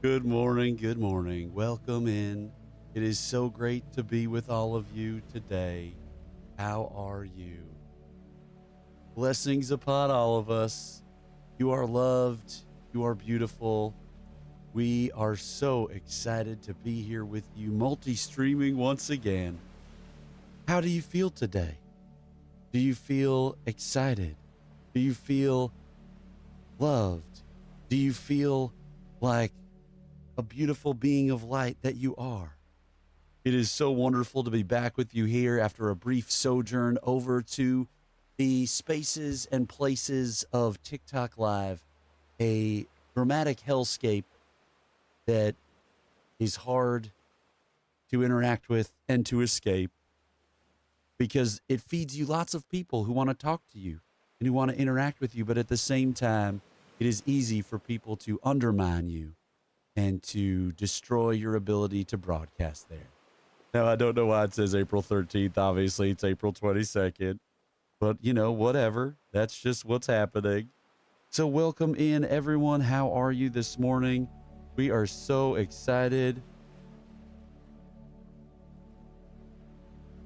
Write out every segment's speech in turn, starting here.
Good morning. Good morning. Welcome in. It is so great to be with all of you today. How are you? Blessings upon all of us. You are loved. You are beautiful. We are so excited to be here with you, multi-streaming once again. How do you feel today? Do you feel excited? Do you feel loved? Do you feel like a beautiful being of light that you are? It is so wonderful to be back with you here after a brief sojourn over to the spaces and places of TikTok Live, a dramatic hellscape that is hard to interact with and to escape because it feeds you lots of people who want to talk to you and who want to interact with you. But at the same time, it is easy for people to undermine you and to destroy your ability to broadcast there. Now, I don't know why it says April 13th. Obviously, it's April 22nd. But, whatever. That's just what's happening. So welcome in, everyone. How are you this morning? We are so excited.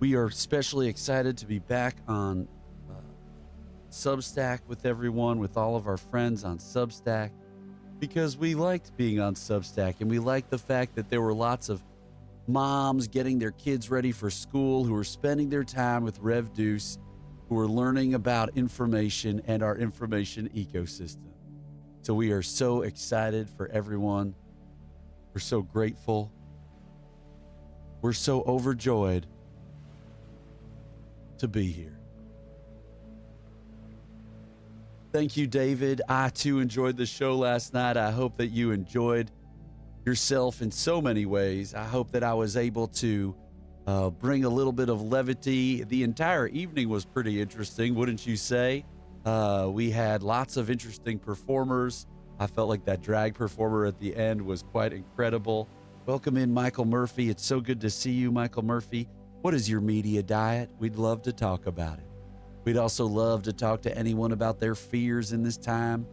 We are especially excited to be back on Substack with everyone, with all of our friends on Substack, because we liked being on Substack, and we liked the fact that there were lots of moms getting their kids ready for school who were spending their time with Rev Deuce, who were learning about information and our information ecosystem. So we are so excited for everyone. We're so grateful. We're so overjoyed to be here. Thank you, David. I, too, enjoyed the show last night. I hope that you enjoyed yourself in so many ways. I hope that I was able to bring a little bit of levity. The entire evening was pretty interesting, wouldn't you say? We had lots of interesting performers. I felt like that drag performer at the end was quite incredible. Welcome in, Michael Murphy. It's so good to see you, Michael Murphy. What is your media diet? We'd love to talk about it. We'd also love to talk to anyone about their fears in this time.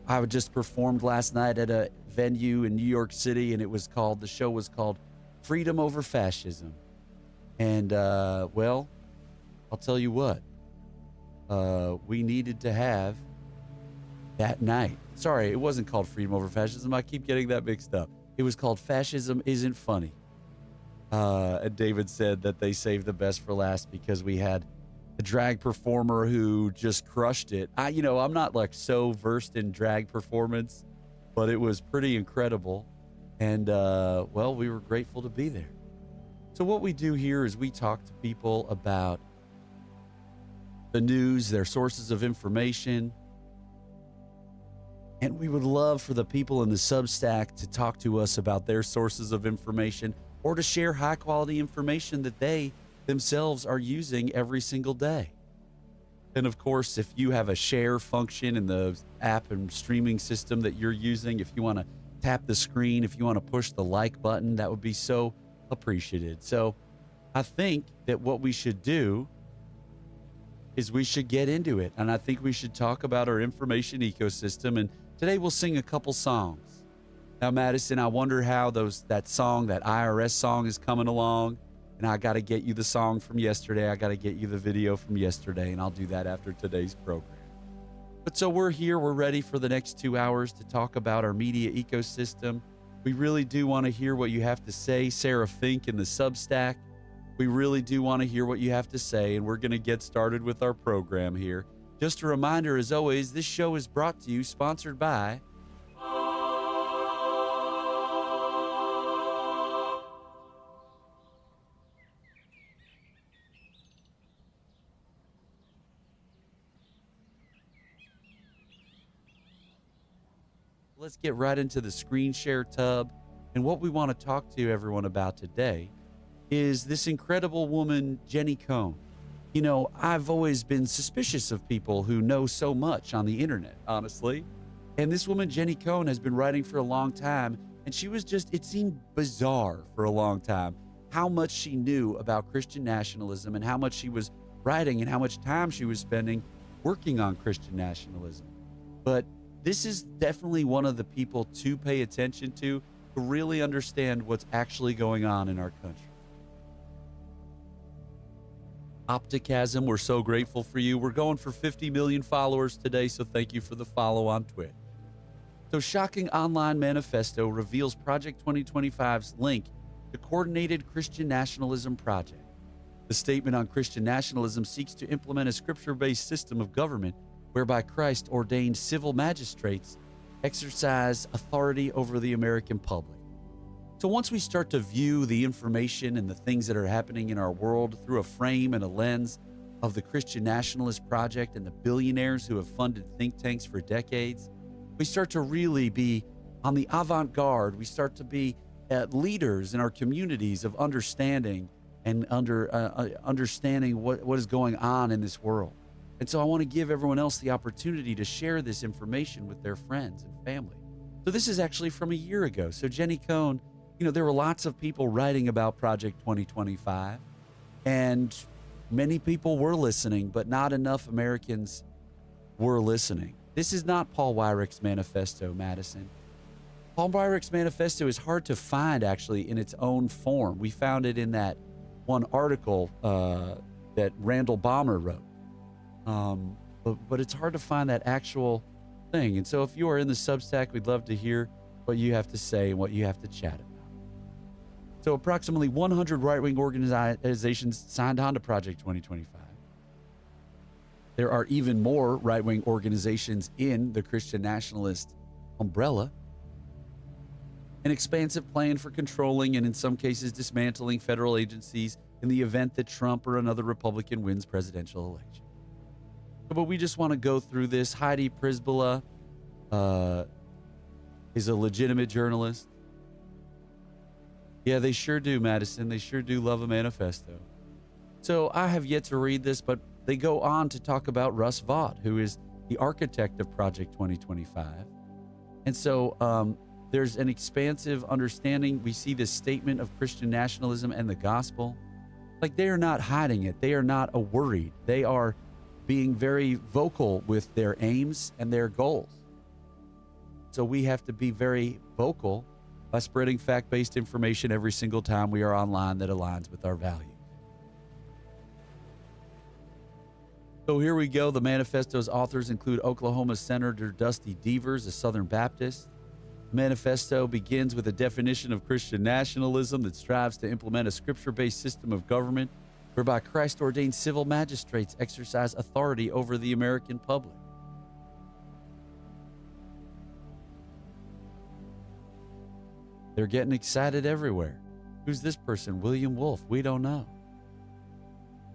I just performed last night at a venue in New York City, and the show was called Freedom Over Fascism. And, well, I'll tell you what, we needed to have that night. Sorry, it wasn't called Freedom Over Fascism. I keep getting that mixed up. It was called Fascism Isn't Funny. And David said that they saved the best for last because we had a drag performer who just crushed it. I'm not like so versed in drag performance, but it was pretty incredible. And, well, we were grateful to be there. So what we do here is we talk to people about the news, their sources of information. And we would love for the people in the Substack to talk to us about their sources of information or to share high quality information that they themselves are using every single day. And of course, if you have a share function in the app and streaming system that you're using, if you want to tap the screen, if you want to push the like button, that would be so appreciated. So I think that what we should do is we should get into it. And I think we should talk about our information ecosystem. And today we'll sing a couple songs. Now, Madison, I wonder how that IRS song is coming along. And I got to get you the song from yesterday. I got to get you the video from yesterday, and I'll do that after today's program. But so we're here. We're ready for the next 2 hours to talk about our media ecosystem. We really do want to hear what you have to say, Sarah Fink in the Substack. We really do want to hear what you have to say, and we're going to get started with our program here. Just a reminder, as always, this show is brought to you, sponsored by Let's get right into the screen share tub. And what we want to talk to everyone about today is this incredible woman, Jenny Cohn. I've always been suspicious of people who know so much on the internet, honestly. And this woman, Jenny Cohn, has been writing for a long time. And it seemed bizarre for a long time how much she knew about Christian nationalism and how much she was writing and how much time she was spending working on Christian nationalism. But this is definitely one of the people to pay attention to. to really understand what's actually going on in our country. Opticasm, we're so grateful for you. We're going for 50 million followers today, so thank you for the follow on Twitch. So Shocking Online Manifesto reveals Project 2025's link to Coordinated Christian Nationalism Project. The statement on Christian nationalism seeks to implement a scripture-based system of government whereby Christ ordained civil magistrates exercise authority over the American public. So once we start to view the information and the things that are happening in our world through a frame and a lens of the Christian Nationalist Project and the billionaires who have funded think tanks for decades, we start to really be on the avant-garde. We start to be leaders in our communities of understanding and understanding what is going on in this world. And so I want to give everyone else the opportunity to share this information with their friends and family. So this is actually from a year ago. So Jenny Cohn, there were lots of people writing about Project 2025, and many people were listening, but not enough Americans were listening. This is not Paul Weyrach's manifesto, Madison. Paul Weyrach's manifesto is hard to find, actually, in its own form. We found it in that one article that Randall Balmer wrote. But it's hard to find that actual thing. And so if you are in the Substack, we'd love to hear what you have to say and what you have to chat about. So approximately 100 right-wing organizations signed on to Project 2025. There are even more right-wing organizations in the Christian nationalist umbrella. An expansive plan for controlling and in some cases dismantling federal agencies in the event that Trump or another Republican wins presidential election. But we just want to go through this. Heidi Prisbilla is a legitimate journalist. Yeah, they sure do, Madison. They sure do love a manifesto. So I have yet to read this, but they go on to talk about Russ Vaught, who is the architect of Project 2025. And so there's an expansive understanding. We see this statement of Christian nationalism and the gospel. Like, they are not hiding it. They are not worried. They are being very vocal with their aims and their goals. So we have to be very vocal by spreading fact-based information every single time we are online that aligns with our values. So here we go. The manifesto's authors include Oklahoma Senator Dusty Devers, a Southern Baptist. The manifesto begins with a definition of Christian nationalism that strives to implement a scripture-based system of government whereby Christ ordained civil magistrates exercise authority over the American public. They're getting excited everywhere. Who's this person? William Wolf. We don't know.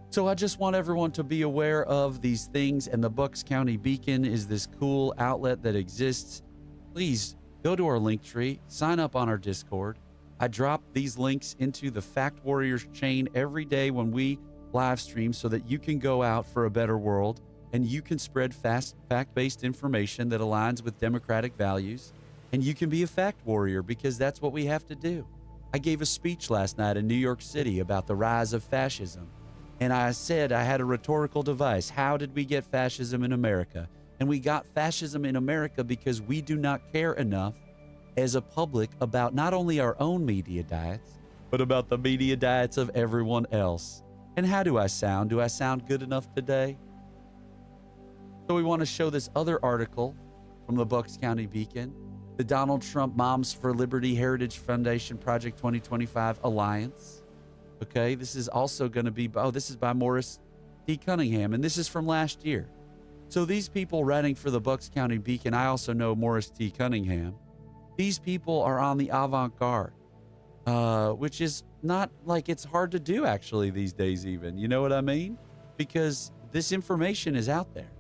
So I just want everyone to be aware of these things, and the Bucks County Beacon is this cool outlet that exists. Please go to our link tree, sign up on our Discord. I drop these links into the Fact Warriors chain every day when we live stream so that you can go out for a better world and you can spread fact-based information that aligns with democratic values. And you can be a fact warrior because that's what we have to do. I gave a speech last night in New York City about the rise of fascism. And I said I had a rhetorical device. How did we get fascism in America? And we got fascism in America because we do not care enough as a public about not only our own media diets, but about the media diets of everyone else. And how do I sound? Do I sound good enough today? So we want to show this other article from the Bucks County Beacon. The Donald Trump Moms for Liberty Heritage Foundation Project 2025 Alliance. Okay, this is also going to be, this is by Morris T. Cunningham, and this is from last year. So these people writing for the Bucks County Beacon, I also know Morris T. Cunningham. These people are on the avant-garde, which is not like it's hard to do actually these days even. You know what I mean? Because this information is out there.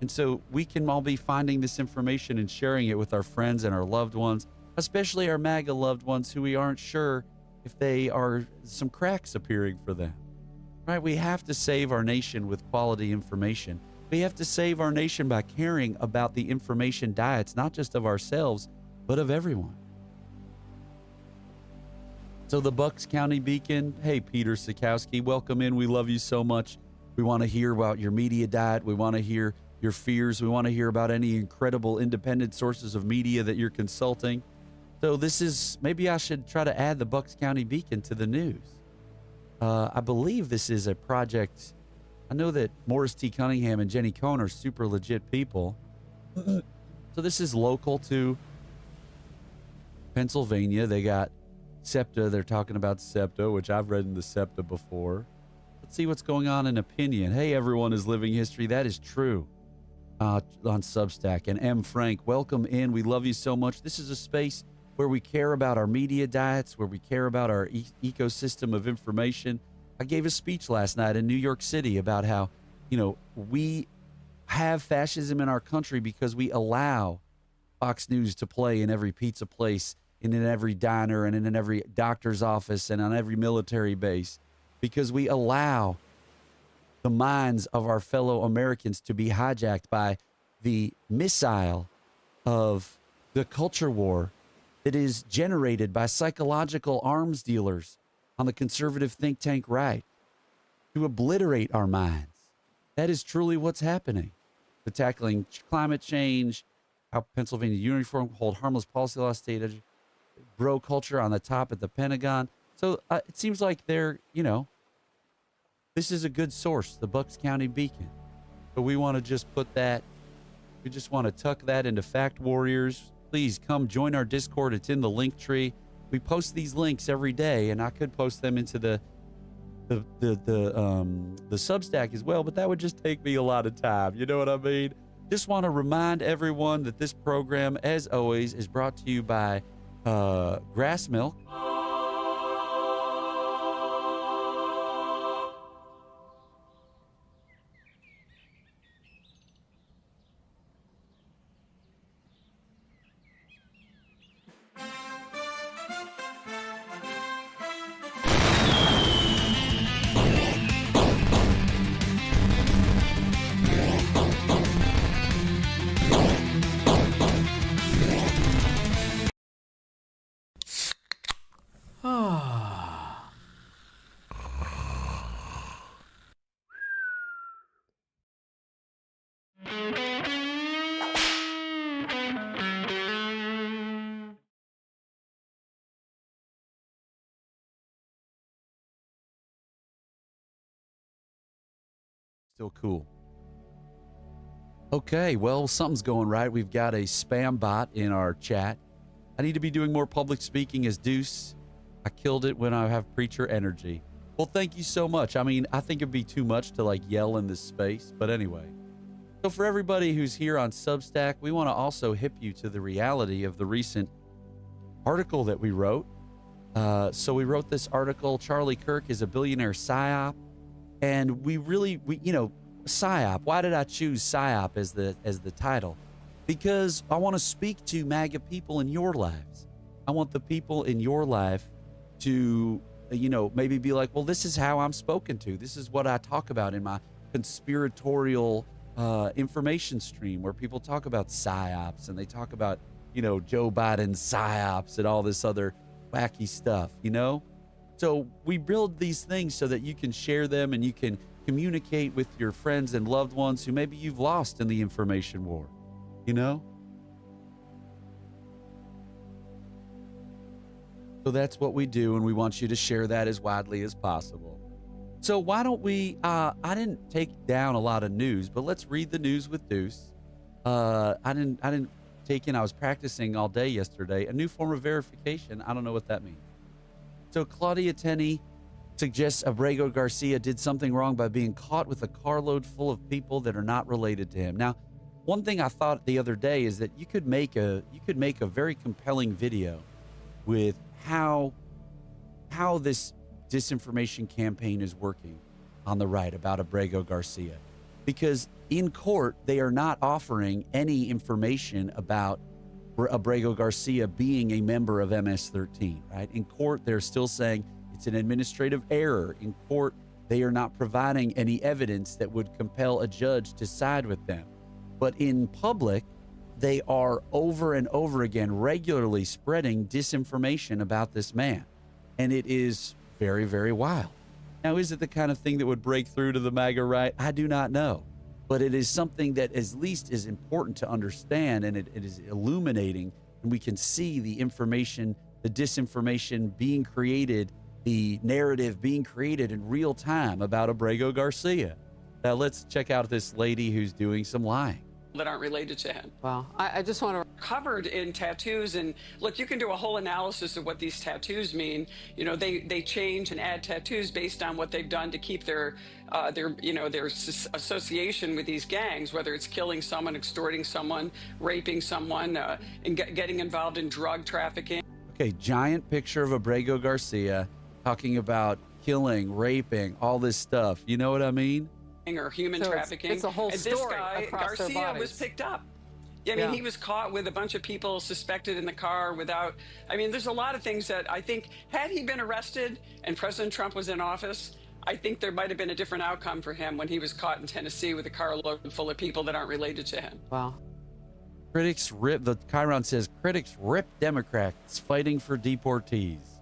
And so we can all be finding this information and sharing it with our friends and our loved ones, especially our MAGA loved ones who we aren't sure if they are some cracks appearing for them, right? We have to save our nation with quality information. We have to save our nation by caring about the information diets, not just of ourselves, but of everyone. So the Bucks County Beacon, hey, Peter Sikowski, welcome in. We love you so much. We want to hear about your media diet. We want to hear your fears. We want to hear about any incredible independent sources of media that you're consulting. So this is, maybe I should try to add the Bucks County Beacon to the news. I believe this is a project. I know that Morris T. Cunningham and Jenny Cohn are super legit people. So this is local to Pennsylvania. They got SEPTA. They're talking about SEPTA, which I've read in the SEPTA before. Let's see what's going on in opinion. Hey, everyone is living history. That is true. On Substack. And M. Frank, welcome in. We love you so much. This is a space where we care about our media diets, where we care about our ecosystem of information. I gave a speech last night in New York City about how, we have fascism in our country because we allow Fox News to play in every pizza place, and in every diner, and in every doctor's office, and on every military base, because we allow the minds of our fellow Americans to be hijacked by the missile of the culture war that is generated by psychological arms dealers on the conservative think tank right to obliterate our minds. That is truly what's happening. The tackling climate change, how Pennsylvania uniform hold harmless policy law state, bro culture on the top at the Pentagon. So it seems like they're, this is a good source, the Bucks County Beacon. But we want to just put that, we just want to tuck that into Fact Warriors. Please come join our Discord. It's in the link tree. We post these links every day, and I could post them into the Substack as well, but that would just take me a lot of time. You know what I mean? Just want to remind everyone that this program, as always, is brought to you by Grass Milk. Still cool. Okay, well, something's going right. We've got a spam bot in our chat. I need to be doing more public speaking as Deuce. I killed it when I have preacher energy. Well, thank you so much. I mean, I think it'd be too much to yell in this space, but anyway. So for everybody who's here on Substack, we want to also hip you to the reality of the recent article that we wrote. So we wrote this article, Charlie Kirk is a billionaire psyop. And we psyop. Why did I choose psyop as the title? Because I want to speak to MAGA people in your lives. I want the people in your life to, maybe be like, well, this is how I'm spoken to. This is what I talk about in my conspiratorial information stream, where people talk about psyops and they talk about, Joe Biden's psyops and all this other wacky stuff, So we build these things so that you can share them and you can communicate with your friends and loved ones who maybe you've lost in the information war, So that's what we do, and we want you to share that as widely as possible. So why don't we, I didn't take down a lot of news, but let's read the news with Deuce. I didn't take in, I was practicing all day yesterday, a new form of verification. I don't know what that means. So Claudia Tenney suggests Abrego Garcia did something wrong by being caught with a carload full of people that are not related to him. Now, one thing I thought the other day is that you could make a very compelling video with how this disinformation campaign is working on the right about Abrego Garcia. Because in court, they are not offering any information about Abrego Garcia being a member of MS-13, right? In court, they're still saying it's an administrative error. In court, they are not providing any evidence that would compel a judge to side with them. But in public, they are over and over again regularly spreading disinformation about this man. And it is very, very wild. Now, is it the kind of thing that would break through to the MAGA right? I do not know. But it is something that at least is important to understand, and it is illuminating and we can see the information, the disinformation being created, the narrative being created in real time about Abrego Garcia. Now let's check out this lady who's doing some lying. That aren't related to him. Well, I just want to Covered in tattoos, and look, you can do a whole analysis of what these tattoos mean. You know, they change and add tattoos based on what they've done to keep their association with these gangs, whether it's killing someone, extorting someone, raping someone, and getting involved in drug trafficking. Okay, giant picture of Abrego Garcia talking about killing, raping, all this stuff. You know what I mean? Or human So trafficking. it's a whole and story this guy, across their Garcia, bodies. was picked up. I mean, Yeah. he was caught with a bunch of people suspected in the car without, I mean, there's a lot of things that I think, had he been arrested and President Trump was in office, I think there might have been a different outcome for him when he was caught in Tennessee with a car loaded full of people that aren't related to him. Wow. Critics rip, the Chiron says, critics rip Democrats fighting for deportees.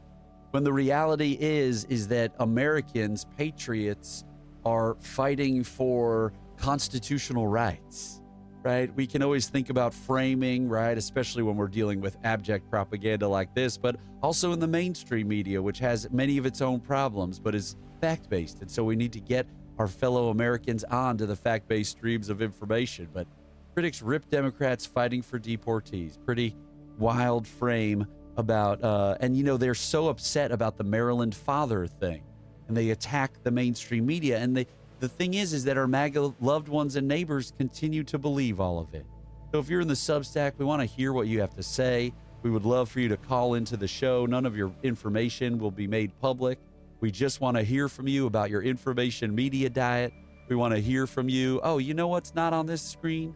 When the reality is that Americans, patriots, are fighting for constitutional rights, right? We can always think about framing, right? Especially when we're dealing with abject propaganda like this, but also in the mainstream media, which has many of its own problems, but is fact-based. And so we need to get our fellow Americans on to the fact-based streams of information. But critics rip Democrats fighting for deportees. Pretty wild frame about, and you know, they're so upset about the Maryland father thing, and they attack the mainstream media. And the thing is that our MAGA loved ones and neighbors continue to believe all of it. So if you're in the Substack, we want to hear what you have to say. We would love for you to call into the show. None of your information will be made public. We just want to hear from you about your information media diet. We want to hear from you. Oh, you know what's not on this screen?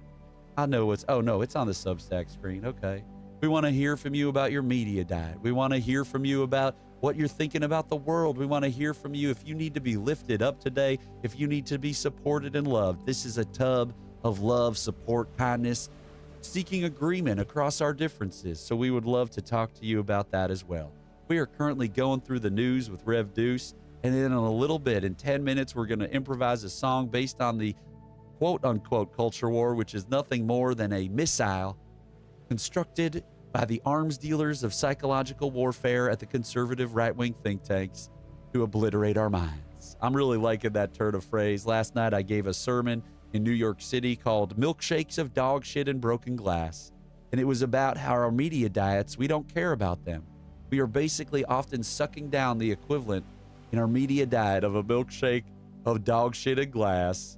I know what's, oh no, it's on the Substack screen. Okay. We want to hear from you about your media diet. We want to hear from you about what you're thinking about the world. We want to hear from you if you need to be lifted up today, if you need to be supported and loved. This is a tub of love, support, kindness, seeking agreement across our differences. So we would love to talk to you about that as well. We are currently going through the news with Rev Deuce, and then in a little bit, in 10 minutes, we're going to improvise a song based on the quote-unquote culture war, which is nothing more than a missile constructed by the arms dealers of psychological warfare at the conservative right-wing think tanks to obliterate our minds. I'm really liking that turn of phrase. Last night I gave a sermon in New York City called Milkshakes of Dog Shit and Broken Glass. And it was about how our media diets, we don't care about them. We are basically often sucking down the equivalent in our media diet of a milkshake of dog shit and glass.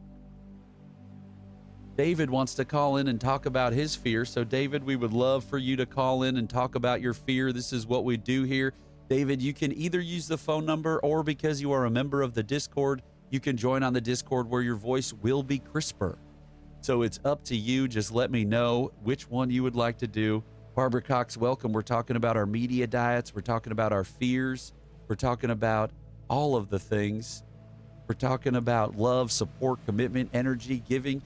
David wants to call in and talk about his fear. So David, we would love for you to call in and talk about your fear. This is what we do here. David, you can either use the phone number, or because you are a member of the Discord, you can join on the Discord where your voice will be crisper. So it's up to you. Just let me know which one you would like to do. Barbara Cox, welcome. We're talking about our media diets. We're talking about our fears. We're talking about all of the things. We're talking about love, support, commitment, energy, giving,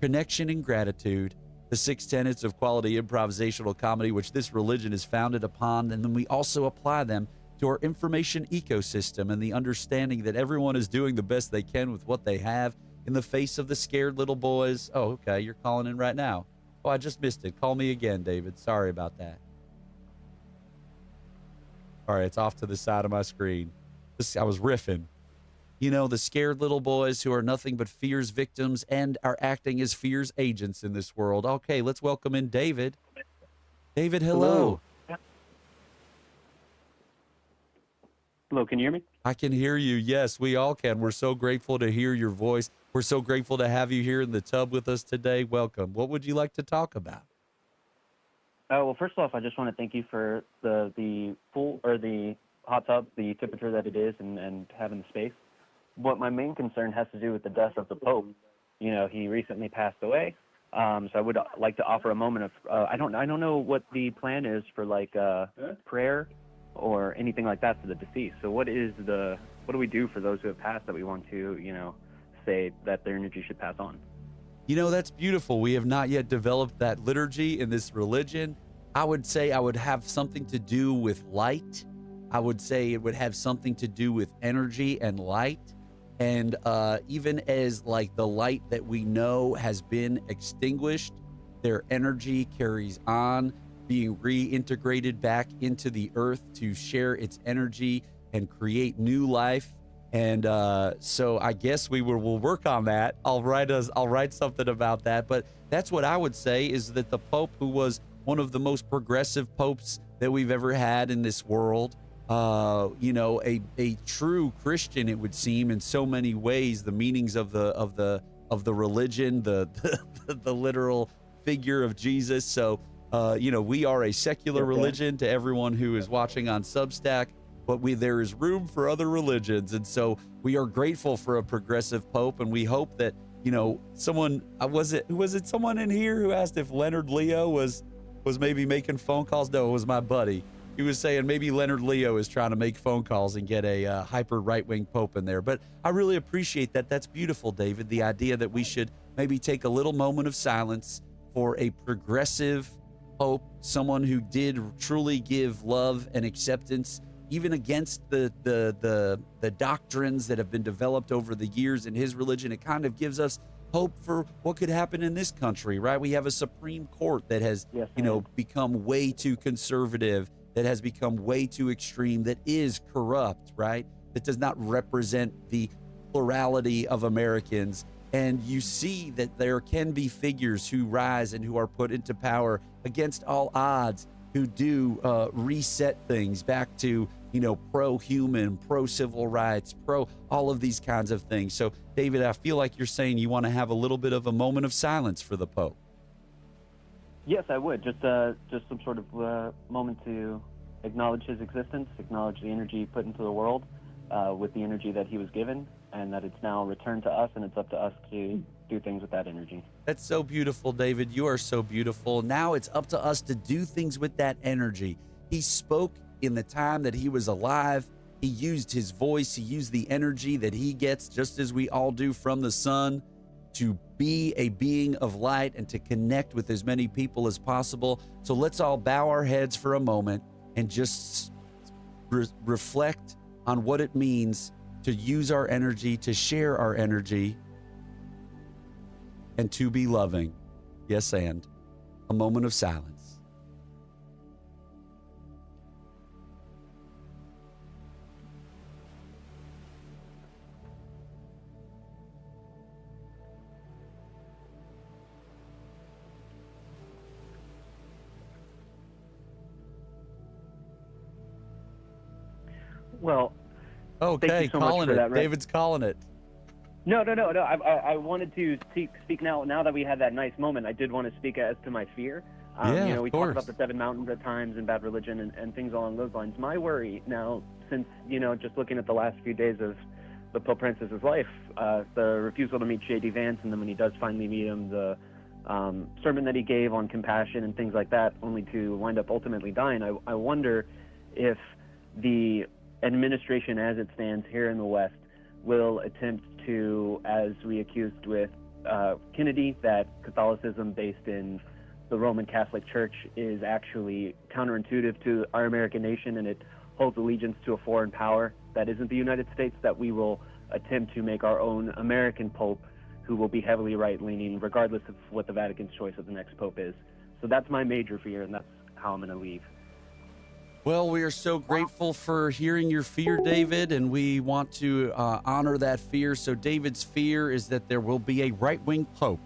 connection, and gratitude. The 6 tenets of quality improvisational comedy, which this religion is founded upon. And then we also apply them to our information ecosystem and the understanding that everyone is doing the best they can with what they have in the face of the scared little boys. Oh, okay. You're calling in right now. Oh, I just missed it. Call me again, David. Sorry about that. All right. It's off to the side of my screen. I was riffing. You know, the scared little boys who are nothing but fear's victims and are acting as fear's agents in this world. Okay, let's welcome in David. David, hello. Hello, can you hear me? I can hear you. Yes, we all can. We're so grateful to hear your voice. We're so grateful to have you here in the tub with us today. Welcome. What would you like to talk about? Well, first off, I just want to thank you for the hot tub, the temperature that it is, and having the space. But my main concern has to do with the death of the Pope. You know, he recently passed away. So I would like to offer a moment of I don't know what the plan is for prayer or anything like that for the deceased. So what do we do for those who have passed that we want to, say that their energy should pass on? You know, that's beautiful. We have not yet developed that liturgy in this religion. I would say I would have something to do with light. I would say it would have something to do with energy and light. And even as the light that we know has been extinguished, their energy carries on. being reintegrated back into the earth to share its energy and create new life. And so I guess we'll work on that. I'll write something about that. But that's what I would say, is that the Pope, who was one of the most progressive popes that we've ever had in this world, a true Christian, it would seem, in so many ways, the meanings of the religion, the literal figure of Jesus. So we are a secular religion to everyone who is watching on Substack, but there is room for other religions. And so we are grateful for a progressive pope, and we hope that, someone, was it someone in here who asked if Leonard Leo was maybe making phone calls? No, it was my buddy. He was saying maybe Leonard Leo is trying to make phone calls and get a hyper right-wing pope in there. But I really appreciate that. That's beautiful, David, the idea that we should maybe take a little moment of silence for a progressive pope, someone who did truly give love and acceptance, even against the doctrines that have been developed over the years in his religion. It kind of gives us hope for what could happen in this country, right? We have a Supreme Court that has, become way too conservative, that has become way too extreme, that is corrupt, right? That does not represent the plurality of Americans. And you see that there can be figures who rise and who are put into power against all odds, who do reset things back to, pro-human, pro-civil rights, pro all of these kinds of things. So, David, I feel like you're saying you want to have a little bit of a moment of silence for the Pope. Yes, I would. Just some sort of moment to acknowledge his existence, acknowledge the energy put into the world with the energy that he was given, and that it's now returned to us, and it's up to us to do things with that energy. That's so beautiful, David. You are so beautiful. Now it's up to us to do things with that energy. He spoke in the time that he was alive. He used his voice. He used the energy that he gets, just as we all do, from the sun, to be a being of light and to connect with as many people as possible. So let's all bow our heads for a moment and just reflect on what it means to use our energy, to share our energy, and to be loving. Yes, and a moment of silence. Well, okay, thank you so calling much for it. that, Rick. David's calling it. No. I wanted to speak now. Now that we had that nice moment, I did want to speak as to my fear. We talk about the seven mountains at times and bad religion and things along those lines. My worry now, since, just looking at the last few days of the Pope Francis's life, the refusal to meet J.D. Vance, and then when he does finally meet him, the sermon that he gave on compassion and things like that, only to wind up ultimately dying, I wonder if the administration as it stands here in the West will attempt to, as we accused with Kennedy, that Catholicism based in the Roman Catholic Church is actually counterintuitive to our American nation, and it holds allegiance to a foreign power that isn't the United States, that we will attempt to make our own American Pope who will be heavily right-leaning, regardless of what the Vatican's choice of the next Pope is. So that's my major fear, and that's how I'm going to leave. Well, we are so grateful for hearing your fear, David, and we want to honor that fear. So David's fear is that there will be a right-wing pope.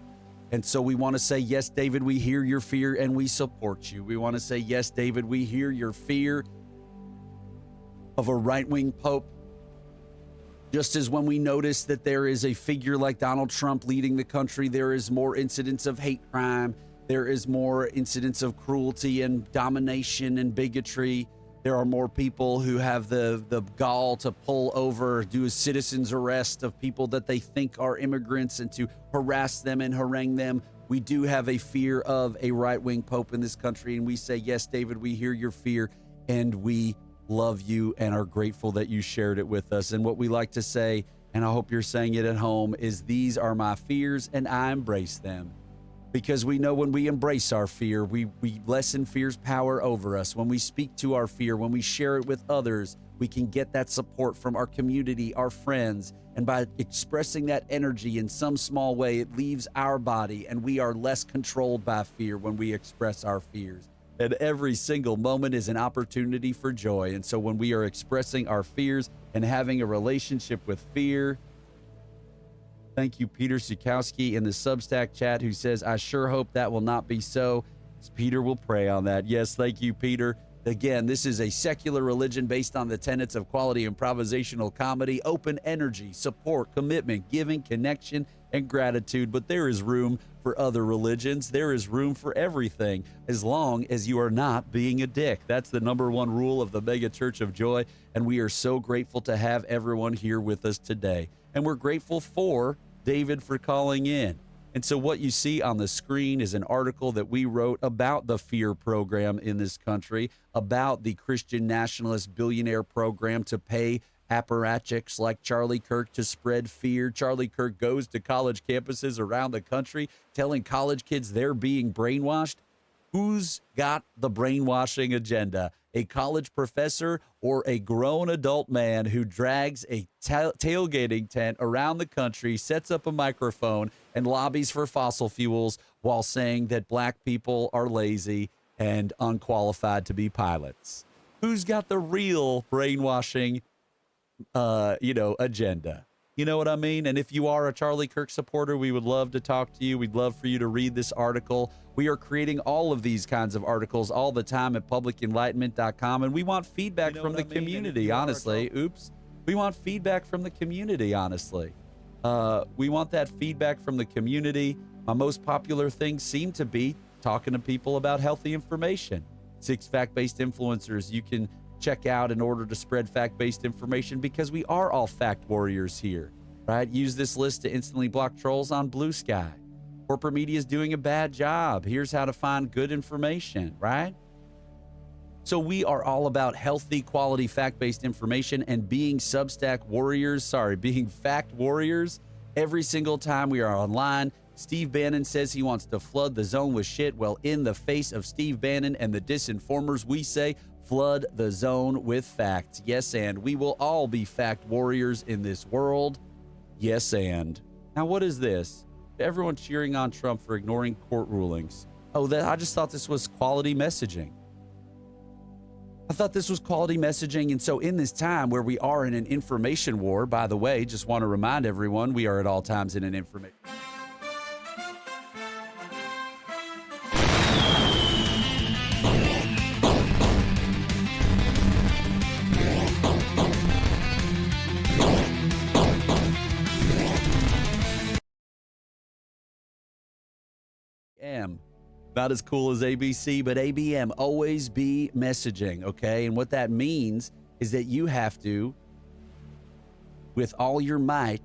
And so we want to say, yes, David, we hear your fear and we support you. We want to say, yes, David, we hear your fear of a right-wing pope. Just as when we notice that there is a figure like Donald Trump leading the country, there is more incidents of hate crime. There is more incidents of cruelty and domination and bigotry. There are more people who have the gall to pull over, do a citizen's arrest of people that they think are immigrants and to harass them and harangue them. We do have a fear of a right-wing pope in this country, and we say, yes, David, we hear your fear, and we love you and are grateful that you shared it with us. And what we like to say, and I hope you're saying it at home, is these are my fears, and I embrace them. Because we know when we embrace our fear, we lessen fear's power over us. When we speak to our fear, when we share it with others, we can get that support from our community, our friends. And by expressing that energy in some small way, it leaves our body, and we are less controlled by fear when we express our fears. And every single moment is an opportunity for joy. And so when we are expressing our fears and having a relationship with fear, thank you, Peter Sukowski in the Substack chat, who says, I sure hope that will not be so. Peter will pray on that. Yes, thank you, Peter. Again, this is a secular religion based on the tenets of quality improvisational comedy, open energy, support, commitment, giving, connection, and gratitude. But there is room for other religions. There is room for everything, as long as you are not being a dick. That's the number one rule of the Megachurch of Joy. And we are so grateful to have everyone here with us today. And we're grateful for David for calling in. And so what you see on the screen is an article that we wrote about the FEAR program in this country, about the Christian nationalist billionaire program to pay apparatchiks like Charlie Kirk to spread fear. Charlie Kirk goes to college campuses around the country telling college kids they're being brainwashed. Who's got the brainwashing agenda? A college professor or a grown adult man who drags a tailgating tent around the country, sets up a microphone, and lobbies for fossil fuels while saying that black people are lazy and unqualified to be pilots? Who's got the real brainwashing, agenda? You know what I mean? And if you are a Charlie Kirk supporter, we would love to talk to you. We'd love for you to read this article. We are creating all of these kinds of articles all the time at publicenlightenment.com. And we want feedback from the community, honestly. We want feedback from the community, honestly. We want that feedback from the community. My most popular things seem to be talking to people about healthy information. 6 fact-based influencers you can check out in order to spread fact-based information, because we are all fact warriors here, right? Use this list to instantly block trolls on Blue Sky. Corporate media is doing a bad job. Here's how to find good information, right? So we are all about healthy, quality, fact-based information and being fact warriors every single time we are online. Steve Bannon says he wants to flood the zone with shit. Well, in the face of Steve Bannon and the disinformers, we say, flood the zone with facts. Yes, and we will all be fact warriors in this world. Yes, and. Now, what is this? Everyone cheering on Trump for ignoring court rulings. Oh, I just thought this was quality messaging. I thought this was quality messaging. And so in this time where we are in an information war, by the way, just want to remind everyone, we are at all times in an information. Not as cool as ABC, but ABM, always be messaging, okay? And what that means is that you have to, with all your might,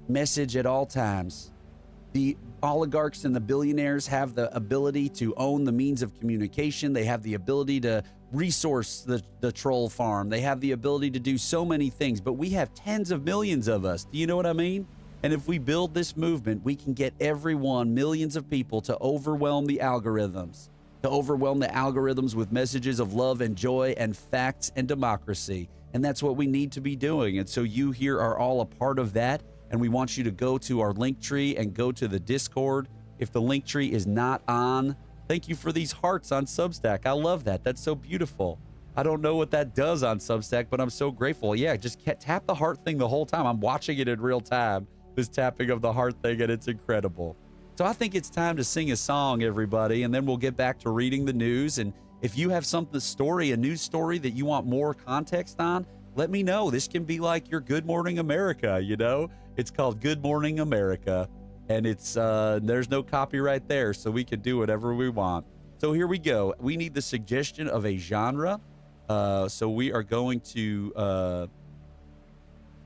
message at all times. The oligarchs and the billionaires have the ability to own the means of communication. They have the ability to resource the troll farm. They have the ability to do so many things, but we have tens of millions of us. Do you know what I mean? And if we build this movement, we can get everyone, millions of people, to overwhelm the algorithms, with messages of love and joy and facts and democracy. And that's what we need to be doing. And so you here are all a part of that. And we want you to go to our link tree and go to the Discord. If the link tree is not on, thank you for these hearts on Substack. I love that. That's so beautiful. I don't know what that does on Substack, but I'm so grateful. Yeah, just tap the heart thing the whole time. I'm watching it in real time. This tapping of the heart thing, and it's incredible. So I think it's time to sing a song, everybody, and then we'll get back to reading the news. And if you have a news story that you want more context on, let me know. This can be like your Good Morning America, It's called Good Morning America, and it's there's no copyright there, so we can do whatever we want. So here we go. We need the suggestion of a genre. So we are going to...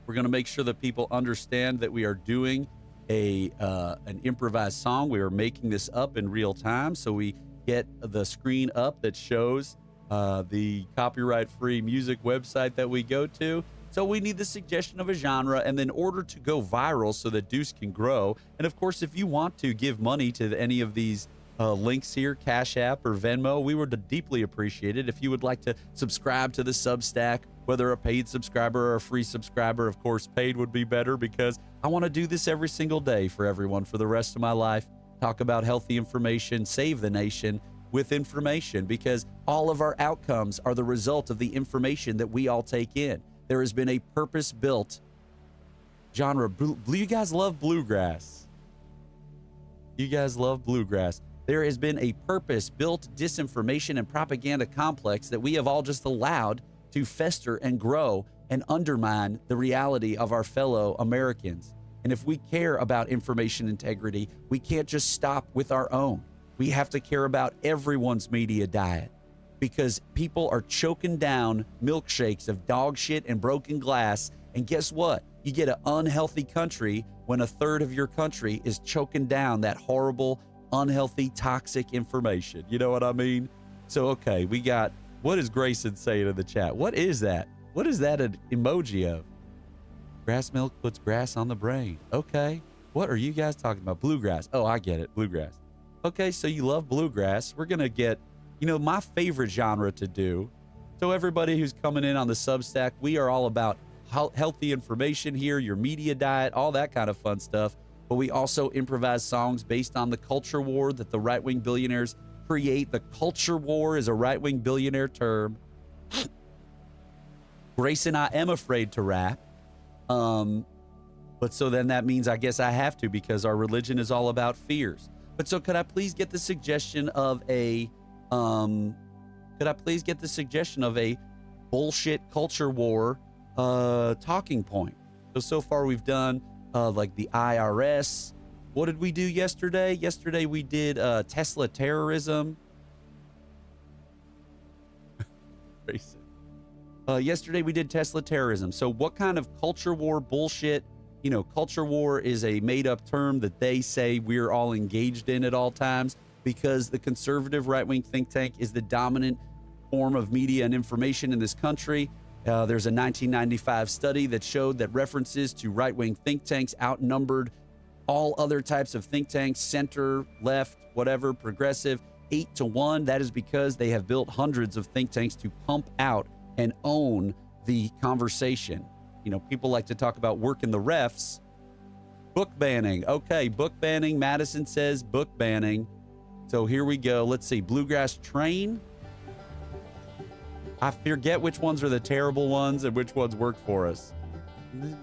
We're going to make sure that people understand that we are doing an improvised song. We are making this up in real time, so we get the screen up that shows the copyright-free music website that we go to. So we need the suggestion of a genre, and in order to go viral so that Deuce can grow, and of course, if you want to give money to any of these links here, Cash App or Venmo, we would deeply appreciate it. If you would like to subscribe to the Substack, whether a paid subscriber or a free subscriber, of course, paid would be better, because I want to do this every single day for everyone for the rest of my life. Talk about healthy information, save the nation, with information, because all of our outcomes are the result of the information that we all take in. There has been a purpose-built genre. You guys love bluegrass. You guys love bluegrass. There has been a purpose-built disinformation and propaganda complex that we have all just allowed to fester and grow and undermine the reality of our fellow Americans. And if we care about information integrity, we can't just stop with our own. We have to care about everyone's media diet, because people are choking down milkshakes of dog shit and broken glass. And guess what? You get an unhealthy country when a third of your country is choking down that horrible, unhealthy, toxic information. You know what I mean? So, okay, we got, what is Grayson saying in the chat? What is that? What is that an emoji of? Grass milk puts grass on the brain. Okay. What are you guys talking about? Bluegrass. Oh, I get it. Bluegrass. Okay, so you love bluegrass. We're going to get, my favorite genre to do. So everybody who's coming in on the Substack, we are all about healthy information here, your media diet, all that kind of fun stuff. But we also improvise songs based on the culture war that the right-wing billionaires create. The culture war is a right-wing billionaire term. Grayson, I am afraid to rap. But so then that means I guess I have to, because our religion is all about fears. But so could I please get the suggestion of a bullshit culture war talking point? So far we've done like the IRS. What did we do yesterday? Yesterday we did Tesla terrorism. Yesterday we did Tesla terrorism. So what kind of culture war bullshit? Culture war is a made-up term that they say we're all engaged in at all times, because the conservative right-wing think tank is the dominant form of media and information in this country. There's a 1995 study that showed that references to right-wing think tanks outnumbered all other types of think tanks, center, left, whatever, progressive, 8-1. That is because they have built hundreds of think tanks to pump out and own the conversation. People like to talk about working the refs. Book banning. Okay, book banning. Madison says book banning. So here we go. Let's see. Bluegrass train. I forget which ones are the terrible ones and which ones work for us.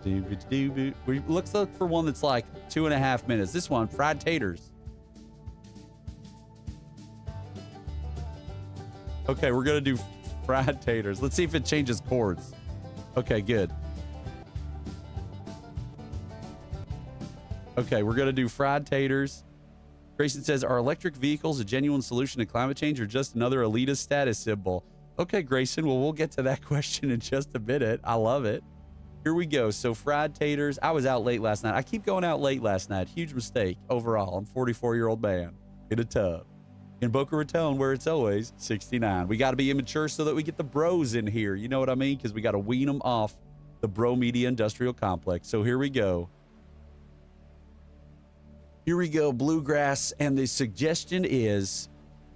Let's look for one that's like 2.5 minutes. This one, fried taters. Okay, we're going to do fried taters. Let's see if it changes chords. Okay, good. Okay, we're going to do fried taters. Grayson says, are electric vehicles a genuine solution to climate change or just another elitist status symbol? Okay, Grayson, well, we'll get to that question in just a minute. I love it. Here we go. So fried taters. I was out late last night. I keep going out late last night. Huge mistake overall. I'm a 44-year-old man in a tub in Boca Raton, where it's always 69. We got to be immature so that we get the bros in here. You know what I mean? Because we got to wean them off the bro media industrial complex. So here we go. Here we go, bluegrass, and the suggestion is,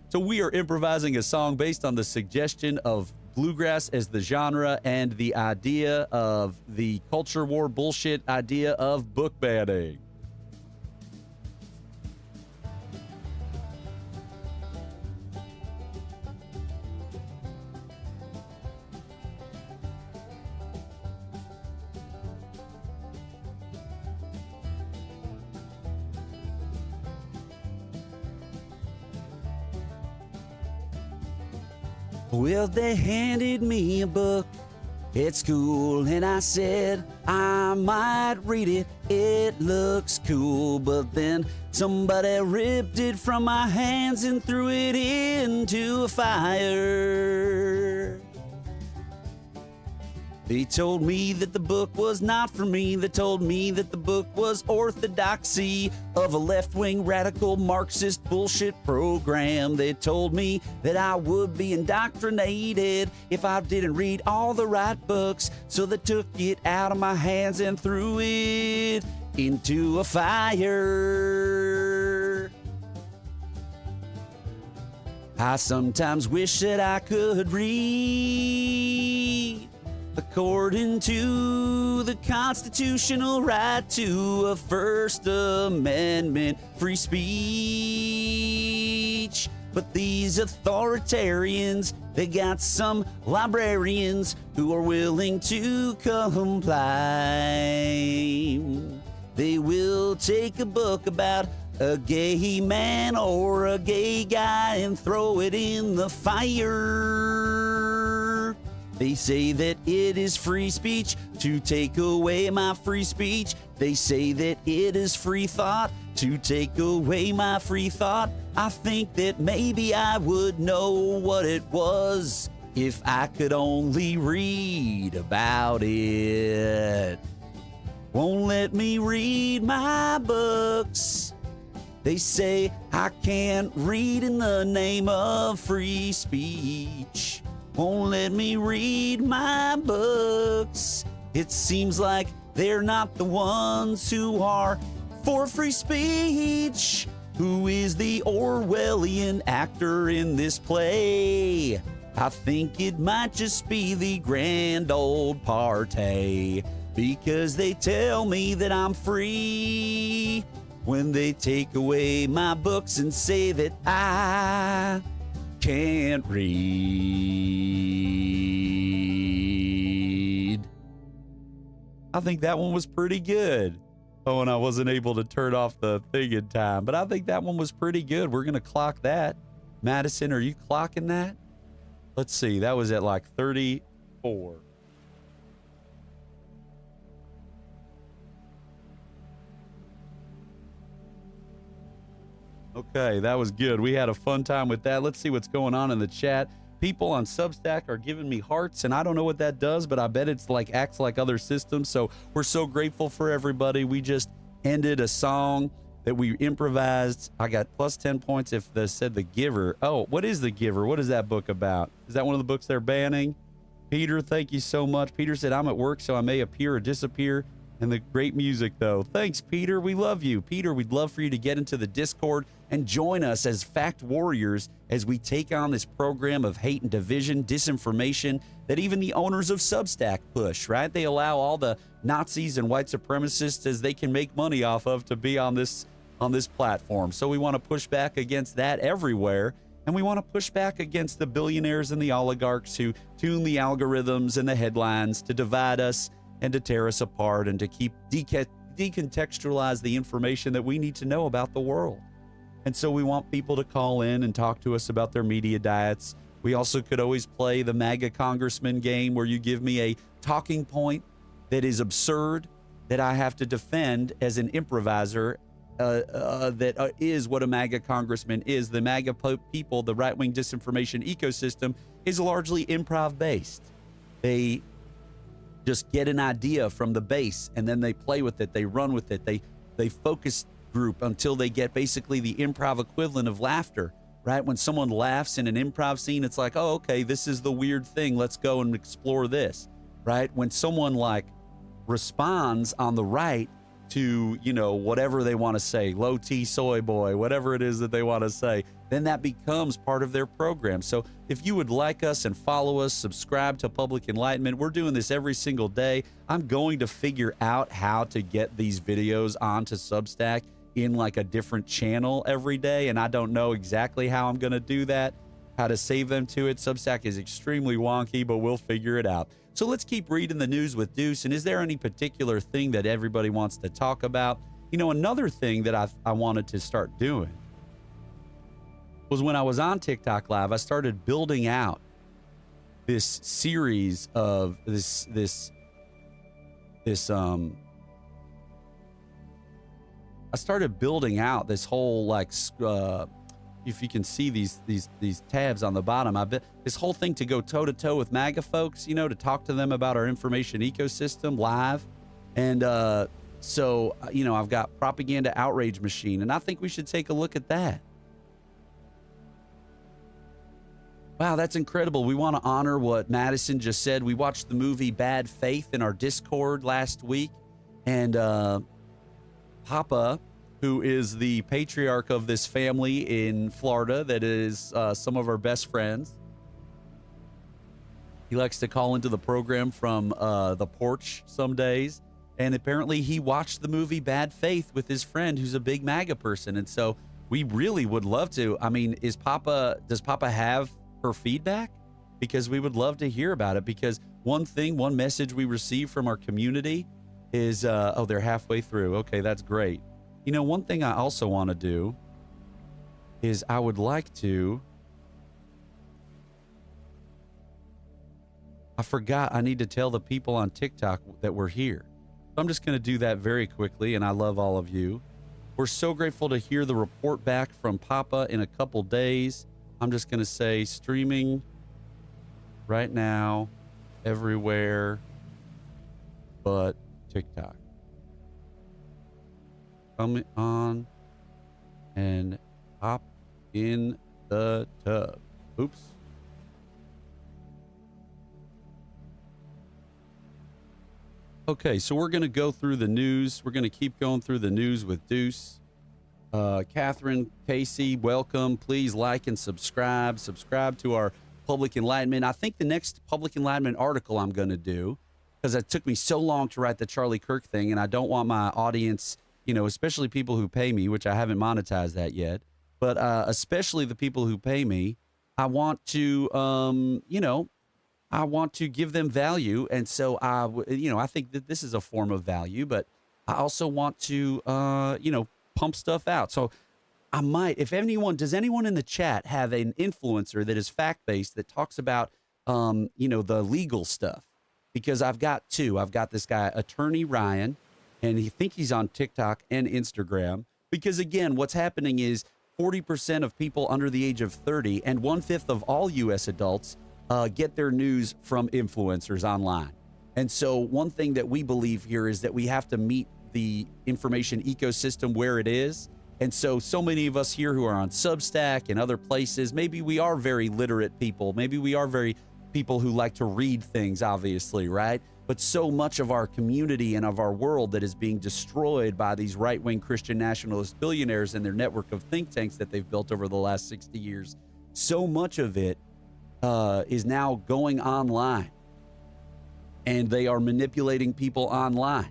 so we are improvising a song based on the suggestion of bluegrass as the genre and the idea of the culture war bullshit idea of book banning. Well, they handed me a book at school, and I said I might read it. It looks cool, but then somebody ripped it from my hands and threw it into a fire. They told me that the book was not for me. They told me that the book was orthodoxy of a left-wing radical Marxist bullshit program. They told me that I would be indoctrinated if I didn't read all the right books. So they took it out of my hands and threw it into a fire. I sometimes wish that I could read according to the constitutional right to a First Amendment free speech. But these authoritarians, they got some librarians who are willing to comply. They will take a book about a gay man or a gay guy and throw it in the fire. They say that it is free speech to take away my free speech. They say that it is free thought to take away my free thought. I think that maybe I would know what it was if I could only read about it. Won't let me read my books. They say I can't read in the name of free speech. Won't let me read my books. It seems like they're not the ones who are for free speech. Who is the Orwellian actor in this play? I think it might just be the grand old party, because they tell me that I'm free when they take away my books and say that I can't read. I think that one was pretty good. Oh, and I wasn't able to turn off the thing in time, but I think that one was pretty good. We're going to clock that. Madison, are you clocking that? Let's see. That was at like 34. Okay, that was good. We had a fun time with that. Let's see what's going on in the chat. People on Substack are giving me hearts, and I don't know what that does, but I bet it's like acts like other systems. So we're so grateful for everybody. We just ended a song that we improvised. I got plus 10 points if they said The Giver. Oh, what is The Giver? What is that book about? Is that one of the books they're banning? Peter, thank you so much. Peter said, I'm at work, so I may appear or disappear. And the great music, though. Thanks, Peter. We love you. Peter, we'd love for you to get into the Discord and join us as fact warriors as we take on this program of hate and division, disinformation that even the owners of Substack push, right? They allow all the Nazis and white supremacists as they can make money off of to be on this platform. So we want to push back against that everywhere. And we want to push back against the billionaires and the oligarchs who tune the algorithms and the headlines to divide us and to tear us apart and to keep decontextualize the information that we need to know about the world. And so we want people to call in and talk to us about their media diets. We also could always play the MAGA congressman game where you give me a talking point that is absurd that I have to defend as an improviser that is what a MAGA congressman is. The MAGA people, the right-wing disinformation ecosystem, is largely improv-based. They just get an idea from the base, and then they play with it. They run with it. They focus group until they get basically the improv equivalent of laughter, right? When someone laughs in an improv scene, it's like, oh, okay, this is the weird thing. Let's go and explore this, right? When someone like responds on the right to, you know, whatever they want to say, low T soy boy, whatever it is that they want to say, then that becomes part of their program. So if you would like us and follow us, subscribe to Public Enlightenment. We're doing this every single day. I'm going to figure out how to get these videos onto Substack in like a different channel every day. And I don't know exactly how I'm going to do that, how to save them to it. Substack is extremely wonky, but we'll figure it out. So let's keep reading the news with Deuce. And is there any particular thing that everybody wants to talk about? You know, another thing that I wanted to start doing was when I was on TikTok Live, I started building out this series of I started building out this whole like if you can see these tabs on the bottom, I bet this whole thing to go toe to toe with MAGA folks, you know, to talk to them about our information ecosystem live. And so, you know, I've got Propaganda Outrage Machine, and I think we should take a look at that. Wow, that's incredible. We want to honor what Madison just said. We watched the movie Bad Faith in our Discord last week, and Papa, who is the patriarch of this family in Florida that is some of our best friends, he likes to call into the program from the porch some days, and apparently he watched the movie Bad Faith with his friend who's a big MAGA person. And so we really would love to. I mean, does Papa have her feedback? Because we would love to hear about it. Because one message we receive from our community is, oh, they're halfway through. Okay, that's great. You know, one thing I also want to do is I would like to, I forgot I need to tell the people on TikTok that we're here. So I'm just going to do that very quickly, and I love all of you. We're so grateful to hear the report back from Papa in a couple days. I'm just going to say streaming right now everywhere but TikTok. Come on and hop in the tub. Oops. Okay, so we're going to go through the news. We're going to keep going through the news with Deuce. Catherine, Casey, welcome. Please like and subscribe. Subscribe to our Public Enlightenment. I think the next Public Enlightenment article I'm going to do, because it took me so long to write the Charlie Kirk thing, and I don't want my audience, you know, especially people who pay me, which I haven't monetized that yet, but especially the people who pay me, I want to, you know, I want to give them value. And so I think that this is a form of value, but I also want to, you know, pump stuff out. So I might, does anyone in the chat have an influencer that is fact-based that talks about, you know, the legal stuff? Because I've got two. I've got this guy, Attorney Ryan, and he's on TikTok and Instagram. Because again, what's happening is 40% of people under the age of 30 and 1/5 of all U.S. adults get their news from influencers online. And so one thing that we believe here is that we have to meet the information ecosystem where it is. And so many of us here who are on Substack and other places, maybe we are very literate people. Maybe we are very people who like to read things, obviously, right? But so much of our community and of our world that is being destroyed by these right-wing Christian nationalist billionaires and their network of think tanks that they've built over the last 60 years, so much of it is now going online, and they are manipulating people online.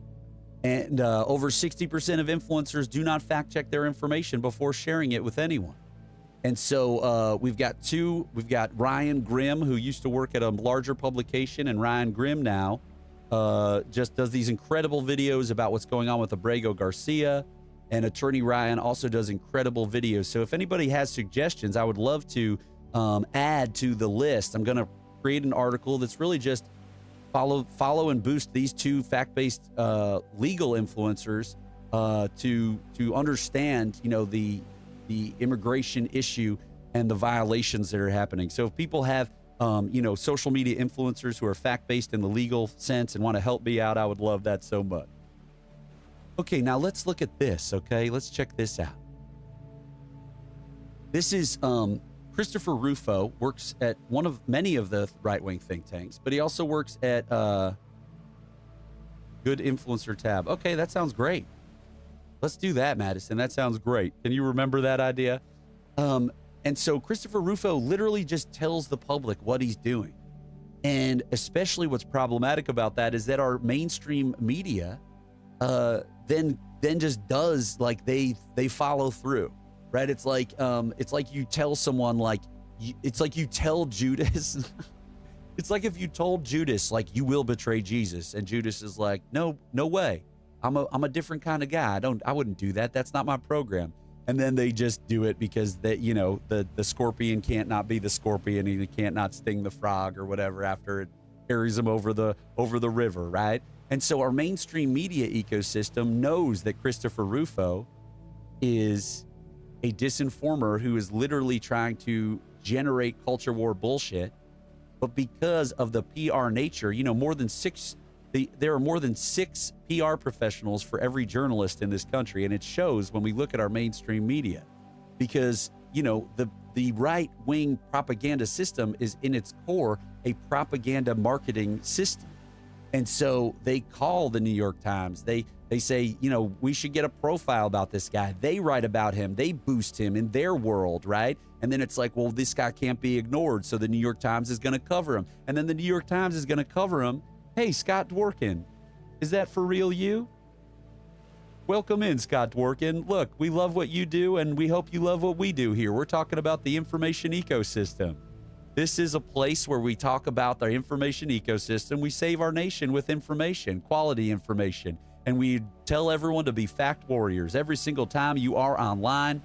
And over 60% of influencers do not fact check their information before sharing it with anyone. And so we've got Ryan Grimm, who used to work at a larger publication, and Ryan Grimm now just does these incredible videos about what's going on with Abrego Garcia. And Attorney Ryan also does incredible videos. So if anybody has suggestions, I would love to add to the list. I'm going to create an article that's really just follow and boost these two fact-based legal influencers to understand, you know, the immigration issue and the violations that are happening. So if people have you know, social media influencers who are fact-based in the legal sense and want to help me out, I would love that so much. Okay, now let's look at this, okay? Let's check this out. This is Christopher Rufo, works at one of many of the right-wing think tanks, but he also works at Good Influencer Tab. Okay, that sounds great. Let's do that, Madison. That sounds great. Can you remember that idea? And so Christopher Rufo literally just tells the public what he's doing. And especially what's problematic about that is that our mainstream media then just does, like, they follow through, right? It's like you tell someone, like, it's like you tell Judas. It's like if you told Judas, like, you will betray Jesus, and Judas is like, no way. I'm a different kind of guy. I wouldn't do that. That's not my program. And then they just do it because that, you know, the scorpion can't not be the scorpion, and he can't not sting the frog or whatever after it carries him over the river, right? And so our mainstream media ecosystem knows that Christopher Rufo is a disinformer who is literally trying to generate culture war bullshit. But because of the PR nature, you know, there are more than 6 PR professionals for every journalist in this country. And it shows when we look at our mainstream media, because, you know, the right-wing propaganda system is in its core a propaganda marketing system. And so they call the New York Times. They say, you know, we should get a profile about this guy. They write about him. They boost him in their world, right? And then it's like, well, this guy can't be ignored, so the New York Times is going to cover him. And then the New York Times is going to cover him. Hey, Scott Dworkin, is that for real you? Welcome in, Scott Dworkin. Look, we love what you do, and we hope you love what we do here. We're talking about the information ecosystem. This is a place where we talk about the information ecosystem. We save our nation with information, quality information, and we tell everyone to be fact warriors. Every single time you are online,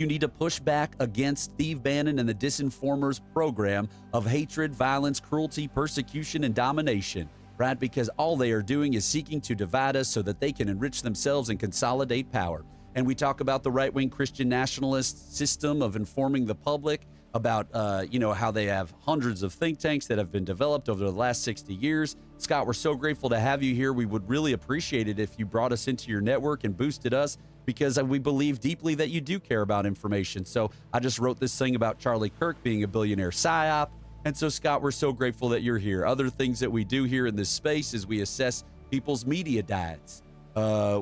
you need to push back against Steve Bannon and the Disinformers program of hatred, violence, cruelty, persecution, and domination, right? Because all they are doing is seeking to divide us so that they can enrich themselves and consolidate power. And we talk about the right-wing Christian nationalist system of informing the public about, how they have hundreds of think tanks that have been developed over the last 60 years. Scott, we're so grateful to have you here. We would really appreciate it if you brought us into your network and boosted us, because we believe deeply that you do care about information. So I just wrote this thing about Charlie Kirk being a billionaire psyop. And so, Scott, we're so grateful that you're here. Other things that we do here in this space is we assess people's media diets.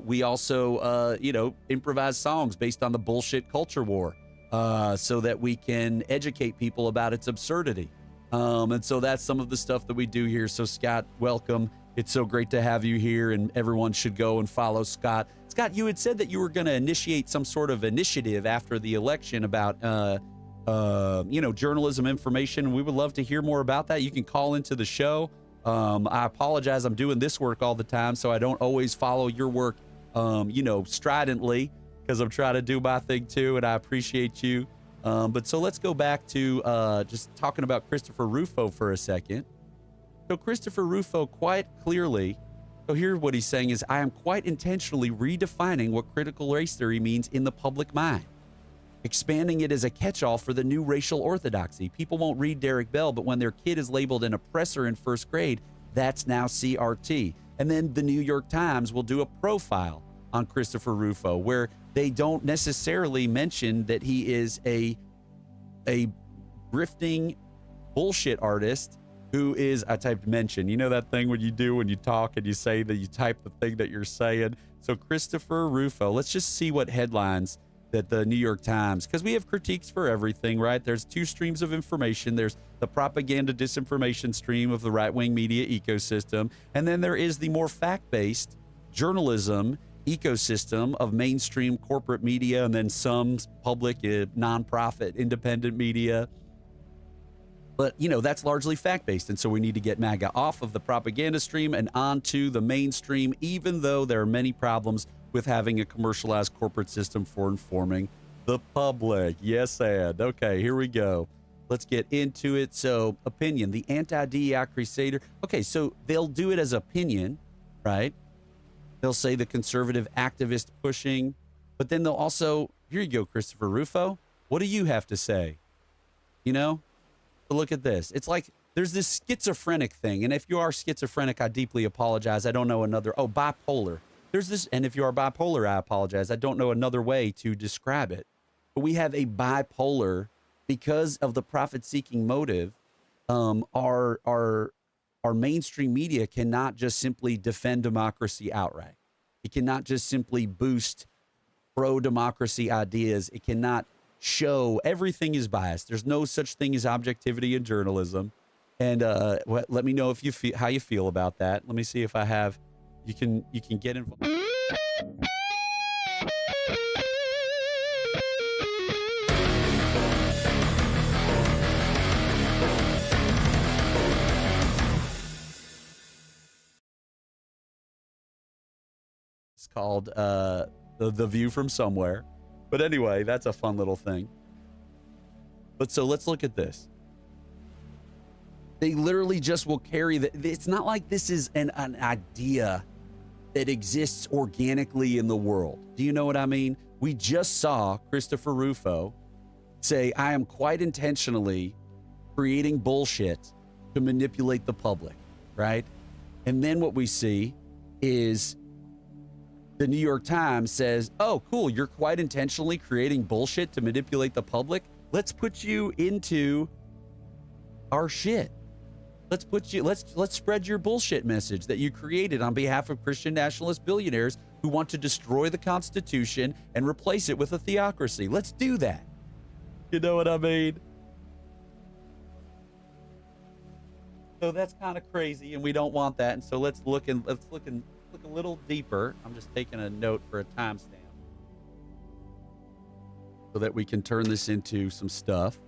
We also, improvise songs based on the bullshit culture war so that we can educate people about its absurdity. And so that's some of the stuff that we do here. So, Scott, welcome. It's so great to have you here, and everyone should go and follow Scott. Scott, you had said that you were going to initiate some sort of initiative after the election about journalism information. We would love to hear more about that. You can call into the show. I apologize. I'm doing this work all the time, so I don't always follow your work, stridently, because I'm trying to do my thing too, and I appreciate you. But so let's go back to just talking about Christopher Rufo for a second. So Christopher Rufo quite clearly, so here's what he's saying is, I am quite intentionally redefining what critical race theory means in the public mind, expanding it as a catch-all for the new racial orthodoxy. People won't read Derek Bell, but when their kid is labeled an oppressor in first grade, that's now CRT. And then the New York Times will do a profile on Christopher Rufo where they don't necessarily mention that he is a grifting bullshit artist who is, I typed mention. You know that thing when you do when you talk and you say that you type the thing that you're saying? So Christopher Rufo, let's just see what headlines that the New York Times, because we have critiques for everything, right? There's two streams of information. There's the propaganda disinformation stream of the right-wing media ecosystem, and then there is the more fact-based journalism ecosystem of mainstream corporate media, and then some public, nonprofit, independent media. But, that's largely fact-based, and so we need to get MAGA off of the propaganda stream and onto the mainstream, even though there are many problems with having a commercialized corporate system for informing the public. Yes, and okay, here we go. Let's get into it. So, opinion, the anti-DEI crusader. Okay, so they'll do it as opinion, right? They'll say the conservative activist pushing, but then they'll also, here you go, Christopher Rufo. What do you have to say? But look at this. It's like there's this schizophrenic thing. And if you are schizophrenic, I deeply apologize. I don't know another. Oh, bipolar. There's this. And if you are bipolar, I apologize. I don't know another way to describe it. But we have a bipolar because of the profit-seeking motive. Our mainstream media cannot just simply defend democracy outright. It cannot just simply boost pro-democracy ideas. It cannot show everything is biased. There's no such thing as objectivity in journalism. And let me know if you feel how you feel about that. Let me see if I have. You can get involved. It's called the View from Somewhere. But anyway, that's a fun little thing. But so let's look at this. They literally just will carry the. It's not like this is an idea that exists organically in the world. Do you know what I mean? We just saw Christopher Rufo say, I am quite intentionally creating bullshit to manipulate the public, right? And then what we see is the New York Times says, oh, cool, you're quite intentionally creating bullshit to manipulate the public. Let's put you into our shit. Let's spread your bullshit message that you created on behalf of Christian nationalist billionaires who want to destroy the Constitution and replace it with a theocracy. Let's do that. You know what I mean? So that's kind of crazy, and we don't want that. And so let's look and look a little deeper. I'm just taking a note for a timestamp so that we can turn this into some stuff.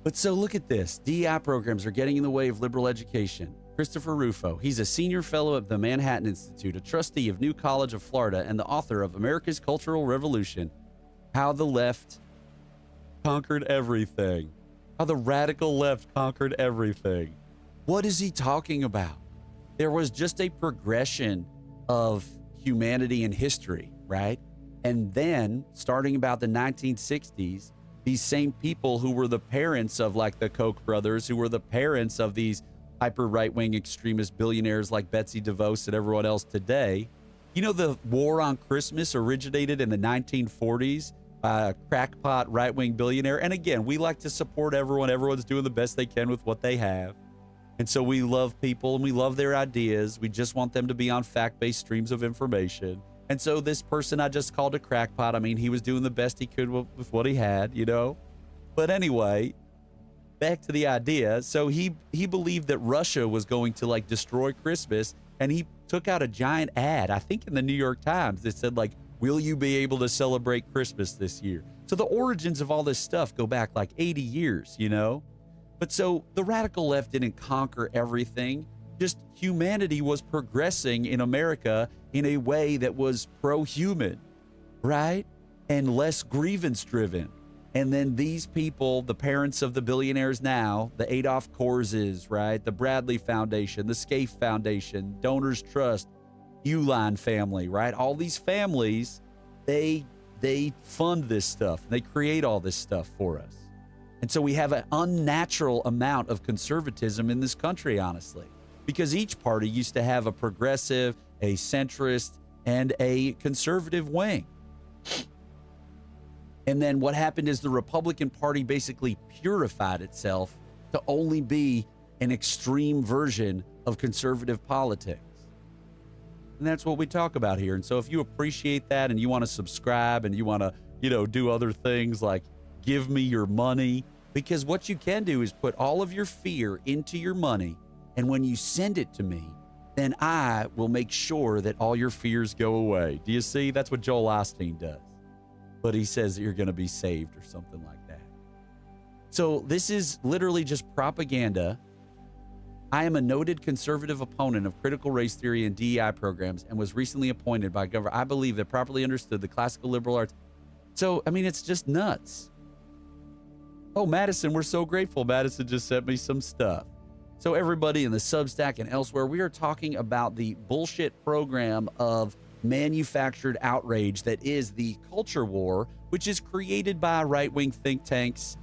But so look at this. DEI programs are getting in the way of liberal education. Christopher Rufo, he's a senior fellow at the Manhattan Institute, a trustee of New College of Florida, and the author of America's Cultural Revolution, How the Left Conquered Everything. How the radical left conquered everything. What is he talking about? There was just a progression of humanity and history, right? And then, starting about the 1960s, these same people who were the parents of like the Koch brothers, who were the parents of these hyper right-wing extremist billionaires like Betsy DeVos and everyone else today. You know, the war on Christmas originated in the 1940s by a crackpot right-wing billionaire. And again, we like to support everyone. Everyone's doing the best they can with what they have. And so we love people and we love their ideas. We just want them to be on fact-based streams of information. And so this person I just called a crackpot, I mean, he was doing the best he could with what he had, you know? But anyway, back to the idea. So he believed that Russia was going to like destroy Christmas, and he took out a giant ad, I think in the New York Times, that said like, will you be able to celebrate Christmas this year? So the origins of all this stuff go back like 80 years, you know? But so the radical left didn't conquer everything. Just humanity was progressing in America in a way that was pro-human, right? And less grievance-driven. And then these people, the parents of the billionaires now, the Adolf Korzes, right? The Bradley Foundation, the Scaife Foundation, Donors Trust, Uline family, right? All these families, they fund this stuff. They create all this stuff for us. And so we have an unnatural amount of conservatism in this country, honestly, because each party used to have a progressive, a centrist, and a conservative wing. And then what happened is the Republican Party basically purified itself to only be an extreme version of conservative politics. And that's what we talk about here. And so if you appreciate that and you want to subscribe and you want to, you know, do other things like give me your money, because what you can do is put all of your fear into your money. And when you send it to me, then I will make sure that all your fears go away. Do you see? That's what Joel Osteen does. But he says that you're going to be saved or something like that. So this is literally just propaganda. I am a noted conservative opponent of critical race theory and DEI programs and was recently appointed by governor. I believe that properly understood the classical liberal arts. So, I mean, it's just nuts. Oh, Madison, we're so grateful. Madison just sent me some stuff. So everybody in the Substack and elsewhere, we are talking about the bullshit program of manufactured outrage that is the culture war, which is created by right-wing think tanks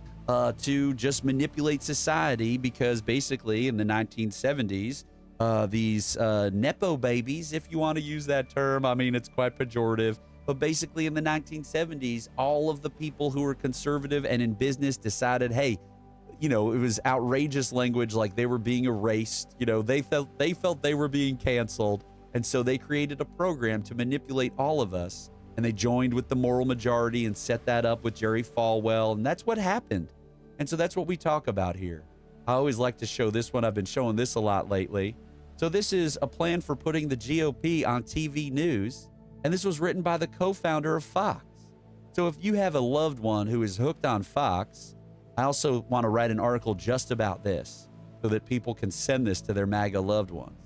to just manipulate society, because basically in the 1970s, these Nepo babies, if you want to use that term, I mean, it's quite pejorative, but basically in the 1970s, all of the people who were conservative and in business decided, hey, you know, it was outrageous language, like they were being erased. You know, they felt they were being canceled. And so they created a program to manipulate all of us. And they joined with the moral majority and set that up with Jerry Falwell. And that's what happened. And so that's what we talk about here. I always like to show this one. I've been showing this a lot lately. So this is a plan for putting the GOP on TV news. And this was written by the co-founder of Fox. So if you have a loved one who is hooked on Fox, I also want to write an article just about this so that people can send this to their MAGA loved ones.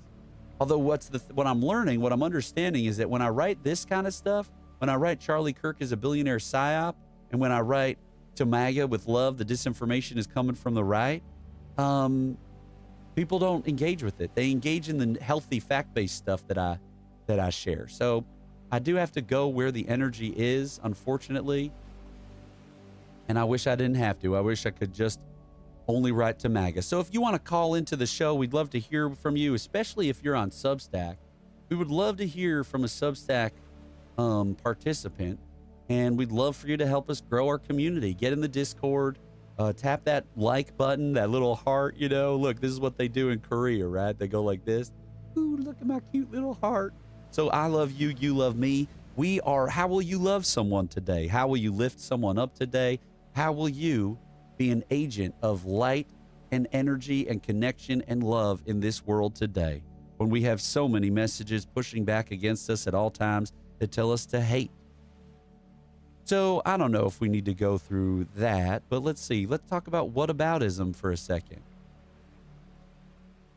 Although what I'm learning, what I'm understanding is that when I write this kind of stuff, when I write Charlie Kirk is a billionaire psyop, and when I write to MAGA with love, the disinformation is coming from the right, people don't engage with it. They engage in the healthy fact-based stuff that I share. So I do have to go where the energy is, unfortunately. And I wish I didn't have to. I wish I could just only write to MAGA. So if you want to call into the show, we'd love to hear from you, especially if you're on Substack. We would love to hear from a Substack participant, and we'd love for you to help us grow our community. Get in the Discord, tap that like button, that little heart, you know. Look, this is what they do in Korea, right? They go like this. Ooh, look at my cute little heart. So I love you, you love me. How will you love someone today? How will you lift someone up today? How will you be an agent of light and energy and connection and love in this world today? when we have so many messages pushing back against us at all times that tell us to hate. So I don't know if we need to go through that, but let's see. Let's talk about whataboutism for a second.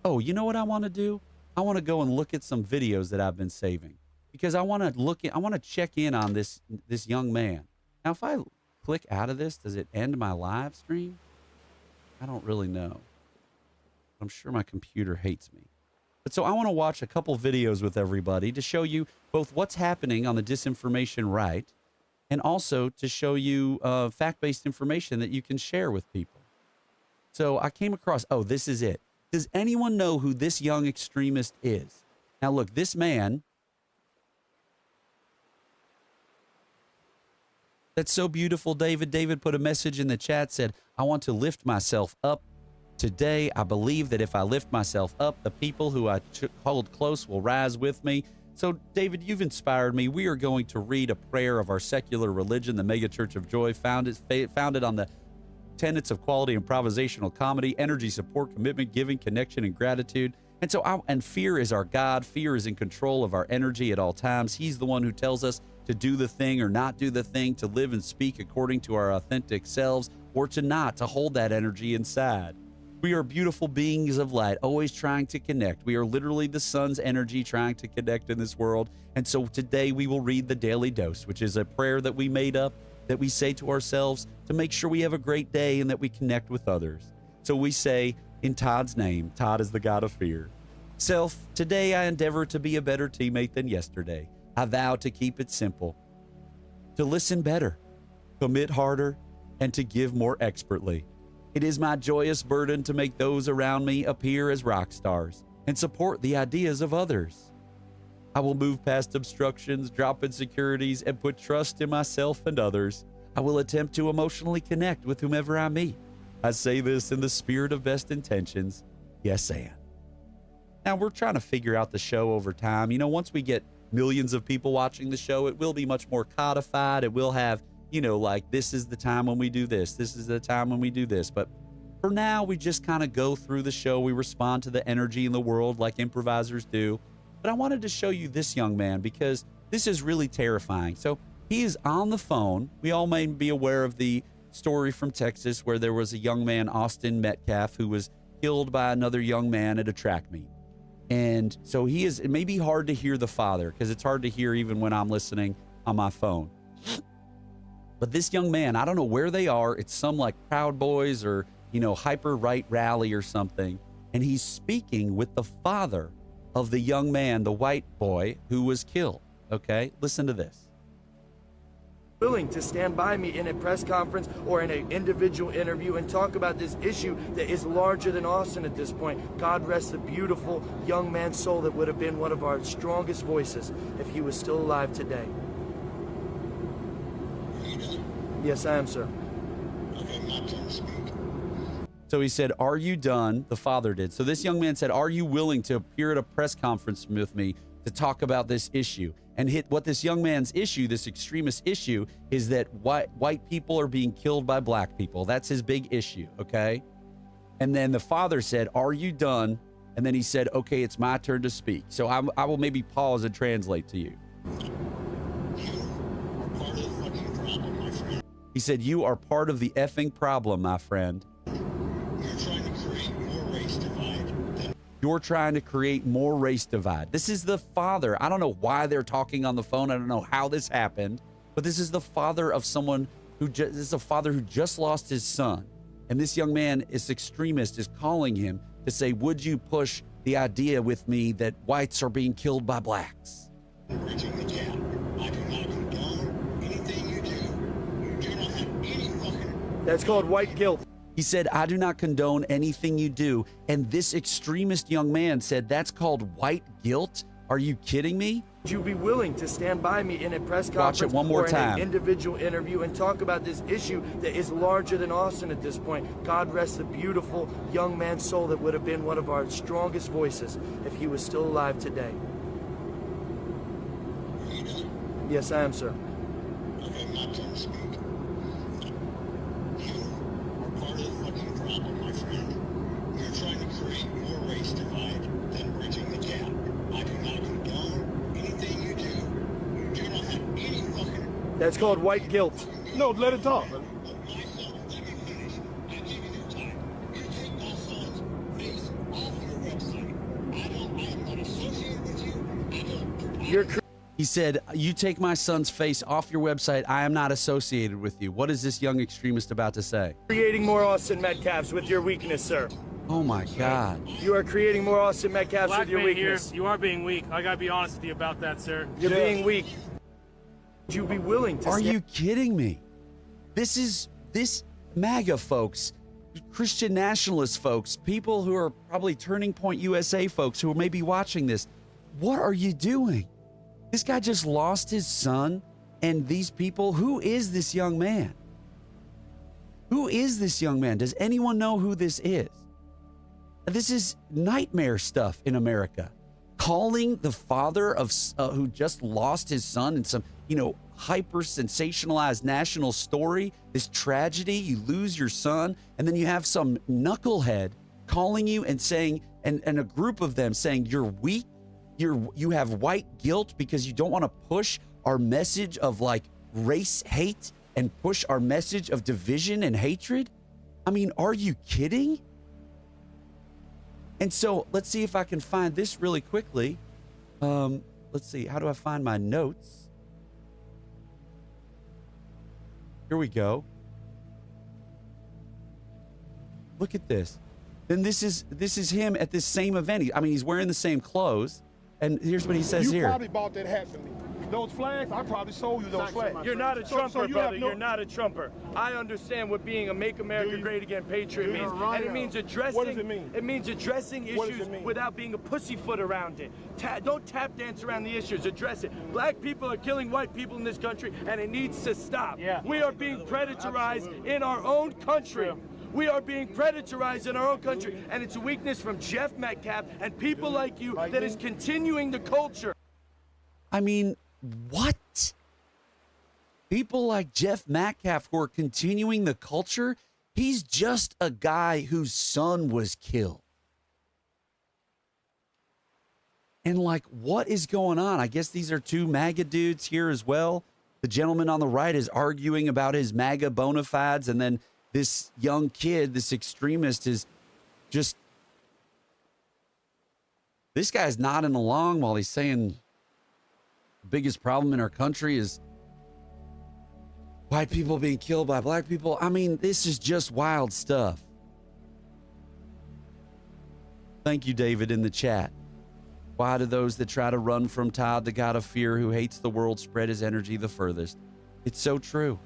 Oh, you know what I want to do? I want to go and look at some videos that I've been saving because I want to check in on this young man. Now, if I click out of this, does it end my live stream? I don't really know. I'm sure my computer hates me. But so I want to watch a couple videos with everybody to show you both what's happening on the disinformation right and also to show you fact-based information that you can share with people. So I came across, oh, this is it. Does anyone know who this young extremist is? Now, look, this man, that's so beautiful, David. David put a message in the chat, said, I want to lift myself up. Today, I believe that if I lift myself up, the people who I hold close will rise with me. So, David, you've inspired me. We are going to read a prayer of our secular religion, the Megachurch of Joy, founded on the tenets of quality improvisational comedy, energy, support, commitment, giving, connection, and gratitude. And so, and fear is our God. Fear is in control of our energy at all times. He's the one who tells us to do the thing or not do the thing, to live and speak according to our authentic selves, or to not, to hold that energy inside. We are beautiful beings of light, always trying to connect. We are literally the sun's energy trying to connect in this world. And so today we will read the Daily Dose, which is a prayer that we made up, that we say to ourselves to make sure we have a great day and that we connect with others. So we say, in Todd's name, Todd is the God of fear. Self, today I endeavor to be a better teammate than yesterday. I vow to keep it simple, to listen better, commit harder, and to give more expertly. It is my joyous burden to make those around me appear as rock stars and support the ideas of others. I will move past obstructions, drop insecurities, and put trust in myself and others. I will attempt to emotionally connect with whomever I meet. I say this in the spirit of best intentions. Yes, and. Now, we're trying to figure out the show over time. You know, once we get millions of people watching the show, it will be much more codified. It will have, you know, like, this is the time when we do this. This is the time when we do this. But for now, we just kind of go through the show. We respond to the energy in the world like improvisers do. But I wanted to show you this young man because this is really terrifying. So he is on the phone. We all may be aware of the story from Texas where there was a young man, Austin Metcalf, who was killed by another young man at a track meet. And so it may be hard to hear the father because it's hard to hear even when I'm listening on my phone. But this young man, I don't know where they are. It's some like Proud Boys or, you know, hyper right rally or something. And he's speaking with the father of the young man, the white boy who was killed. Okay, listen to this. Willing to stand by me in a press conference or in an individual interview and talk about this issue that is larger than Austin at this point. God rest the beautiful young man's soul that would have been one of our strongest voices if he was still alive today. Yes, I am, sir. Okay, my turn to speak. So he said, are you done? The father did. So this young man said, are you willing to appear at a press conference with me to talk about this issue? And what this young man's issue, this extremist issue, is that white people are being killed by black people. That's his big issue, okay? And then the father said, are you done? And then he said, okay, it's my turn to speak. So I will maybe pause and translate to you. He said, you are part of the effing problem, my friend. You're trying to create more race divide. This is the father. I don't know why they're talking on the phone. I don't know how this happened, but this is the father of someone this is a father who just lost his son. And this young man, this extremist, is calling him to say, would you push the idea with me that whites are being killed by blacks? Bridging the gap. I do not condone anything you do. You do not have any fucking... That's called white guilt. He said, I do not condone anything you do. And this extremist young man said, that's called white guilt? Are you kidding me? Would you be willing to stand by me in a press Watch it conference one more or in time. an individual interview and talk about this issue that is larger than Austin at this point? God rest the beautiful young man's soul that would have been one of our strongest voices if he was still alive today. Yes, I am, sir. Okay, my turn to speak. You are part of the fucking problem, my friend. You're trying to create more race divide than bridging the gap. That's called white guilt. No, let it talk. My son, let me finish. I give you the time. You take my son's face off your website. I am not associated with you. You're He said, you take my son's face off your website. I am not associated with you. What is this young extremist about to say? creating more Austin Metcalfs with your weakness, sir. Oh my God. You are creating more Austin Metcalfs Black with your man here, weakness. you are being weak. I gotta be honest with you about that, sir. You're being weak. Would you be willing to Are stand- you kidding me? This MAGA folks, Christian nationalist folks, people who are probably Turning Point USA folks who may be watching this. What are you doing? This guy just lost his son, and these people, who is this young man? Who is this young man? Does anyone know who this is? This is nightmare stuff in America. Calling the father of who just lost his son in some, hyper sensationalized national story, this tragedy, you lose your son, and then you have some knucklehead calling you and saying, and a group of them saying you're weak, you have white guilt because you don't want to push our message of like race hate and push our message of division and hatred. I mean, are you kidding? And so let's see if I can find this really quickly. Let's see, how do I find my notes? Here we go. Look at this. Then this is him at this same event. He's wearing the same clothes. And here's what he says You here. probably bought that hat for me. Those flags, I probably sold you those flags. You're not a trumper, you brother. have no- You're not a trumper. I understand what being a Make America Great Again patriot means. And it means addressing. What does it mean? It means addressing What does issues it mean? without being a pussyfoot around it. Don't tap dance around the issues. Address it. Black people are killing white people in this country, and it needs to stop. Yeah. We are being predatorized in our own country. True. We are being predatorized in our own country, and it's a weakness from Jeff Metcalf and people like you that is continuing the culture. I mean, what? People like Jeff Metcalf who are continuing the culture? He's just a guy whose son was killed. And like, what is going on? I guess these are two MAGA dudes here as well. The gentleman on the right is arguing about his MAGA bona fides, and then this young kid, this extremist, is just... This guy's nodding along while he's saying the biggest problem in our country is white people being killed by black people. I mean, this is just wild stuff. Thank you, David, in the chat. Why do those that try to run from Todd, the God of fear, who hates the world, spread his energy the furthest? It's so true.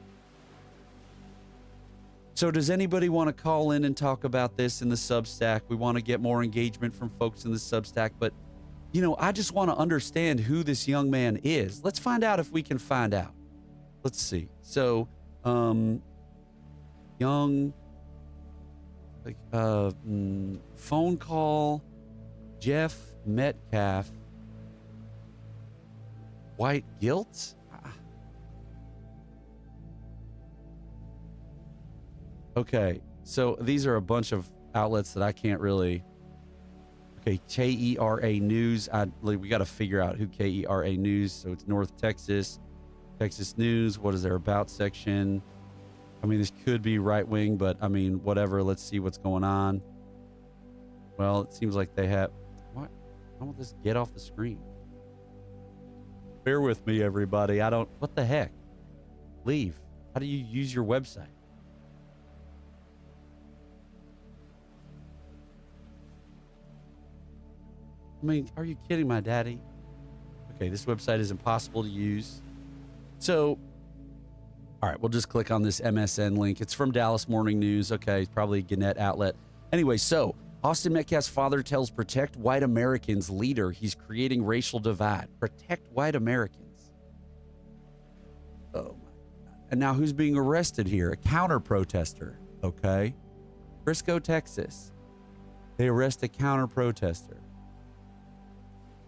So does anybody want to call in and talk about this in the Substack? We want to get more engagement from folks in the Substack, but I just want to understand who this young man is. Let's find out if we can find out. Let's see. So, young, phone call, Jeff Metcalf, white guilt? Okay, so these are a bunch of outlets that I can't really... Okay, KERA News. We got to figure out who KERA News. So it's North Texas, Texas News. What is their about section? I mean, this could be right wing, but I mean, whatever. Let's see what's going on. Well, it seems like they have... What? I want this to get off the screen. Bear with me, everybody. What the heck? Leave. How do you use your website? I mean, are you kidding my daddy? Okay, this website is impossible to use. So, all right, we'll just click on this MSN link. It's from Dallas Morning News. Okay, it's probably a Gannett outlet. Anyway, so Austin Metcalf's father tells Protect White Americans leader he's creating racial divide. Protect White Americans. Oh, my God. And now who's being arrested here? A counter-protester, okay? Frisco, Texas. They arrest a counter-protester.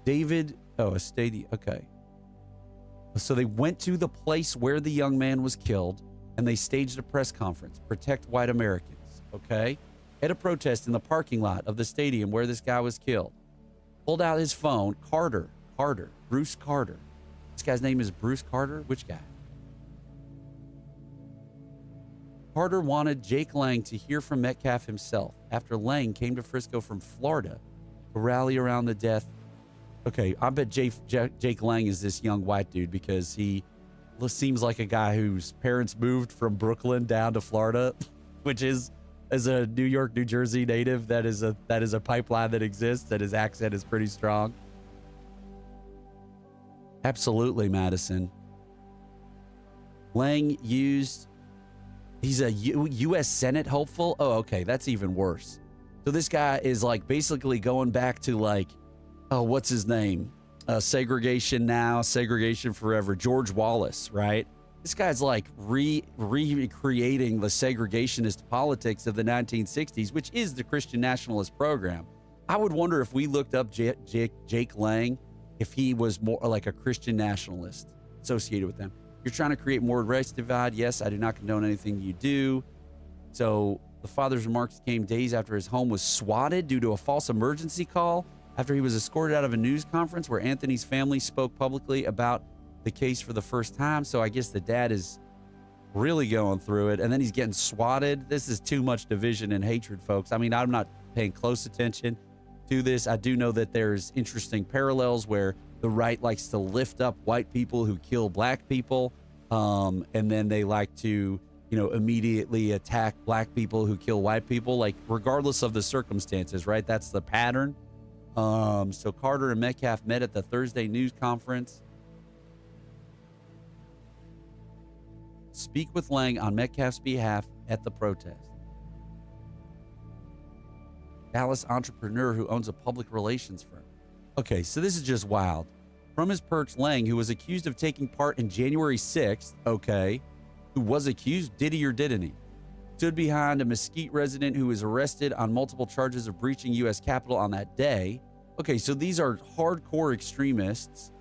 A stadium. Okay. So they went to the place where the young man was killed and they staged a press conference. Protect White Americans. Okay. At a protest in the parking lot of the stadium where this guy was killed. Pulled out his phone. Bruce Carter. This guy's name is Bruce Carter. Which guy? Carter wanted Jake Lang to hear from Metcalf himself after Lang came to Frisco from Florida to rally around the death. Okay, I bet Jake Lang is this young white dude because he seems like a guy whose parents moved from Brooklyn down to Florida, which is, as a New York, New Jersey native, that is a pipeline that exists, and his accent is pretty strong. Absolutely, Madison. Lang he's a U.S. Senate hopeful. Oh, okay, that's even worse. So this guy is like basically going back to like, oh, what's his name? Segregation now, segregation forever. George Wallace, right? This guy's like recreating the segregationist politics of the 1960s, which is the Christian nationalist program. I would wonder if we looked up Jake Lang, if he was more like a Christian nationalist associated with them. You're trying to create more race divide. Yes, I do not condone anything you do. So the father's remarks came days after his home was swatted due to a false emergency call, after he was escorted out of a news conference where Anthony's family spoke publicly about the case for the first time. So I guess the dad is really going through it, and then he's getting swatted. This is too much division and hatred, folks. I mean, I'm not paying close attention to this. I do know that there's interesting parallels where the right likes to lift up white people who kill black people, and then they like to, immediately attack black people who kill white people, like regardless of the circumstances, right? That's the pattern. So Carter and Metcalf met at the Thursday news conference. Speak with Lang on Metcalf's behalf at the protest. Dallas entrepreneur who owns a public relations firm. Okay, so this is just wild. From his perch, Lang, who was accused of taking part in January 6th, who was accused, did he or didn't he? Stood behind a Mesquite resident who was arrested on multiple charges of breaching U.S. Capitol on that day. Okay, so these are hardcore extremists,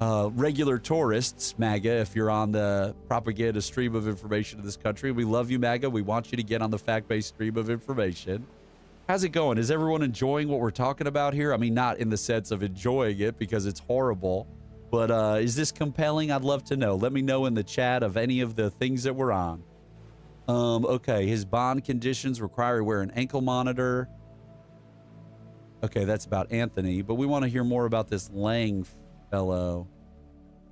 regular tourists, MAGA, if you're on the propaganda stream of information in this country. We love you, MAGA. We want you to get on the fact-based stream of information. How's it going? Is everyone enjoying what we're talking about here? I mean, not in the sense of enjoying it because it's horrible, but is this compelling? I'd love to know. Let me know in the chat of any of the things that we're on. Okay, his bond conditions require he wear an ankle monitor. Okay, that's about Anthony, but we want to hear more about this Lang fellow.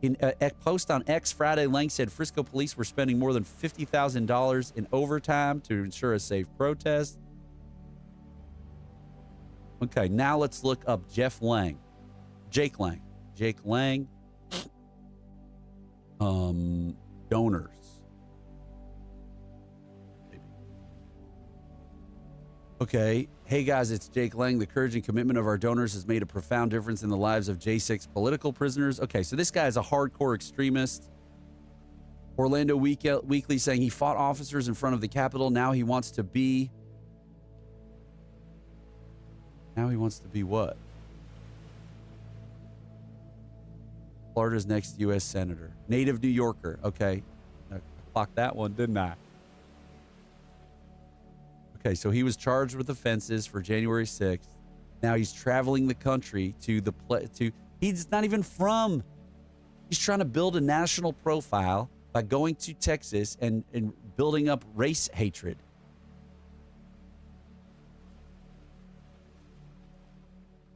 In a post on X Friday, Lang said Frisco police were spending more than $50,000 in overtime to ensure a safe protest. Okay, now let's look up Jake Lang. Donors. Okay. Hey guys, it's Jake Lang. The courage and commitment of our donors has made a profound difference in the lives of J6 political prisoners. Okay, so this guy is a hardcore extremist. Orlando Weekly saying he fought officers in front of the Capitol. Now he wants to be what? Florida's next U.S. Senator. Native New Yorker. Okay. I clocked that one, didn't I? Okay, so he was charged with offenses for January 6th. Now he's traveling the country he's not even from. He's trying to build a national profile by going to Texas and building up race hatred.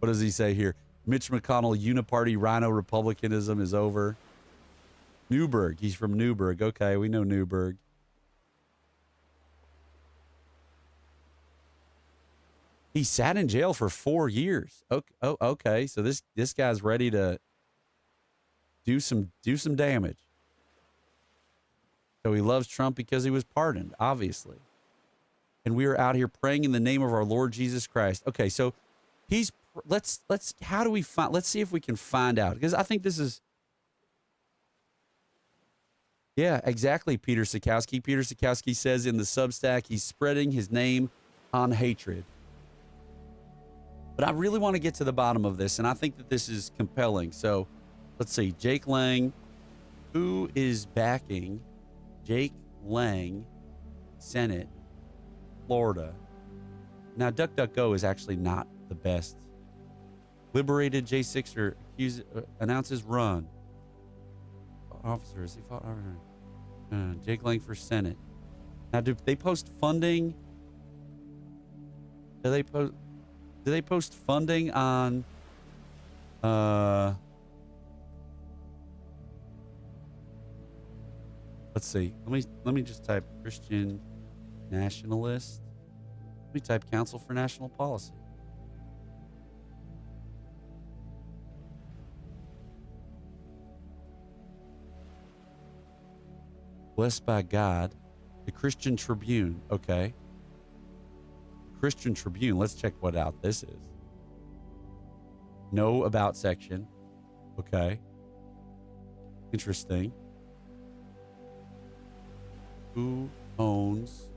What does he say here? Mitch McConnell, uniparty rhino republicanism is over. Newburgh. He's from Newburgh. Okay, we know Newburgh. He sat in jail for 4 years. Okay. So this guy's ready to do some damage. So he loves Trump because he was pardoned, obviously. And we are out here praying in the name of our Lord Jesus Christ. Okay, so let's see if we can find out, because I think this is, yeah, exactly. Peter Sikowski says in the Substack, he's spreading his name on hatred. But I really want to get to the bottom of this, and I think that this is compelling. So let's see. Jake Lang, who is backing Jake Lang, Senate, Florida? Now, DuckDuckGo is actually not the best. Liberated J6er announces run. Officers, he fought. Jake Lang for Senate. Now, do they post funding? Do they post funding on let's see. Let me just type Christian nationalist. Let me type Council for National Policy. Blessed by God. The Christian Tribune. Okay. Christian Tribune. Let's check what out this is. No about section. Okay. Interesting. Who owns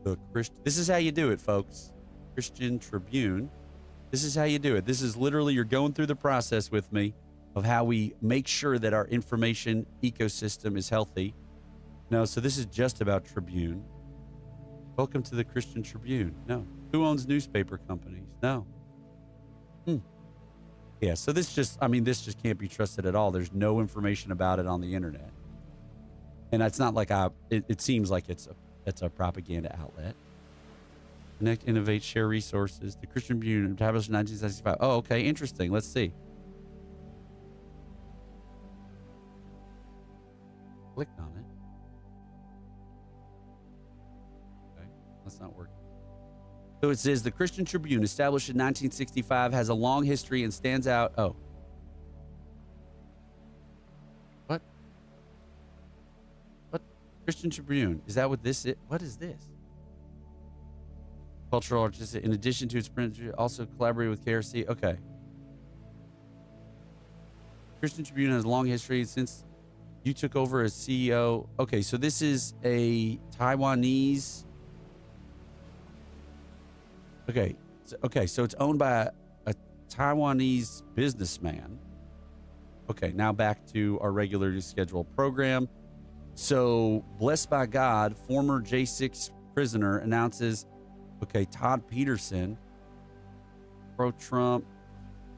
the Christian? This is how you do it, folks. Christian Tribune. This is how you do it. This is literally, you're going through the process with me of how we make sure that our information ecosystem is healthy. No, so this is just about Tribune. Welcome to the Christian Tribune. No. Who owns newspaper companies? No. Yeah, so this just can't be trusted at all. There's no information about it on the internet. And it's not like it seems like it's a propaganda outlet. Connect, innovate, share resources. The Christian Tribune, established in 1965. Oh, okay, interesting. Let's see. Clicked on it. Okay, that's not working. So it says the Christian Tribune, established in 1965, has a long history and stands out. Oh. What? Christian Tribune. Is that what this is? What is this? Cultural artistic. In addition to its print, also collaborated with KRC. Okay. Christian Tribune has a long history since you took over as CEO. Okay, so this is a Taiwanese. Okay, so it's owned by a Taiwanese businessman. Okay, now back to our regularly scheduled program. So, blessed by God, former J6 prisoner announces, okay, Todd Peterson, pro-Trump,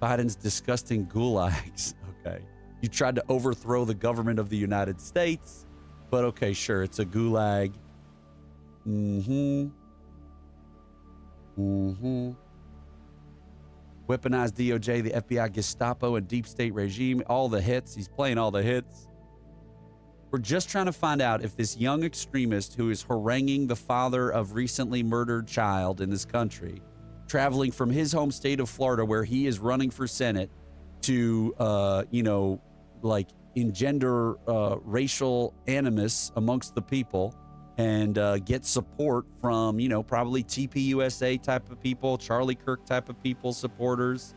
Biden's disgusting gulags. Okay. You tried to overthrow the government of the United States, but okay, sure, it's a gulag. Weaponized DOJ, the FBI, Gestapo, and deep state regime. All the hits. He's playing all the hits. We're just trying to find out if this young extremist who is haranguing the father of recently murdered child in this country, traveling from his home state of Florida, where he is running for Senate, to, engender racial animus amongst the people and get support from, probably TPUSA type of people, Charlie Kirk type of people, supporters.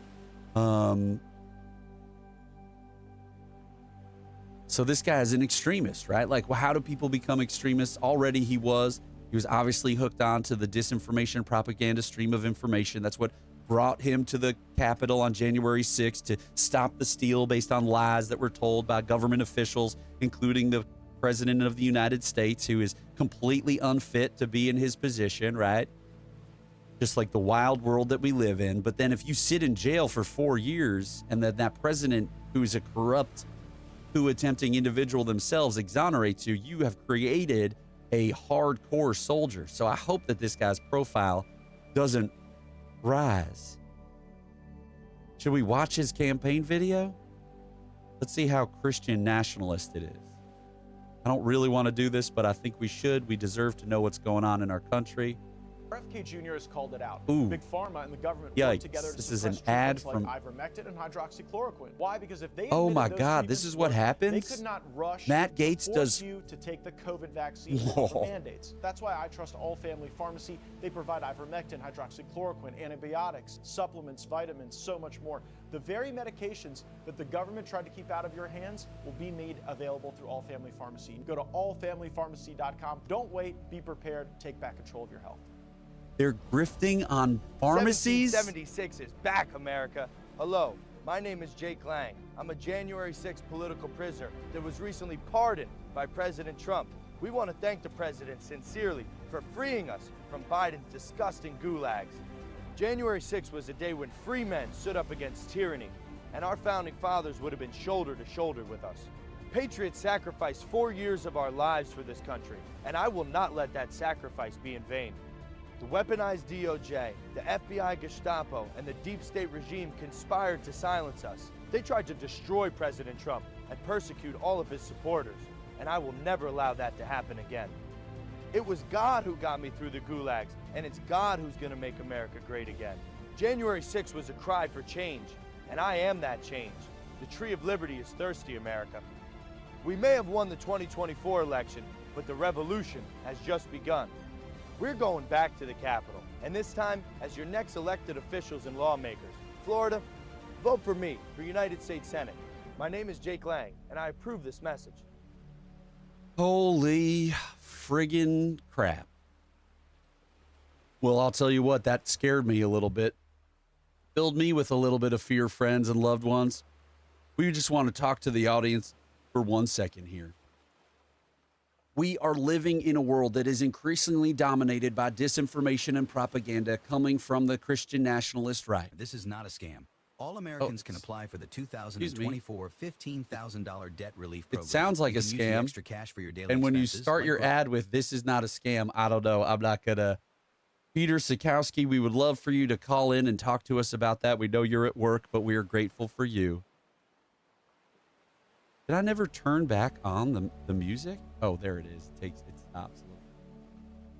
So this guy is an extremist, right? Like, well, how do people become extremists? Already he was obviously hooked on to the disinformation propaganda stream of information. That's what brought him to the Capitol on January 6th, to stop the steal based on lies that were told by government officials, including the President of the United States, who is completely unfit to be in his position, right? Just like the wild world that we live in. But then if you sit in jail for 4 years and then that president, who is a corrupt, attempting individual themselves, exonerates you, you have created a hardcore soldier. So I hope that this guy's profile doesn't rise. Should we watch his campaign video? Let's see how Christian nationalist it is. I don't really want to do this, but I think we should. We deserve to know what's going on in our country. RFK Jr. has called it out. Ooh. Big Pharma and the government Yikes. work together to This is suppress an ad treatments from... like ivermectin and hydroxychloroquine. Why? Because if they Oh admitted my those God, this treatments is what work, happens? They could not rush Matt Gaetz to force does... you to take the COVID vaccine Whoa. with the mandates. That's why I trust All Family Pharmacy. They provide ivermectin, hydroxychloroquine, antibiotics, supplements, vitamins, so much more. The very medications that the government tried to keep out of your hands will be made available through All Family Pharmacy. Go to allfamilypharmacy.com. Don't wait. Be prepared. Take back control of your health. They're grifting on pharmacies? 1776 is back, America. Hello, my name is Jake Lang. I'm a January 6th political prisoner that was recently pardoned by President Trump. We want to thank the president sincerely for freeing us from Biden's disgusting gulags. January 6th was a day when free men stood up against tyranny, and our founding fathers would have been shoulder to shoulder with us. Patriots sacrificed 4 years of our lives for this country, and I will not let that sacrifice be in vain. The weaponized DOJ, the FBI Gestapo, and the deep state regime conspired to silence us. They tried to destroy President Trump and persecute all of his supporters, and I will never allow that to happen again. It was God who got me through the gulags, and it's God who's gonna make America great again. January 6th was a cry for change, and I am that change. The tree of liberty is thirsty, America. We may have won the 2024 election, but the revolution has just begun. We're going back to the Capitol, and this time as your next elected officials and lawmakers. Florida, vote for me for United States Senate. My name is Jake Lang, and I approve this message. Holy friggin' crap. Well, I'll tell you what, that scared me a little bit. Filled me with a little bit of fear, friends and loved ones. We just want to talk to the audience for 1 second here. We are living in a world that is increasingly dominated by disinformation and propaganda coming from the Christian nationalist right. This is not a scam. All Americans can apply for the 2024 $15,000 debt relief program. It sounds like you a can use the scam. extra cash for your daily And when you expenses, start like your ad with "This is not a scam," I don't know. I'm not gonna. Peter Sikowski, we would love for you to call in and talk to us about that. We know you're at work, but we are grateful for you. Did I never turn back on the music? Oh, there it is. It stops.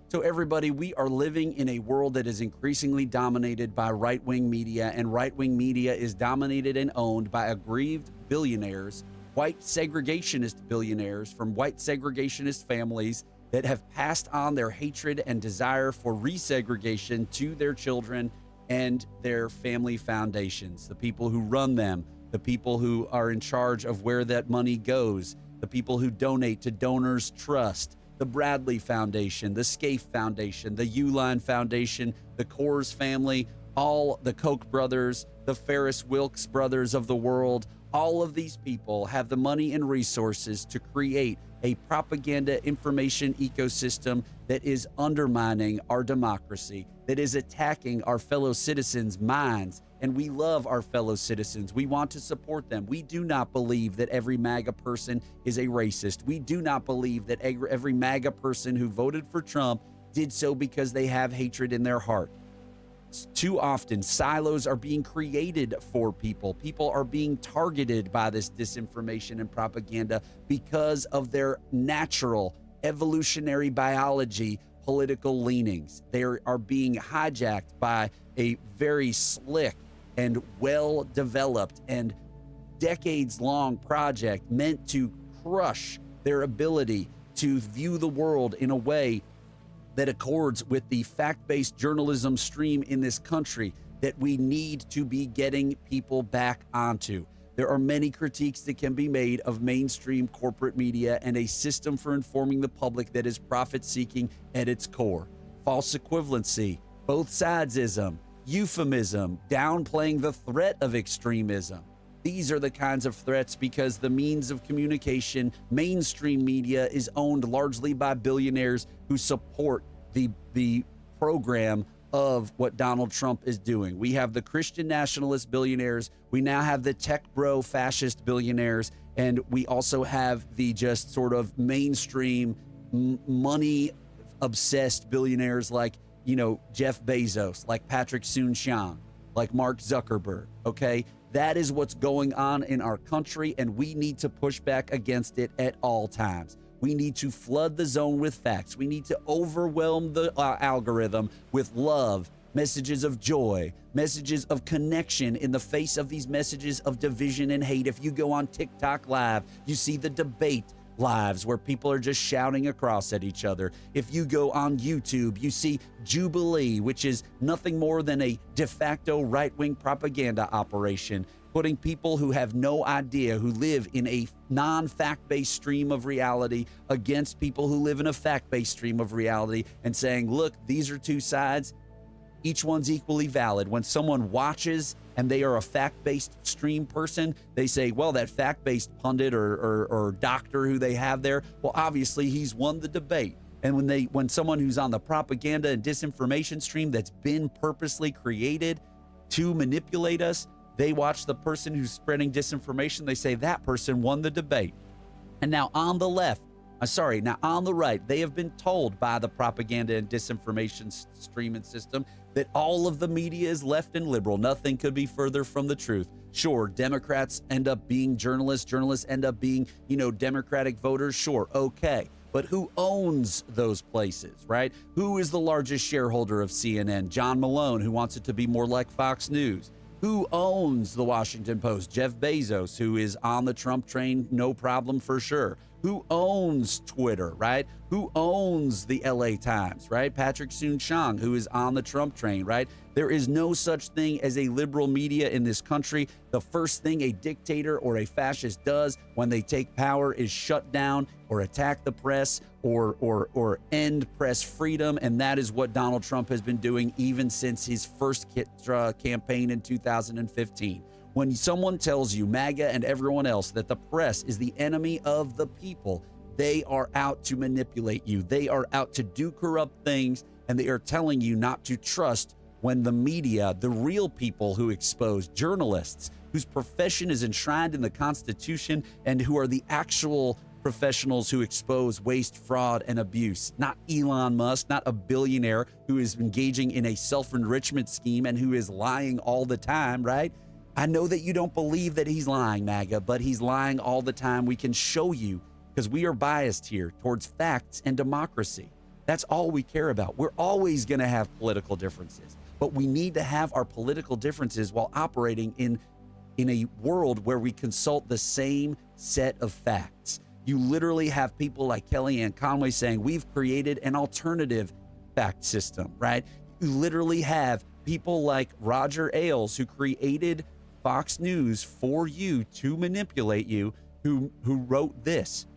So everybody, we are living in a world that is increasingly dominated by right-wing media, and right-wing media is dominated and owned by aggrieved billionaires, white segregationist billionaires from white segregationist families that have passed on their hatred and desire for resegregation to their children and their family foundations, the people who run them, the people who are in charge of where that money goes, the people who donate to Donors Trust, the Bradley Foundation, the Scaife Foundation, the Uline Foundation, the Coors family, all the Koch brothers, the Ferris Wilkes brothers of the world. All of these people have the money and resources to create a propaganda information ecosystem that is undermining our democracy, that is attacking our fellow citizens' minds. And we love our fellow citizens. We want to support them. We do not believe that every MAGA person is a racist. We do not believe that every MAGA person who voted for Trump did so because they have hatred in their heart. Too often, silos are being created for people. People are being targeted by this disinformation and propaganda because of their natural evolutionary biology political leanings. They are being hijacked by a very slick and well-developed and decades-long project meant to crush their ability to view the world in a way that accords with the fact-based journalism stream in this country that we need to be getting people back onto. There are many critiques that can be made of mainstream corporate media and a system for informing the public that is profit-seeking at its core. False equivalency, both sidesism, euphemism, downplaying the threat of extremism. These are the kinds of threats because the means of communication, mainstream media, is owned largely by billionaires who support the program of what Donald Trump is doing. We have the Christian nationalist billionaires. We now have the tech bro fascist billionaires. And we also have the just sort of mainstream money obsessed billionaires like, Jeff Bezos, like Patrick Soon-Shiong, like Mark Zuckerberg. Okay. That is what's going on in our country, and we need to push back against it at all times. We need to flood the zone with facts. We need to overwhelm the algorithm with love, messages of joy, messages of connection in the face of these messages of division and hate. If you go on TikTok Live, you see the debate lives where people are just shouting across at each other. If you go on YouTube, you see Jubilee, which is nothing more than a de facto right-wing propaganda operation, putting people who have no idea, who live in a non-fact-based stream of reality against people who live in a fact-based stream of reality and saying, look, these are two sides. Each one's equally valid. When someone watches and they are a fact-based stream person, they say, well, that fact-based pundit or doctor who they have there, well, obviously he's won the debate. And when someone who's on the propaganda and disinformation stream that's been purposely created to manipulate us, they watch the person who's spreading disinformation, they say that person won the debate. And now on the left, now on the right, they have been told by the propaganda and disinformation streaming system that all of the media is left and liberal. Nothing could be further from the truth. Sure, Democrats end up being journalists. Journalists end up being, Democratic voters. Sure, okay. But who owns those places, right? Who is the largest shareholder of CNN? John Malone, who wants it to be more like Fox News. Who owns the Washington Post? Jeff Bezos, who is on the Trump train, no problem for sure. Who owns Twitter, right? Who owns the LA Times, right? Patrick Soon-Shiong, who is on the Trump train, right? There is no such thing as a liberal media in this country. The first thing a dictator or a fascist does when they take power is shut down or attack the press or end press freedom. And that is what Donald Trump has been doing even since his first campaign in 2015. When someone tells you, MAGA and everyone else, that the press is the enemy of the people, they are out to manipulate you. They are out to do corrupt things, and they are telling you not to trust when the media, the real people who expose, journalists, whose profession is enshrined in the Constitution and who are the actual professionals who expose waste, fraud, and abuse. Not Elon Musk, not a billionaire who is engaging in a self-enrichment scheme and who is lying all the time, right? I know that you don't believe that he's lying, MAGA, but he's lying all the time. We can show you because we are biased here towards facts and democracy. That's all we care about. We're always going to have political differences, but we need to have our political differences while operating in a world where we consult the same set of facts. You literally have people like Kellyanne Conway saying we've created an alternative fact system, right? You literally have people like Roger Ailes who created Fox News for you to manipulate you, who wrote this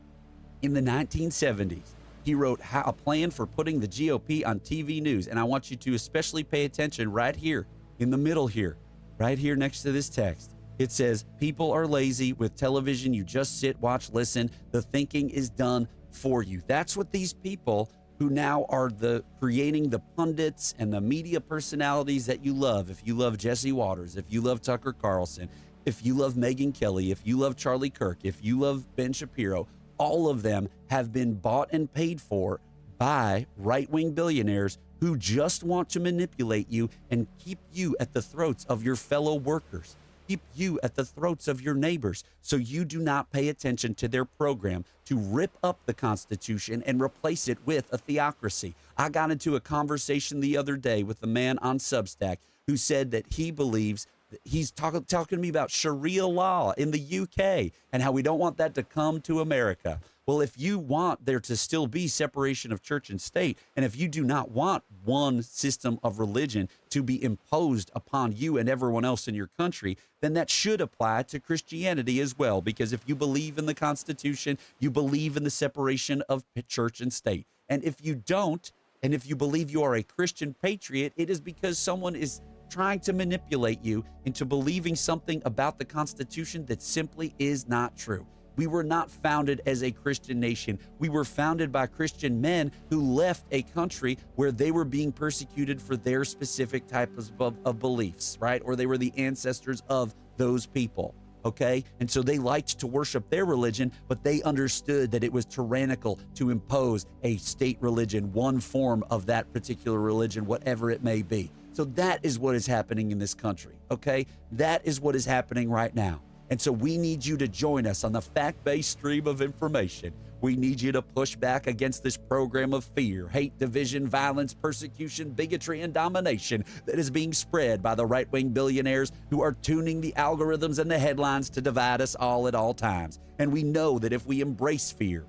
in the 1970s. He wrote a plan for putting the GOP on TV news. And I want you to especially pay attention right here in the middle here, right here next to this text. It says, people are lazy with television. You just sit, watch, listen. The thinking is done for you. That's what these people who now are creating the pundits and the media personalities that you love. If you love Jesse Waters, if you love Tucker Carlson, if you love Megyn Kelly, if you love Charlie Kirk, if you love Ben Shapiro, all of them have been bought and paid for by right-wing billionaires who just want to manipulate you and keep you at the throats of your fellow workers, keep you at the throats of your neighbors, so you do not pay attention to their program to rip up the Constitution and replace it with a theocracy. I got into a conversation the other day with a man on Substack who said that he believes he's talking to me about Sharia law in the UK and how we don't want that to come to America. Well, if you want there to still be separation of church and state, and if you do not want one system of religion to be imposed upon you and everyone else in your country, then that should apply to Christianity as well. Because if you believe in the Constitution, you believe in the separation of church and state. And if you don't, and if you believe you are a Christian patriot, it is because someone is trying to manipulate you into believing something about the Constitution that simply is not true. We were not founded as a Christian nation. We were founded by Christian men who left a country where they were being persecuted for their specific types of beliefs, right? Or they were the ancestors of those people, okay? And so they liked to worship their religion, but they understood that it was tyrannical to impose a state religion, one form of that particular religion, whatever it may be. So that is what is happening in this country, okay? That is what is happening right now. And so we need you to join us on the fact-based stream of information. We need you to push back against this program of fear, hate, division, violence, persecution, bigotry, and domination that is being spread by the right-wing billionaires who are tuning the algorithms and the headlines to divide us all at all times. And we know that if we embrace fear,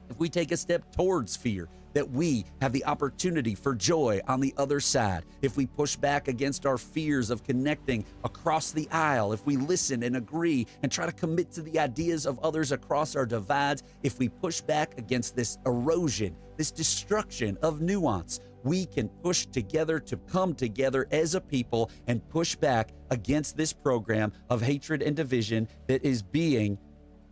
if we take a step towards fear, that we have the opportunity for joy on the other side. If we push back against our fears of connecting across the aisle, if we listen and agree and try to commit to the ideas of others across our divides, if we push back against this erosion, this destruction of nuance, we can push together to come together as a people and push back against this program of hatred and division that is being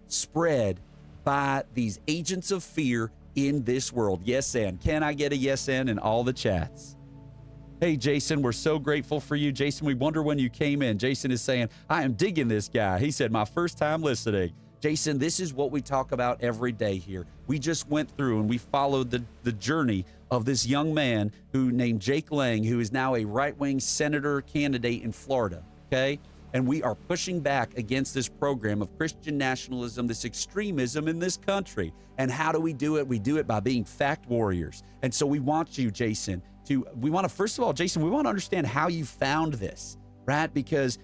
spread by these agents of fear in this world. Yes, and can I get a yes and in all the chats? Hey, Jason, we're so grateful for you. Jason, we wonder when you came in. Jason is saying, I am digging this guy. He said, my first time listening. Jason, this is what we talk about every day here. We just went through and we followed the journey of this young man who named Jake Lang, who is now a right-wing senator candidate in Florida, okay? And we are pushing back against this program of Christian nationalism, this extremism in this country. And how do we do it? We do it by being fact warriors. And so we want you, Jason, first of all, Jason, we want to understand how you found this, right? Because,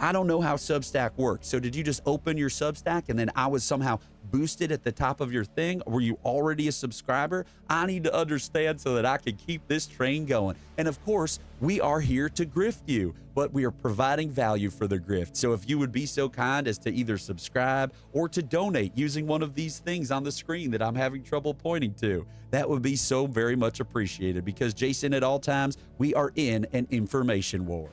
I don't know how Substack works. So did you just open your Substack and then I was somehow boosted at the top of your thing? Were you already a subscriber? I need to understand so that I can keep this train going. And of course, we are here to grift you, but we are providing value for the grift. So if you would be so kind as to either subscribe or to donate using one of these things on the screen that I'm having trouble pointing to, that would be so very much appreciated, because Jason, at all times, we are in an information war.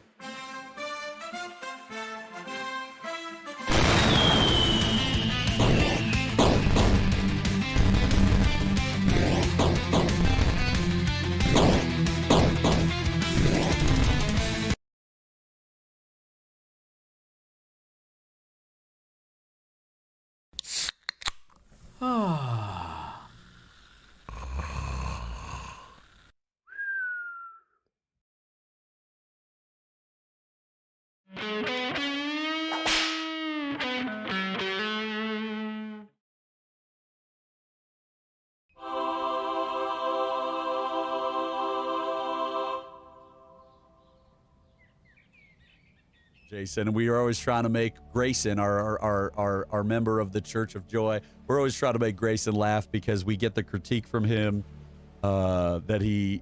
Jason, and we are always trying to make Grayson, our member of the Church of Joy, we're always trying to make Grayson laugh because we get the critique from him that he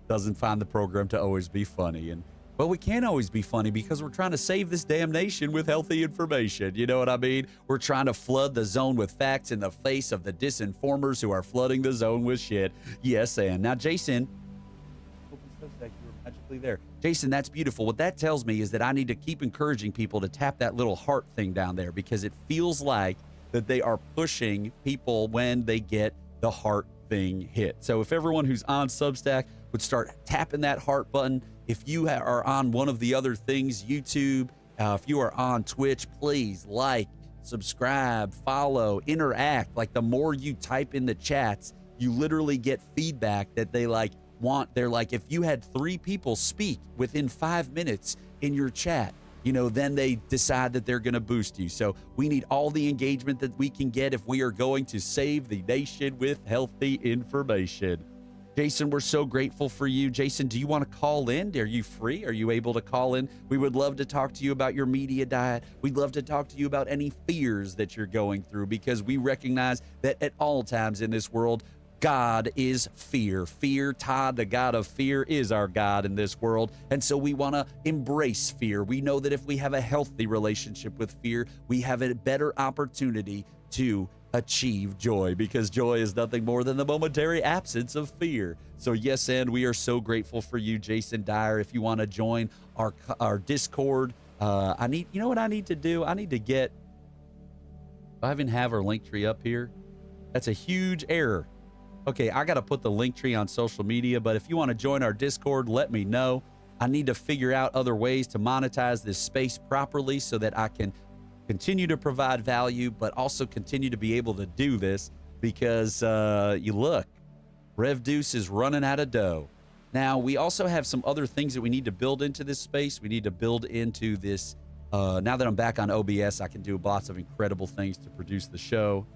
doesn't find the program to always be funny. But we can't always be funny because we're trying to save this damn nation with healthy information. You know what I mean? We're trying to flood the zone with facts in the face of the disinformers who are flooding the zone with shit. Yes, and now, Jason, magically there. Jason, that's beautiful. What that tells me is that I need to keep encouraging people to tap that little heart thing down there, because it feels like that they are pushing people when they get the heart thing hit. So if everyone who's on Substack would start tapping that heart button, if you are on one of the other things, YouTube, if you are on Twitch, please like, subscribe, follow, interact. The more you type in the chats, you literally get feedback that they want. They're if you had 3 people speak within 5 minutes in your chat, then they decide that they're going to boost you. So we need all the engagement that we can get if we are going to save the nation with healthy information. Jason, we're so grateful for you. Jason, do you want to call in? Are you free? Are you able to call in? We would love to talk to you about your media diet. We'd love to talk to you about any fears that you're going through, because we recognize that at all times in this world, God is fear. Fear, Todd, the God of fear, is our God in this world. And so we want to embrace fear. We know that if we have a healthy relationship with fear, we have a better opportunity to achieve joy, because joy is nothing more than the momentary absence of fear. So yes, and we are so grateful for you, Jason Dyer. If you want to join our Discord, you know what I need to do? I need to get, I even have our link tree up here. That's a huge error. Okay, I got to put the link tree on social media, but if you want to join our Discord, let me know. I need to figure out other ways to monetize this space properly so that I can continue to provide value, but also continue to be able to do this, because you look, Rev Deuce is running out of dough. Now, we also have some other things that we need to build into this space. We need to build into this. Now that I'm back on OBS, I can do lots of incredible things to produce the show.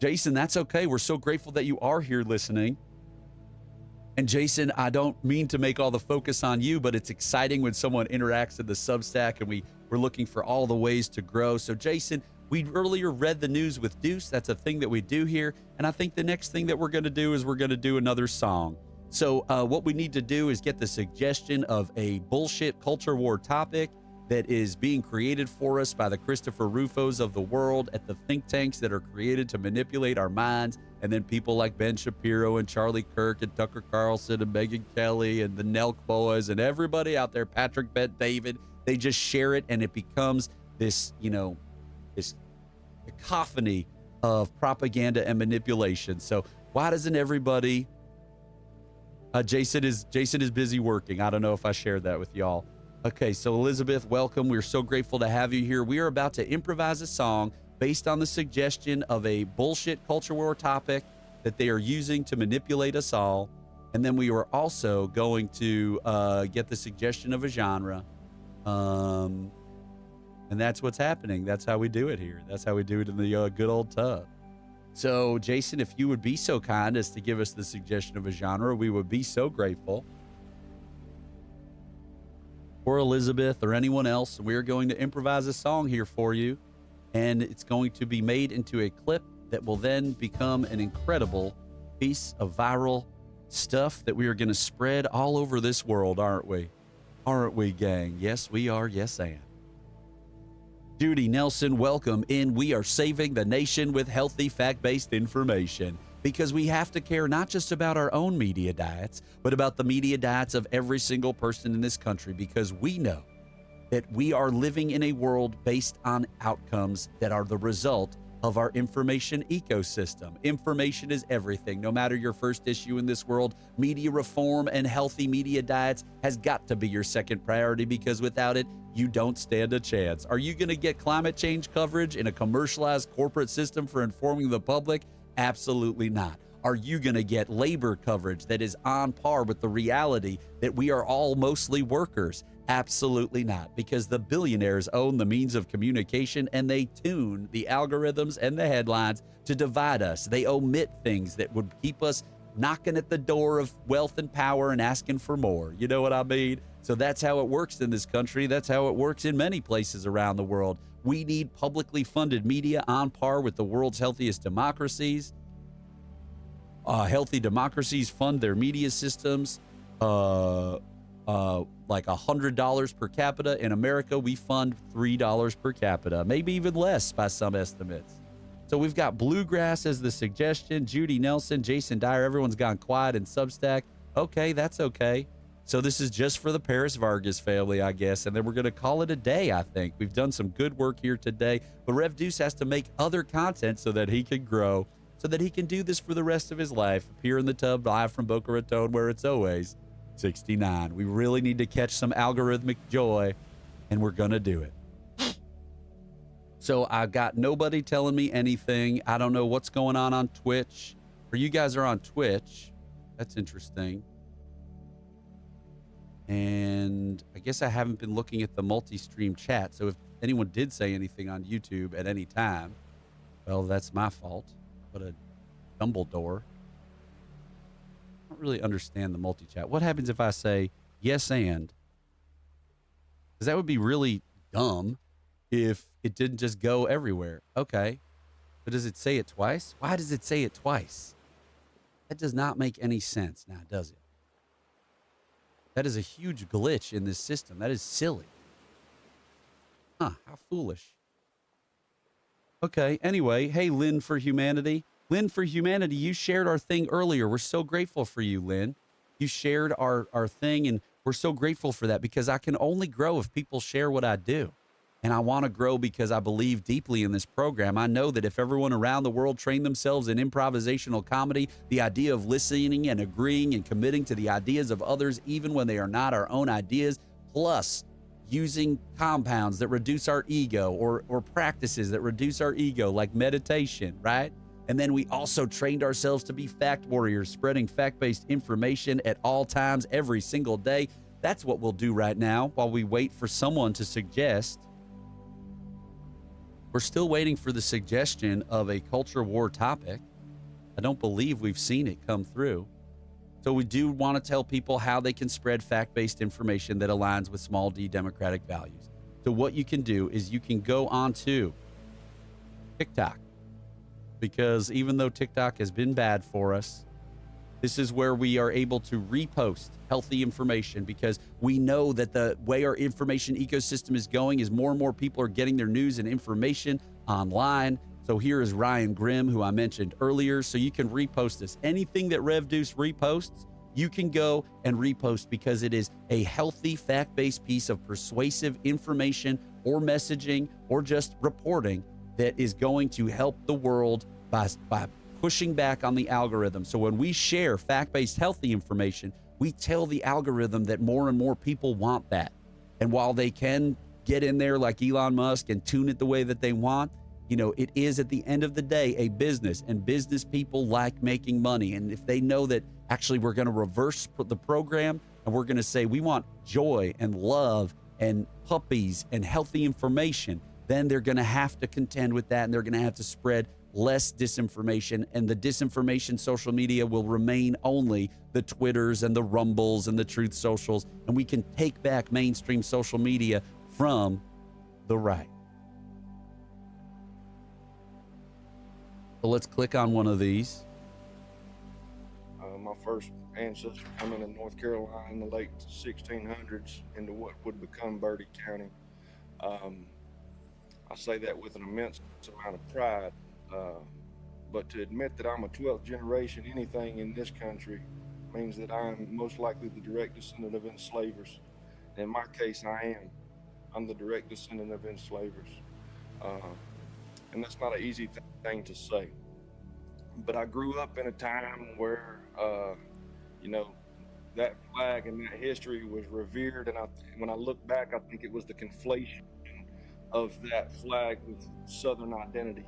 Jason, that's okay. We're so grateful that you are here listening. And Jason, I don't mean to make all the focus on you, but it's exciting when someone interacts in the Substack, and we're looking for all the ways to grow. So Jason, we earlier read the news with Deuce. That's a thing that we do here. And I think the next thing that we're going to do is we're going to do another song. So what we need to do is get the suggestion of a bullshit culture war topic that is being created for us by the Christopher Rufos of the world at the think tanks that are created to manipulate our minds. And then people like Ben Shapiro and Charlie Kirk and Tucker Carlson and Megyn Kelly and the Nelk Boas and everybody out there, Patrick Bet David, they just share it, and it becomes this, this cacophony of propaganda and manipulation. So why doesn't everybody, Jason is busy working. I don't know if I shared that with y'all. Okay, so Elizabeth, welcome. We're so grateful to have you here. We are about to improvise a song based on the suggestion of a bullshit culture war topic that they are using to manipulate us all. And then we are also going to get the suggestion of a genre. And that's what's happening. That's how we do it here. That's how we do it in the good old tub. So, Jason, if you would be so kind as to give us the suggestion of a genre, we would be so grateful. Or Elizabeth or anyone else, we're going to improvise a song here for you. And it's going to be made into a clip that will then become an incredible piece of viral stuff that we are going to spread all over this world, aren't we? Aren't we, gang? Yes, we are. Yes, and. Judy Nelson, welcome in. We are saving the nation with healthy, fact-based information because we have to care not just about our own media diets, but about the media diets of every single person in this country, because we know that we are living in a world based on outcomes that are the result of our information ecosystem. Information is everything. No matter your first issue in this world, media reform and healthy media diets has got to be your second priority, because without it, you don't stand a chance. Are you going to get climate change coverage in a commercialized corporate system for informing the public? Absolutely not. Are you going to get labor coverage that is on par with the reality that we are all mostly workers? Absolutely not, because the billionaires own the means of communication and they tune the algorithms and the headlines to divide us. They omit things that would keep us knocking at the door of wealth and power and asking for more. You know what I mean? So that's how it works in this country. That's how it works in many places around the world. We need publicly funded media on par with the world's healthiest democracies. Healthy democracies fund their media systems like $100 per capita. In America, we fund $3 per capita, maybe even less by some estimates. So we've got Bluegrass as the suggestion, Judy Nelson, Jason Dyer, everyone's gone quiet in Substack. Okay, that's okay. So this is just for the Paris Vargas family, I guess, and then we're going to call it a day, I think. We've done some good work here today, but Rev Deuce has to make other content so that he can grow, so that he can do this for the rest of his life. Appear in the tub live from Boca Raton, where it's always 69. We really need to catch some algorithmic joy, and we're going to do it. So I've got nobody telling me anything. I don't know what's going on Twitch. Or you guys are on Twitch. That's interesting. And I guess I haven't been looking at the multi-stream chat. So if anyone did say anything on YouTube at any time, well, that's my fault. What a Dumbledore. I don't really understand the multi-chat. What happens if I say yes and? Because that would be really dumb if it didn't just go everywhere. Okay. But does it say it twice? Why does it say it twice? That does not make any sense now, does it? That is a huge glitch in this system. That is silly. Huh, how foolish. Okay, anyway, hey, Lynn for Humanity. Lynn for Humanity, you shared our thing earlier. We're so grateful for you, Lynn. You shared our thing, and we're so grateful for that, because I can only grow if people share what I do. And I want to grow because I believe deeply in this program. I know that if everyone around the world trained themselves in improvisational comedy, the idea of listening and agreeing and committing to the ideas of others, even when they are not our own ideas, plus using compounds that reduce our ego or practices that reduce our ego, like meditation, right? And then we also trained ourselves to be fact warriors, spreading fact-based information at all times, every single day. That's what we'll do right now while we wait for someone to suggest. We're still waiting for the suggestion of a culture war topic. I don't believe we've seen it come through. So we do want to tell people how they can spread fact-based information that aligns with small d democratic values. So what you can do is you can go onto TikTok, because even though TikTok has been bad for us, this is where we are able to repost healthy information, because we know that the way our information ecosystem is going is more and more people are getting their news and information online. So here is Ryan Grimm, who I mentioned earlier. So you can repost this. Anything that Rev Deuce reposts, you can go and repost, because it is a healthy, fact-based piece of persuasive information or messaging or just reporting that is going to help the world by pushing back on the algorithm. So when we share fact-based healthy information, we tell the algorithm that more and more people want that. And while they can get in there like Elon Musk and tune it the way that they want, it is at the end of the day a business, and business people like making money. And if they know that actually we're going to reverse the program and we're going to say we want joy and love and puppies and healthy information, then they're going to have to contend with that, and they're going to have to spread less disinformation. And the disinformation social media will remain only the Twitters and the Rumbles and the Truth Socials, and we can take back mainstream social media from the right. So let's click on one of these. My first ancestor coming to North Carolina in the late 1600s into what would become Bertie County. I say that with an immense amount of pride, but to admit that I'm a 12th generation anything in this country means that I'm most likely the direct descendant of enslavers. In my case, I'm the direct descendant of enslavers. And that's not an easy thing to say. But I grew up in a time where, that flag and that history was revered. And when I look back, I think it was the conflation of that flag with Southern identity.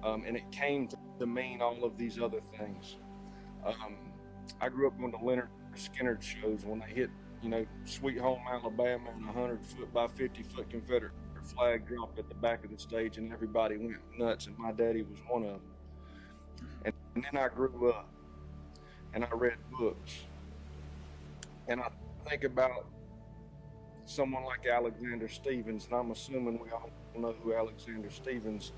And it came to mean all of these other things. I grew up going to Leonard Skinner shows when they hit, Sweet Home Alabama and a 100-foot by 50-foot Confederate flag dropped at the back of the stage, and everybody went nuts, and my daddy was one of them. And then I grew up and I read books, and I think about someone like Alexander Stephens, and I'm assuming we all know who Alexander Stephens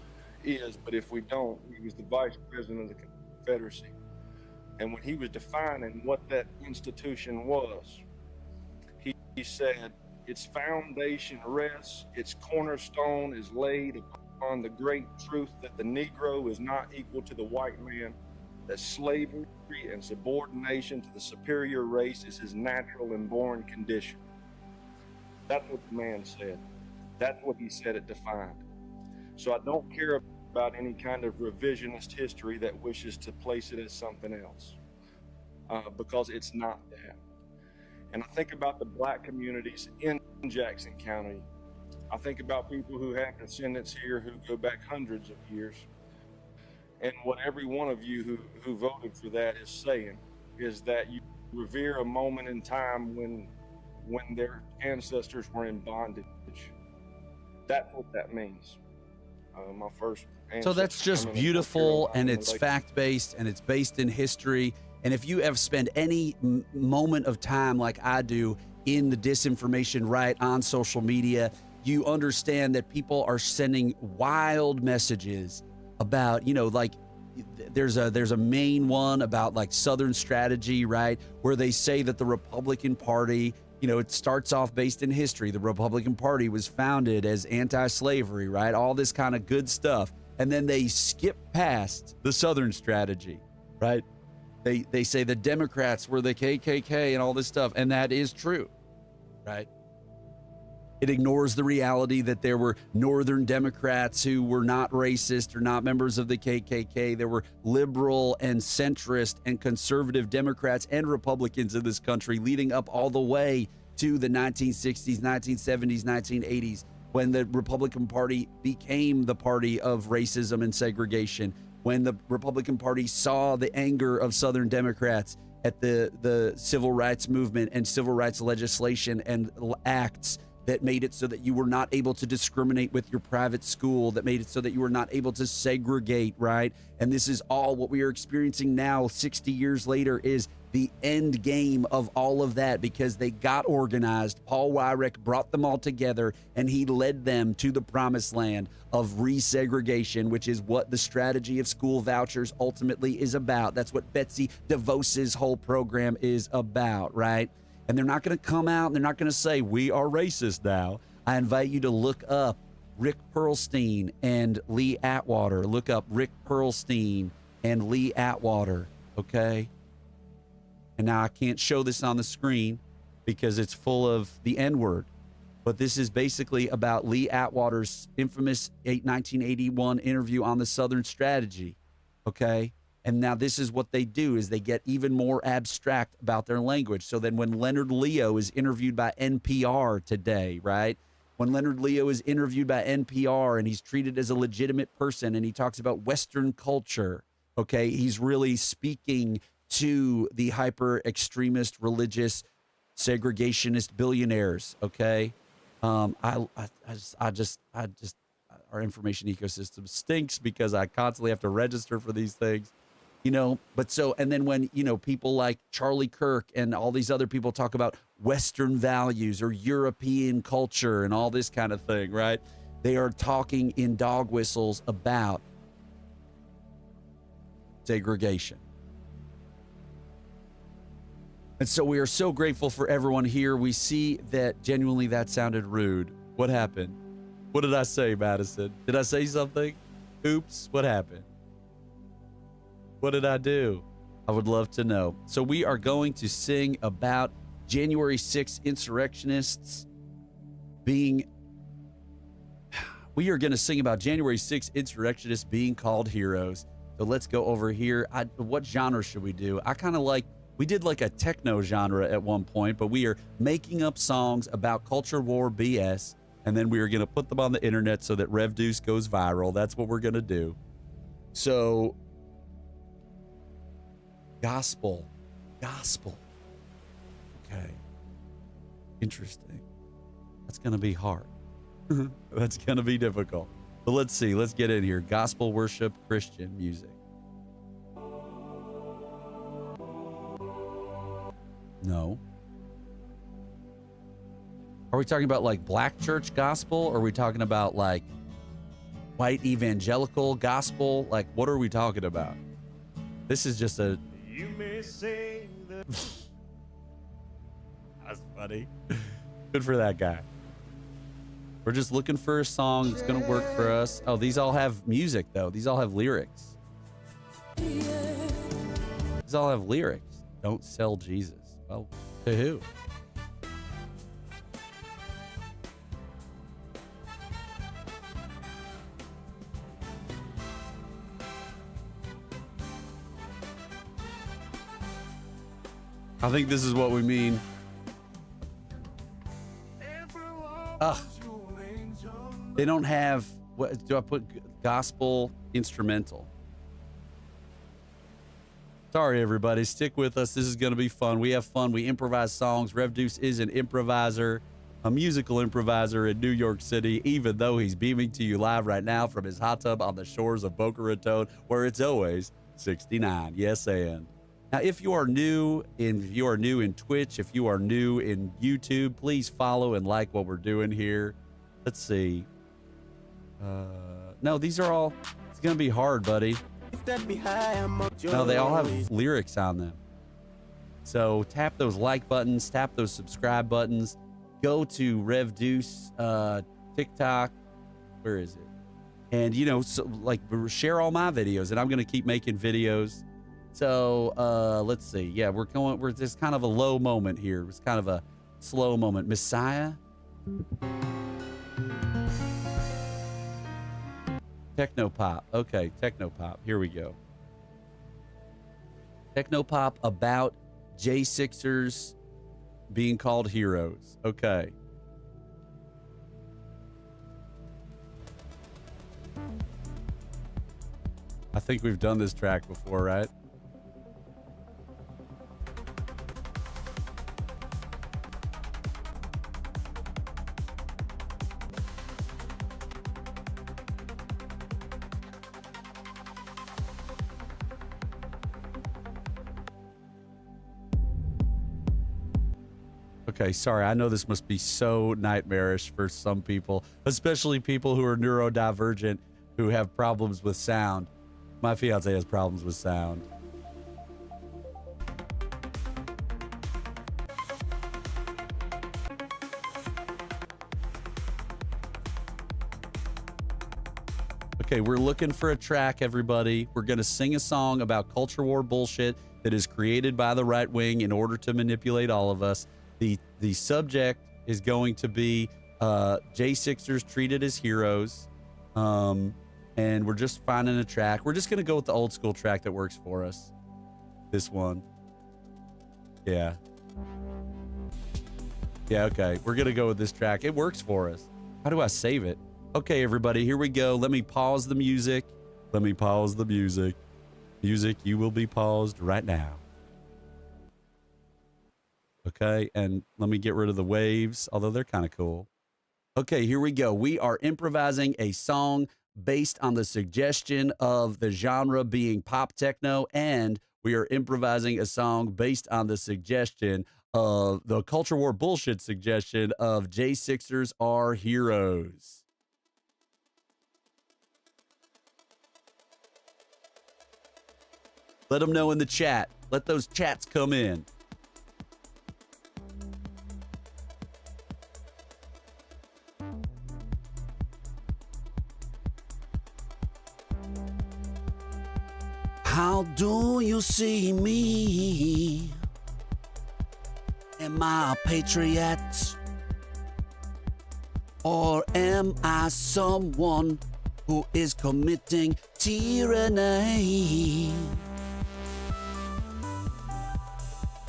is, but if we don't, he was the vice president of the Confederacy. And when he was defining what that institution was, he said, its foundation rests, its cornerstone is laid upon the great truth that the Negro is not equal to the white man, that slavery and subordination to the superior race is his natural and born condition. That's what the man said. That's what he said it defined. So I don't care about any kind of revisionist history that wishes to place it as something else, because it's not that. And I think about the black communities in Jackson County. I think about people who have descendants here who go back hundreds of years. And what every one of you who voted for that is saying is that you revere a moment in time when their ancestors were in bondage. That's what that means. My first ancestor. So that's just beautiful, and it's fact-based, and it's based in history. And if you have spent any moment of time like I do in the disinformation right on social media, you understand that people are sending wild messages about, like there's a main one about like Southern strategy, right? Where they say that the Republican Party, it starts off based in history. The Republican Party was founded as anti-slavery, right? All this kind of good stuff. And then they skip past the Southern strategy, right? They say the Democrats were the KKK and all this stuff, and that is true, right? It ignores the reality that there were Northern Democrats who were not racist or not members of the KKK. There were liberal and centrist and conservative Democrats and Republicans in this country leading up all the way to the 1960s, 1970s, 1980s, when the Republican Party became the party of racism and segregation, when the Republican Party saw the anger of Southern Democrats at the civil rights movement and civil rights legislation and acts that made it so that you were not able to discriminate with your private school, that made it so that you were not able to segregate, right? And this is all what we are experiencing now, 60 years later, is the end game of all of that, because they got organized. Paul Weyrich brought them all together, and he led them to the promised land of resegregation, which is what the strategy of school vouchers ultimately is about. That's what Betsy DeVos's whole program is about, right? And they're not going to come out and they're not going to say, we are racist now. I invite you to look up Rick Perlstein and Lee Atwater. Look up Rick Perlstein and Lee Atwater, okay? And now I can't show this on the screen because it's full of the N-word. But this is basically about Lee Atwater's infamous 1981 interview on the Southern strategy, okay? And now this is what they do is they get even more abstract about their language. So then when Leonard Leo is interviewed by NPR today, right? When Leonard Leo is interviewed by NPR and he's treated as a legitimate person and he talks about Western culture, okay, he's really speaking to the hyper extremist, religious, segregationist billionaires, okay? I just our information ecosystem stinks because I constantly have to register for these things. You know, but so, and then when, you know, people like Charlie Kirk and all these other people talk about Western values or European culture and all this kind of thing, right? They are talking in dog whistles about segregation. And so we are so grateful for everyone here. We see that genuinely that sounded rude. What happened? What did I say, Madison? Did I say something? Oops, what happened? What did I do? I would love to know. So we are going to sing about January 6th insurrectionists being... We are going to sing about January 6th insurrectionists being called heroes. So let's go over here. What genre should we do? I kind of like... We did like a techno genre at one point, but we are making up songs about culture war BS, and then we are going to put them on the internet so that Rev Deuce goes viral. That's what we're going to do. So... Gospel. Okay. Interesting. That's going to be hard. That's going to be difficult. But let's see. Let's get in here. Gospel worship, Christian music. No. Are we talking about like black church gospel? Or are we talking about like white evangelical gospel? Like, what are we talking about? This is just a... You may say that. That's funny. Good for that guy. We're just looking for a song that's going to work for us. Oh, these all have music, though. These all have lyrics. These all have lyrics. Don't sell Jesus. Well, to who? I think this is what we mean. They don't have, what do I put? Gospel instrumental. Sorry, everybody. Stick with us. This is going to be fun. We have fun. We improvise songs. Rev Deuce is an improviser, a musical improviser in New York City, even though he's beaming to you live right now from his hot tub on the shores of Boca Raton, where it's always 69. Yes, and. Now, if you are new in Twitch, if you are new in YouTube, please follow and like what we're doing here. Let's see. No, these are all, it's going to be hard, buddy. No, they all have lyrics on them. So tap those like buttons, tap those subscribe buttons. Go to Rev Deuce TikTok. Where is it? And, you know, so, like, share all my videos, and I'm going to keep making videos. So let's see. Yeah, we're just kind of a low moment here. It's kind of a slow moment. Messiah. Technopop. Okay, Technopop. Here we go. Technopop about J6ers being called heroes. Okay. I think we've done this track before, right? Okay, sorry. I know this must be so nightmarish for some people, especially people who are neurodivergent, who have problems with sound. My fiance has problems with sound. Okay, we're looking for a track, everybody. We're going to sing a song about culture war bullshit that is created by the right wing in order to manipulate all of us. The subject is going to be J6ers treated as heroes. and we're just finding a track. We're just going to go with the old school track that works for us. This one. Yeah. Yeah, okay. We're going to go with this track. It works for us. How do I save it? Okay, everybody, here we go. Let me pause the music. Let me pause the music. Music, you will be paused right now. Okay, and let me get rid of the waves, although they're kind of cool. Okay, here we go. We are improvising a song based on the suggestion of the genre being pop techno, and we are improvising a song based on the suggestion of the Culture War bullshit suggestion of J6ers are heroes. Let them know in the chat. Let those chats come in. How do you see me? Am I a patriot? Or am I someone who is committing tyranny?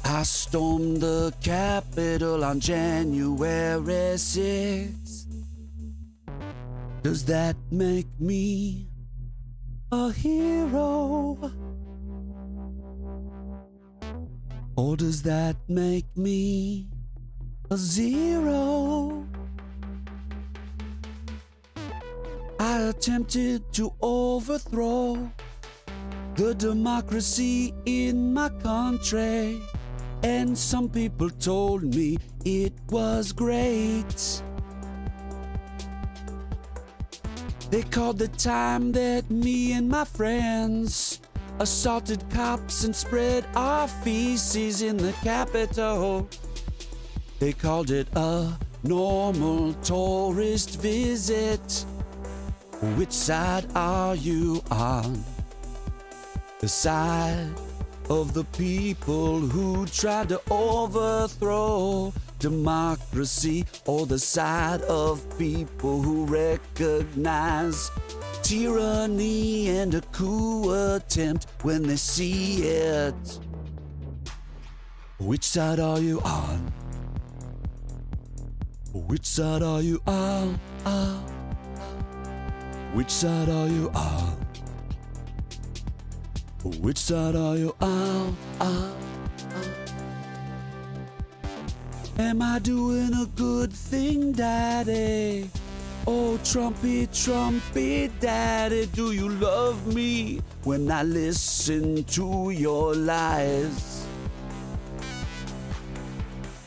I stormed the Capitol on January 6th. Does that make me a hero? Or does that make me a zero? I attempted to overthrow the democracy in my country, and some people told me it was great. They called the time that me and my friends assaulted cops and spread our feces in the Capitol. They called it a normal tourist visit. Which side are you on? The side of the people who tried to overthrow democracy, or the side of people who recognize tyranny and a coup attempt when they see it? Which side are you on? Which side are you on? Which side are you on? Which side are you on? Am I doing a good thing, Daddy? Oh, Trumpy, Trumpy, Daddy, do you love me when I listen to your lies?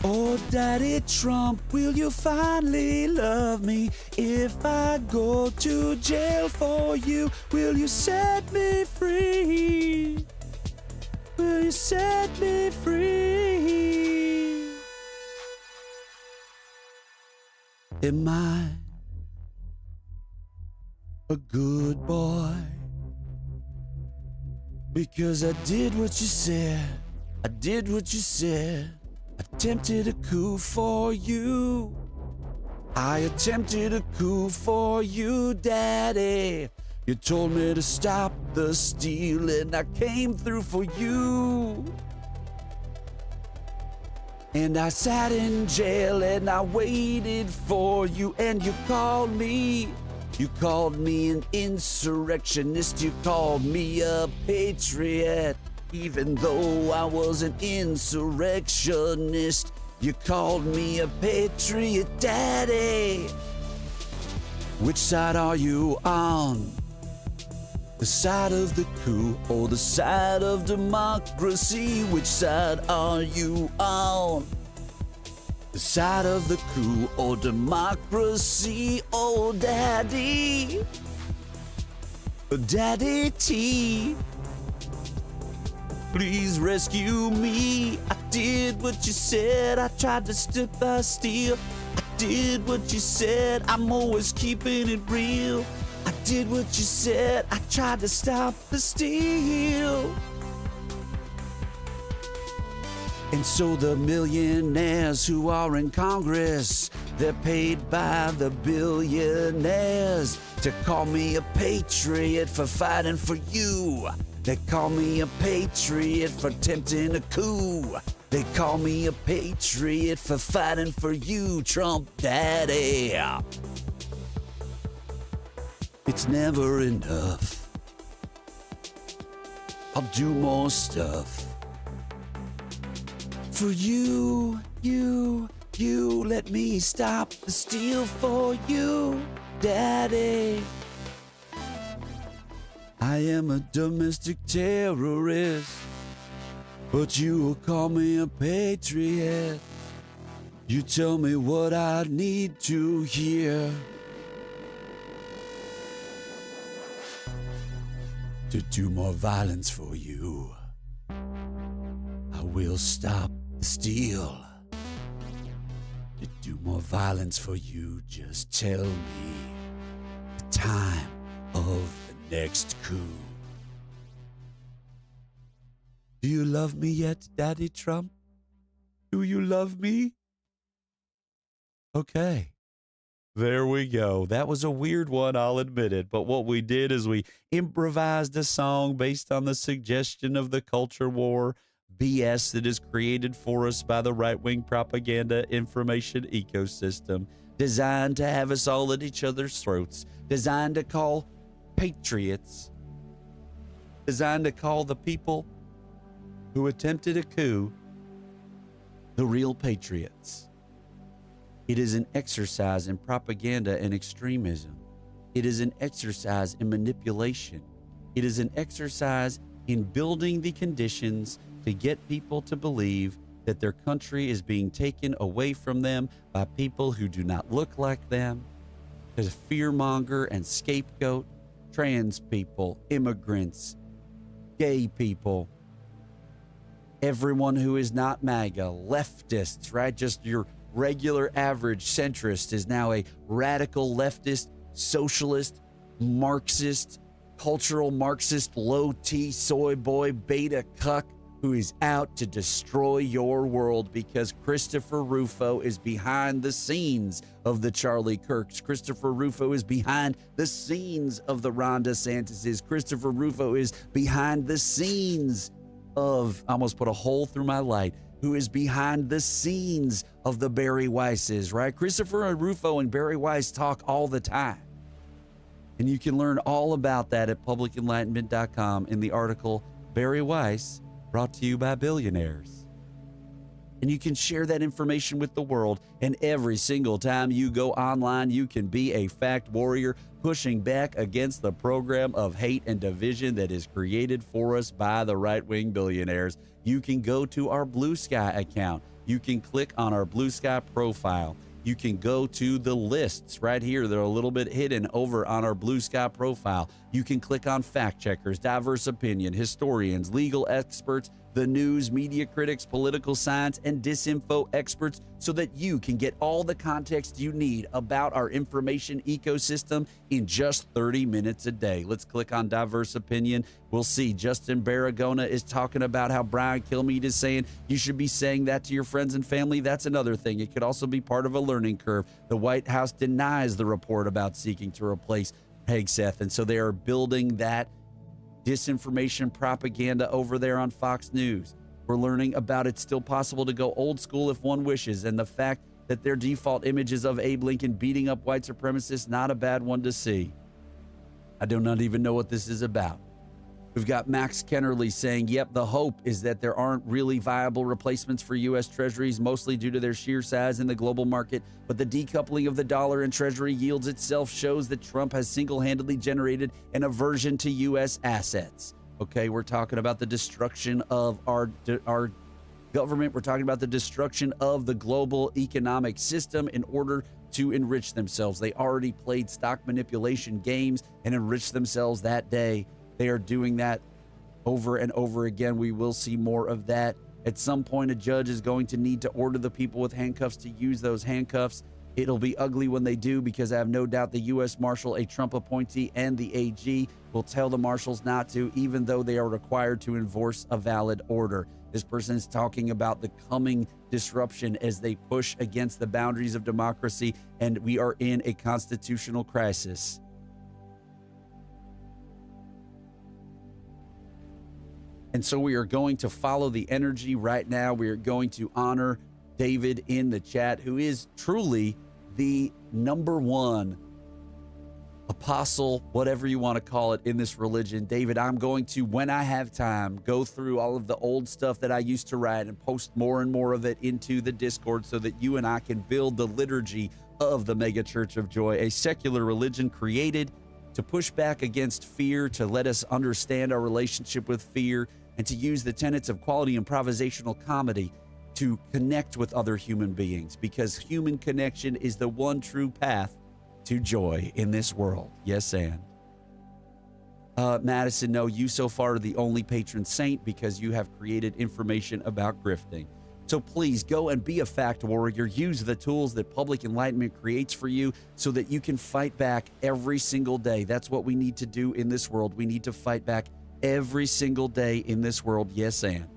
Oh, Daddy Trump, will you finally love me if I go to jail for you? Will you set me free? Will you set me free? Am I a good boy? Because I did what you said. I did what you said. Attempted a coup for you. I attempted a coup for you, Daddy. You told me to stop the steal, and I came through for you. And I sat in jail and I waited for you, and you called me. You called me an insurrectionist. You called me a patriot. Even though I was an insurrectionist, you called me a patriot, Daddy. Which side are you on? The side of the coup or the side of democracy? Which side are you on? The side of the coup or democracy? Oh, Daddy. Daddy T. Please rescue me. I did what you said. I tried to stop the steal. I did what you said. I'm always keeping it real. I did what you said. I tried to stop the steal. And so the millionaires who are in Congress, they're paid by the billionaires to call me a patriot for fighting for you. They call me a patriot for tempting a coup. They call me a patriot for fighting for you, Trump Daddy. It's never enough. I'll do more stuff. For you, let me stop the steal for you, Daddy. I am a domestic terrorist, but you will call me a patriot. You tell me what I need to hear to do more violence for you. I will stop the steal. To do more violence for you, just tell me the time of the next coup. Do you love me yet, Daddy Trump? Do you love me? Okay. There we go. That was a weird one, I'll admit it. But what we did is we improvised a song based on the suggestion of the culture war BS that is created for us by the right-wing propaganda information ecosystem, designed to have us all at each other's throats, designed to call patriots, designed to call the people who attempted a coup the real patriots. It is an exercise in propaganda and extremism. It is an exercise in manipulation. It is an exercise in building the conditions to get people to believe that their country is being taken away from them by people who do not look like them, to fearmonger and scapegoat trans people, immigrants, gay people, everyone who is not MAGA, leftists, right? Just your regular average centrist is now a radical leftist, socialist, Marxist, cultural Marxist, low T, soy boy, beta cuck who is out to destroy your world because Christopher Rufo is behind the scenes of the Charlie Kirks. Christopher Rufo is behind the scenes of the Ron DeSantis's. Christopher Rufo is behind the scenes of, I almost put a hole through my light, who is behind the scenes of the Barry Weisses, right? Christopher Rufo and Barry Weiss talk all the time. And you can learn all about that at publicenlightenment.com in the article Barry Weiss, brought to you by billionaires. And you can share that information with the world. And every single time you go online, you can be a fact warrior pushing back against the program of hate and division that is created for us by the right-wing billionaires. You can go to our Blue Sky account. You can click on our Blue Sky profile. You can go to the lists right here. They're a little bit hidden over on our Blue Sky profile. You can click on fact checkers, diverse opinion, historians, legal experts, the news, media critics, political science, and disinfo experts so that you can get all the context you need about our information ecosystem in just 30 minutes a day. Let's click on diverse opinion. We'll see Justin Baragona is talking about how Brian Kilmeade is saying you should be saying that to your friends and family. That's another thing. It could also be part of a learning curve. The White House denies the report about seeking to replace Hegseth, and so they are building that disinformation propaganda over there on Fox News. We're learning about it's still possible to go old school if one wishes, and the fact that their default images of Abe Lincoln beating up white supremacists, not a bad one to see. I do not even know what this is about. We've got Max Kennerly saying, yep, the hope is that there aren't really viable replacements for U.S. Treasuries, mostly due to their sheer size in the global market. But the decoupling of the dollar and Treasury yields itself shows that Trump has single-handedly generated an aversion to U.S. assets. Okay, we're talking about the destruction of our government. We're talking about the destruction of the global economic system in order to enrich themselves. They already played stock manipulation games and enriched themselves that day. They are doing that over and over again. We will see more of that. At some point, a judge is going to need to order the people with handcuffs to use those handcuffs. It'll be ugly when they do, because I have no doubt the U.S. Marshal, a Trump appointee, and the AG will tell the marshals not to, even though they are required to enforce a valid order. This person is talking about the coming disruption as they push against the boundaries of democracy, and we are in a constitutional crisis. And so we are going to follow the energy right now. We are going to honor David in the chat, who is truly the number one apostle, whatever you want to call it, in this religion. David, I'm going to, when I have time, go through all of the old stuff that I used to write and post more and more of it into the Discord so that you and I can build the liturgy of the Megachurch of Joy, a secular religion created to push back against fear, to let us understand our relationship with fear, and to use the tenets of quality improvisational comedy to connect with other human beings, because human connection is the one true path to joy in this world. Yes, and Madison, no, you so far are the only patron saint because you have created information about grifting. So please go and be a fact warrior. Use the tools that Public Enlightenment creates for you so that you can fight back every single day. That's what we need to do in this world. We need to fight back every single day in this world. Yes, and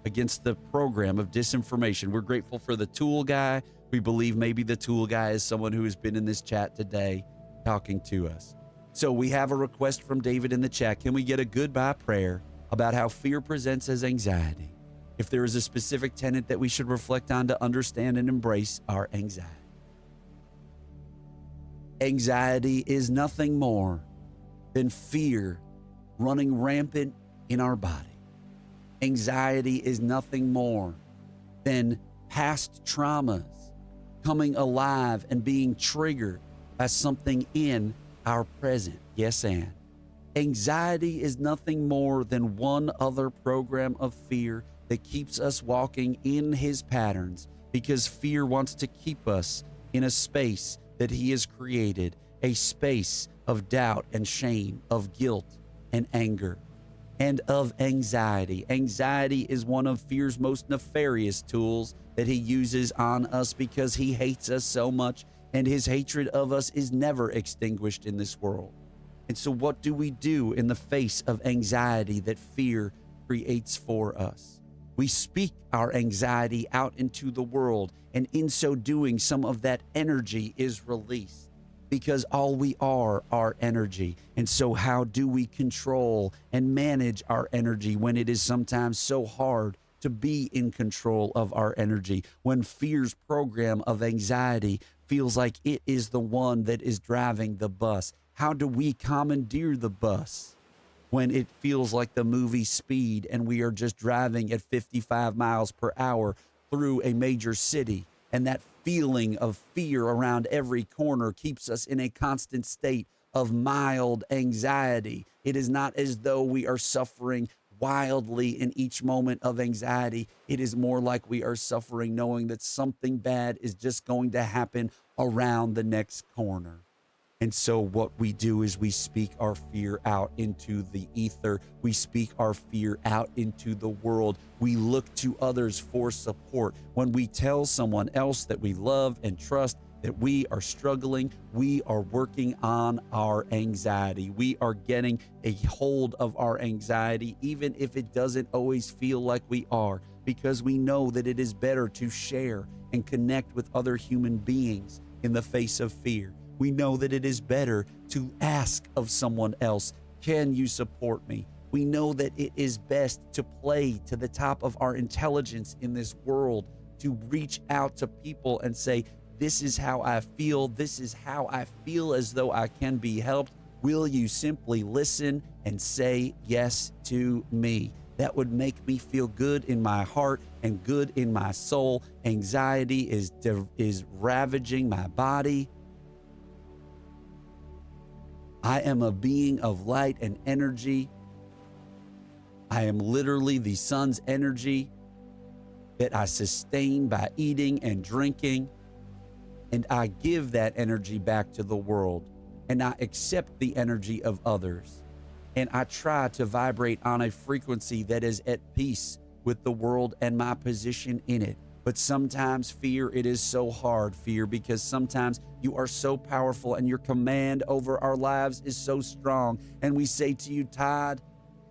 against the program of disinformation. We're grateful for the tool guy. We believe maybe the tool guy is someone who has been in this chat today talking to us. So we have a request from David in the chat. Can we get a goodbye prayer about how fear presents as anxiety? If there is a specific tenet that we should reflect on to understand and embrace our anxiety. Anxiety is nothing more than fear running rampant in our body. Anxiety is nothing more than past traumas coming alive and being triggered by something in our present. Yes, and anxiety is nothing more than one other program of fear that keeps us walking in his patterns, because fear wants to keep us in a space that he has created, a space of doubt and shame, of guilt and anger, and of anxiety. Anxiety is one of fear's most nefarious tools that he uses on us because he hates us so much, and his hatred of us is never extinguished in this world. And so what do we do in the face of anxiety that fear creates for us? We speak our anxiety out into the world, and in so doing, some of that energy is released, because all we are energy. And so how do we control and manage our energy when it is sometimes so hard to be in control of our energy, when fear's program of anxiety feels like it is the one that is driving the bus? How do we commandeer the bus when it feels like the movie Speed and we are just driving at 55 miles per hour through a major city, and that feeling of fear around every corner keeps us in a constant state of mild anxiety? It is not as though we are suffering wildly in each moment of anxiety. It is more like we are suffering knowing that something bad is just going to happen around the next corner. And so what we do is we speak our fear out into the ether. We speak our fear out into the world. We look to others for support. When we tell someone else that we love and trust that we are struggling, we are working on our anxiety. We are getting a hold of our anxiety, even if it doesn't always feel like we are, because we know that it is better to share and connect with other human beings in the face of fear. We know that it is better to ask of someone else, can you support me? We know that it is best to play to the top of our intelligence in this world, to reach out to people and say, this is how I feel. This is how I feel as though I can be helped. Will you simply listen and say yes to me? That would make me feel good in my heart and good in my soul. Anxiety is ravaging my body. I am a being of light and energy. I am literally the sun's energy that I sustain by eating and drinking. And I give that energy back to the world. And I accept the energy of others. And I try to vibrate on a frequency that is at peace with the world and my position in it. But sometimes fear, it is so hard, fear, because sometimes you are so powerful and your command over our lives is so strong. And we say to you, Todd,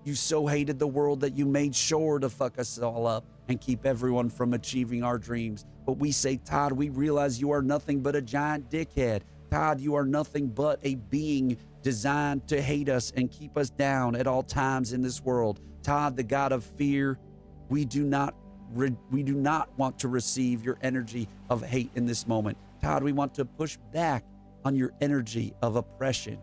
you so hated the world that you made sure to fuck us all up and keep everyone from achieving our dreams. But we say, Todd, we realize you are nothing but a giant dickhead. Todd, you are nothing but a being designed to hate us and keep us down at all times in this world. Todd, the God of fear, we do not want to receive your energy of hate in this moment. Todd, we want to push back on your energy of oppression.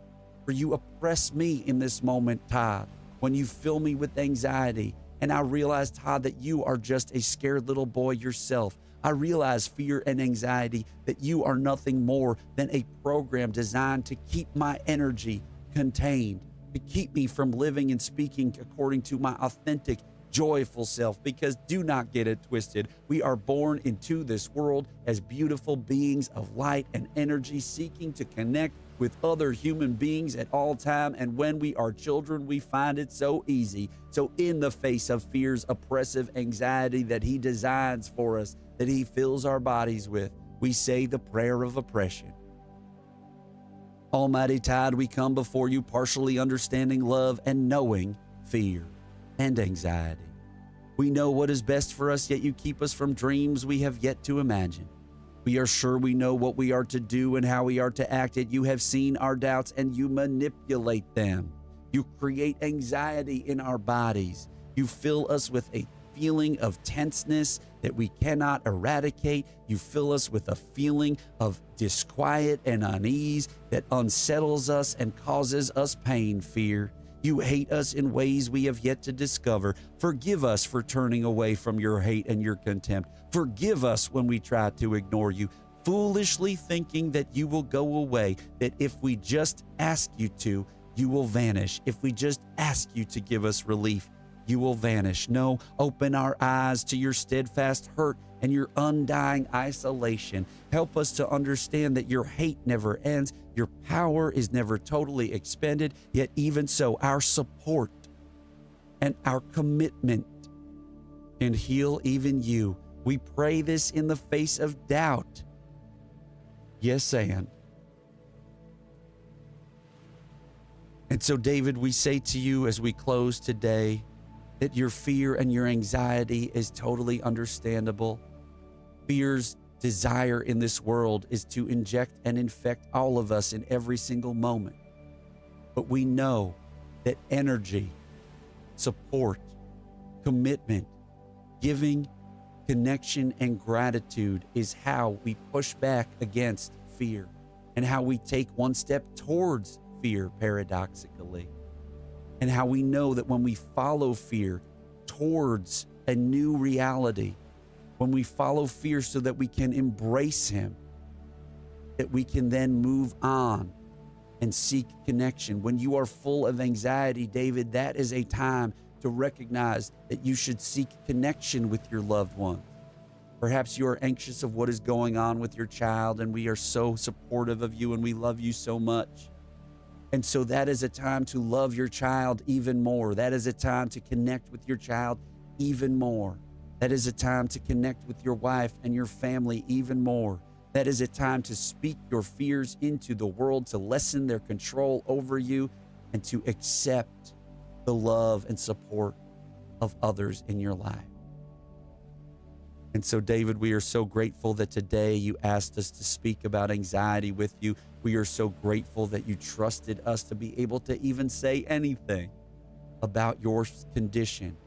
For you oppress me in this moment, Todd, when you fill me with anxiety. And I realize, Todd, that you are just a scared little boy yourself. I realize, fear and anxiety, that you are nothing more than a program designed to keep my energy contained, to keep me from living and speaking according to my authentic, joyful self. Because do not get it twisted. We are born into this world as beautiful beings of light and energy, seeking to connect with other human beings at all time. And when we are children, we find it so easy. So in the face of fear's oppressive anxiety that he designs for us, that he fills our bodies with, we say the prayer of oppression. Almighty Todd, we come before you partially understanding love and knowing fear and anxiety. We know what is best for us, yet you keep us from dreams we have yet to imagine. We are sure we know what we are to do and how we are to act, yet you have seen our doubts and you manipulate them. You create anxiety in our bodies. You fill us with a feeling of tenseness that we cannot eradicate. You fill us with a feeling of disquiet and unease that unsettles us and causes us pain, fear. You hate us in ways we have yet to discover. Forgive us for turning away from your hate and your contempt. Forgive us when we try to ignore you, foolishly thinking that you will go away, that if we just ask you to, you will vanish. If we just ask you to give us relief, you will vanish. No, open our eyes to your steadfast hurt and your undying isolation. Help us to understand that your hate never ends. Your power is never totally expended. Yet even so, our support and our commitment can heal even you. We pray this in the face of doubt. Yes, and so, David, we say to you as we close today that your fear and your anxiety is totally understandable. Fear's desire in this world is to inject and infect all of us in every single moment. But we know that energy, support, commitment, giving, connection, and gratitude is how we push back against fear and how we take one step towards fear, paradoxically, and how we know that when we follow fear towards a new reality, when we follow fear so that we can embrace him, that we can then move on and seek connection. When you are full of anxiety, David, that is a time to recognize that you should seek connection with your loved one. Perhaps you are anxious of what is going on with your child, and we are so supportive of you and we love you so much. And so that is a time to love your child even more. That is a time to connect with your child even more. That is a time to connect with your wife and your family even more. That is a time to speak your fears into the world, to lessen their control over you, and to accept the love and support of others in your life. And so, David, we are so grateful that today you asked us to speak about anxiety with you. We are so grateful that you trusted us to be able to even say anything about your condition.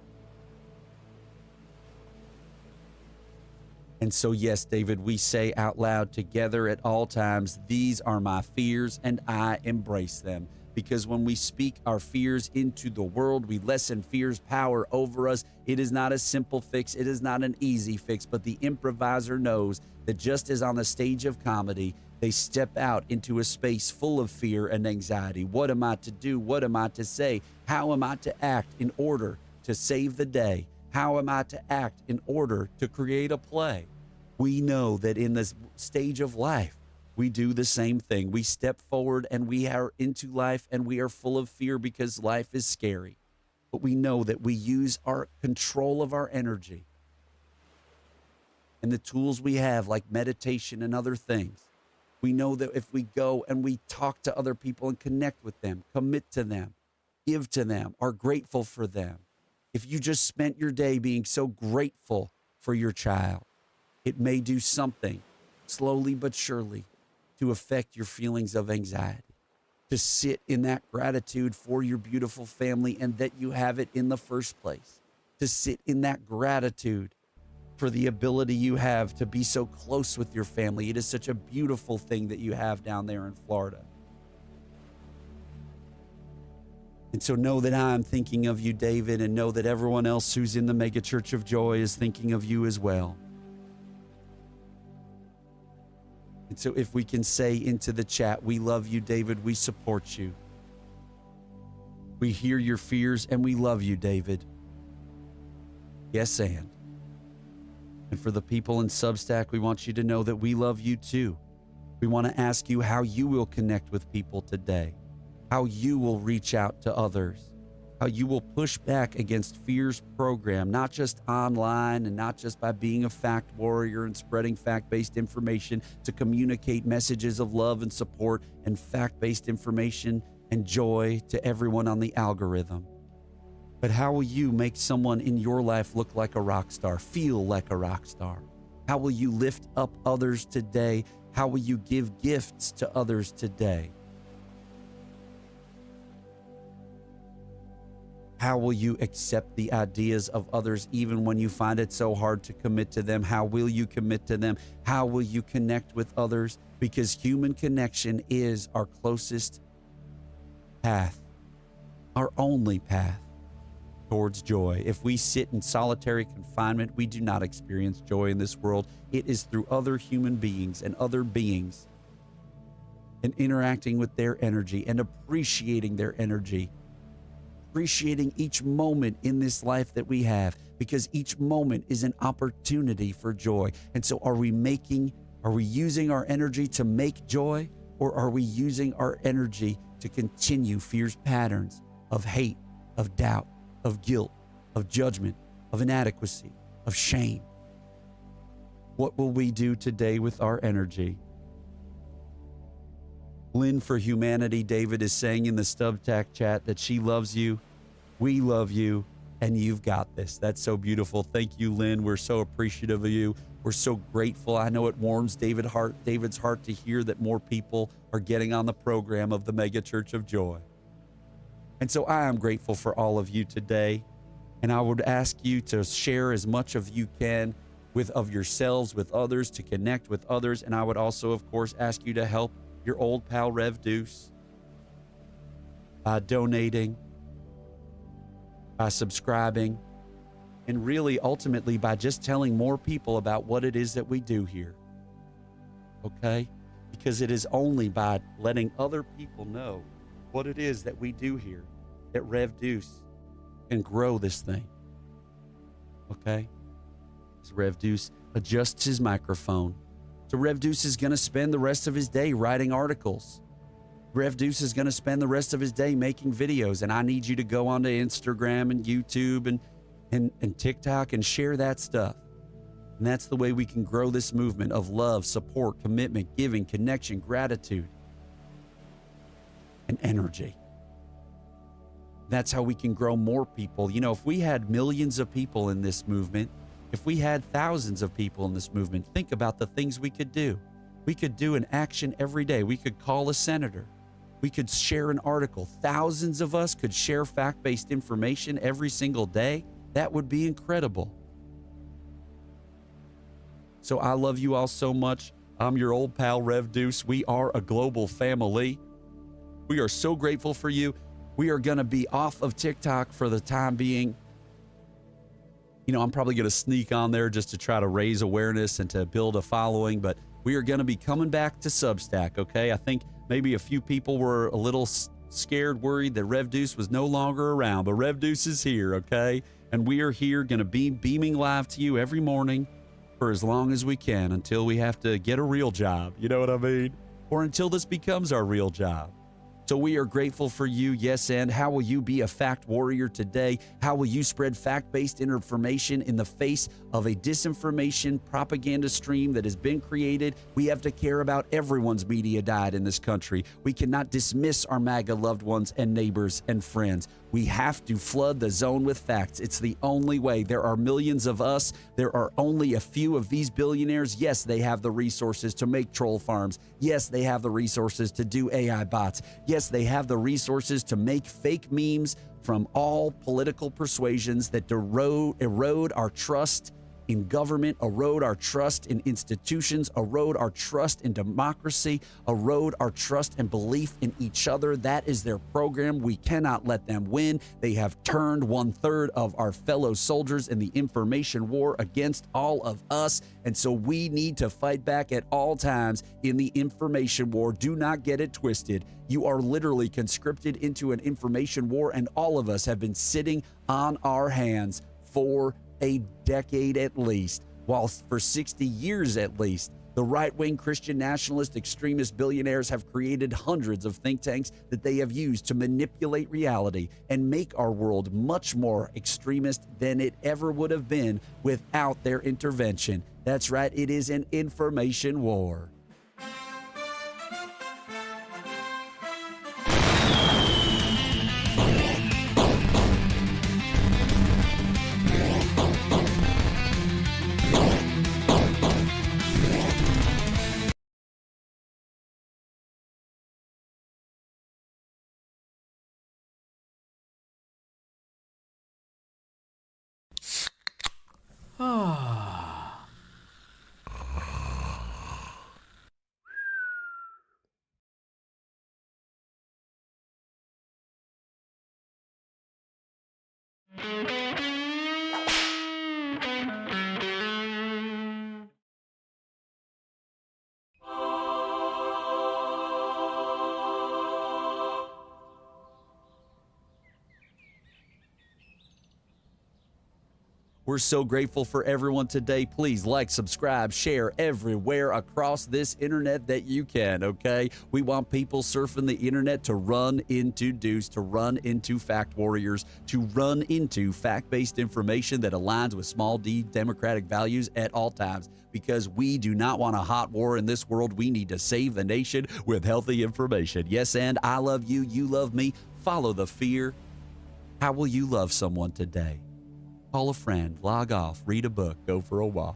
And so, yes, David, we say out loud together at all times, these are my fears and I embrace them. Because when we speak our fears into the world, we lessen fear's power over us. It is not a simple fix. It is not an easy fix, but the improviser knows that just as on the stage of comedy, they step out into a space full of fear and anxiety. What am I to do? What am I to say? How am I to act in order to save the day? How am I to act in order to create a play? We know that in this stage of life, we do the same thing. We step forward and we are into life and we are full of fear because life is scary. But we know that we use our control of our energy and the tools we have like meditation and other things. We know that if we go and we talk to other people and connect with them, commit to them, give to them, are grateful for them. If you just spent your day being so grateful for your child, it may do something slowly but surely to affect your feelings of anxiety. to sit in that gratitude for your beautiful family and that you have it in the first place, to sit in that gratitude for the ability you have to be so close with your family. It is such a beautiful thing that you have down there in Florida. And so know that I'm thinking of you, David, and know that everyone else who's in the Megachurch of Joy is thinking of you as well. And so if we can say into the chat, we love you, David, we support you. We hear your fears and we love you, David. Yes, and. And for the people in Substack, we want you to know that we love you too. We want to ask you how you will connect with people today, how you will reach out to others, how you will push back against fear's program, not just online and not just by being a fact warrior and spreading fact-based information to communicate messages of love and support and fact-based information and joy to everyone on the algorithm. But how will you make someone in your life look like a rock star, feel like a rock star? How will you lift up others today? How will you give gifts to others today? How will you accept the ideas of others even when you find it so hard to commit to them? How will you commit to them? How will you connect with others? Because human connection is our closest path, our only path towards joy. If we sit in solitary confinement, we do not experience joy in this world. It is through other human beings and other beings and interacting with their energy and appreciating their energy, appreciating each moment in this life that we have, because each moment is an opportunity for joy. And so are we using our energy to make joy, or are we using our energy to continue fear's patterns of hate, of doubt, of guilt, of judgment, of inadequacy, of shame? What will we do today with our energy? Lynn for Humanity, David, is saying in the Substack chat that she loves you, we love you, and you've got this. That's so beautiful. Thank you, Lynn. We're so appreciative of you. We're so grateful. I know it warms David's heart to hear that more people are getting on the program of the Megachurch of Joy. And so I am grateful for all of you today. And I would ask you to share as much of you can of yourselves with others, to connect with others. And I would also, of course, ask you to help your old pal, Rev Deuce, by donating, by subscribing, and really ultimately by just telling more people about what it is that we do here. Okay? Because it is only by letting other people know what it is that we do here that Rev Deuce can grow this thing. Okay? As Rev Deuce adjusts his microphone. So Rev Deuce is going to spend the rest of his day writing articles. Rev Deuce is going to spend the rest of his day making videos, and I need you to go onto Instagram and YouTube and TikTok and share that stuff. And that's the way we can grow this movement of love, support, commitment, giving, connection, gratitude, and energy. That's how we can grow more people. You know, if we had millions of people in this movement, if we had thousands of people in this movement, think about the things we could do. We could do an action every day. We could call a senator. We could share an article. Thousands of us could share fact-based information every single day. That would be incredible. So I love you all so much. I'm your old pal, Rev Deuce. We are a global family. We are so grateful for you. We are going to be off of TikTok for the time being. You know, I'm probably going to sneak on there just to try to raise awareness and to build a following, but we are going to be coming back to Substack, okay? I think maybe a few people were a little scared, worried that Rev Deuce was no longer around, but Rev Deuce is here, okay? And we are here going to be beaming live to you every morning for as long as we can until we have to get a real job, you know what I mean? Or until this becomes our real job. So we are grateful for you, yes, and how will you be a fact warrior today? How will you spread fact-based information in the face of a disinformation propaganda stream that has been created? We have to care about everyone's media diet in this country. We cannot dismiss our MAGA loved ones and neighbors and friends. We have to flood the zone with facts. It's the only way. There are millions of us. There are only a few of these billionaires. Yes, they have the resources to make troll farms. Yes, they have the resources to do AI bots. Yes, they have the resources to make fake memes from all political persuasions that erode our trust in government, erode our trust in institutions, erode our trust in democracy, erode our trust and belief in each other. That is their program. We cannot let them win. They have turned 1/3 of our fellow soldiers in the information war against all of us. And so we need to fight back at all times in the information war. Do not get it twisted. You are literally conscripted into an information war, and all of us have been sitting on our hands for a decade at least, while for 60 years at least, the right-wing Christian nationalist extremist billionaires have created hundreds of think tanks that they have used to manipulate reality and make our world much more extremist than it ever would have been without their intervention. That's right, it is an information war. We're so grateful for everyone today. Please like, subscribe, share everywhere across this internet that you can, okay? We want people surfing the internet to run into Deuce, to run into fact warriors, to run into fact-based information that aligns with small d democratic values at all times, because we do not want a hot war in this world. We need to save the nation with healthy information. Yes, and I love you, you love me. Follow the fear. How will you love someone today? Call a friend, log off, read a book, go for a walk.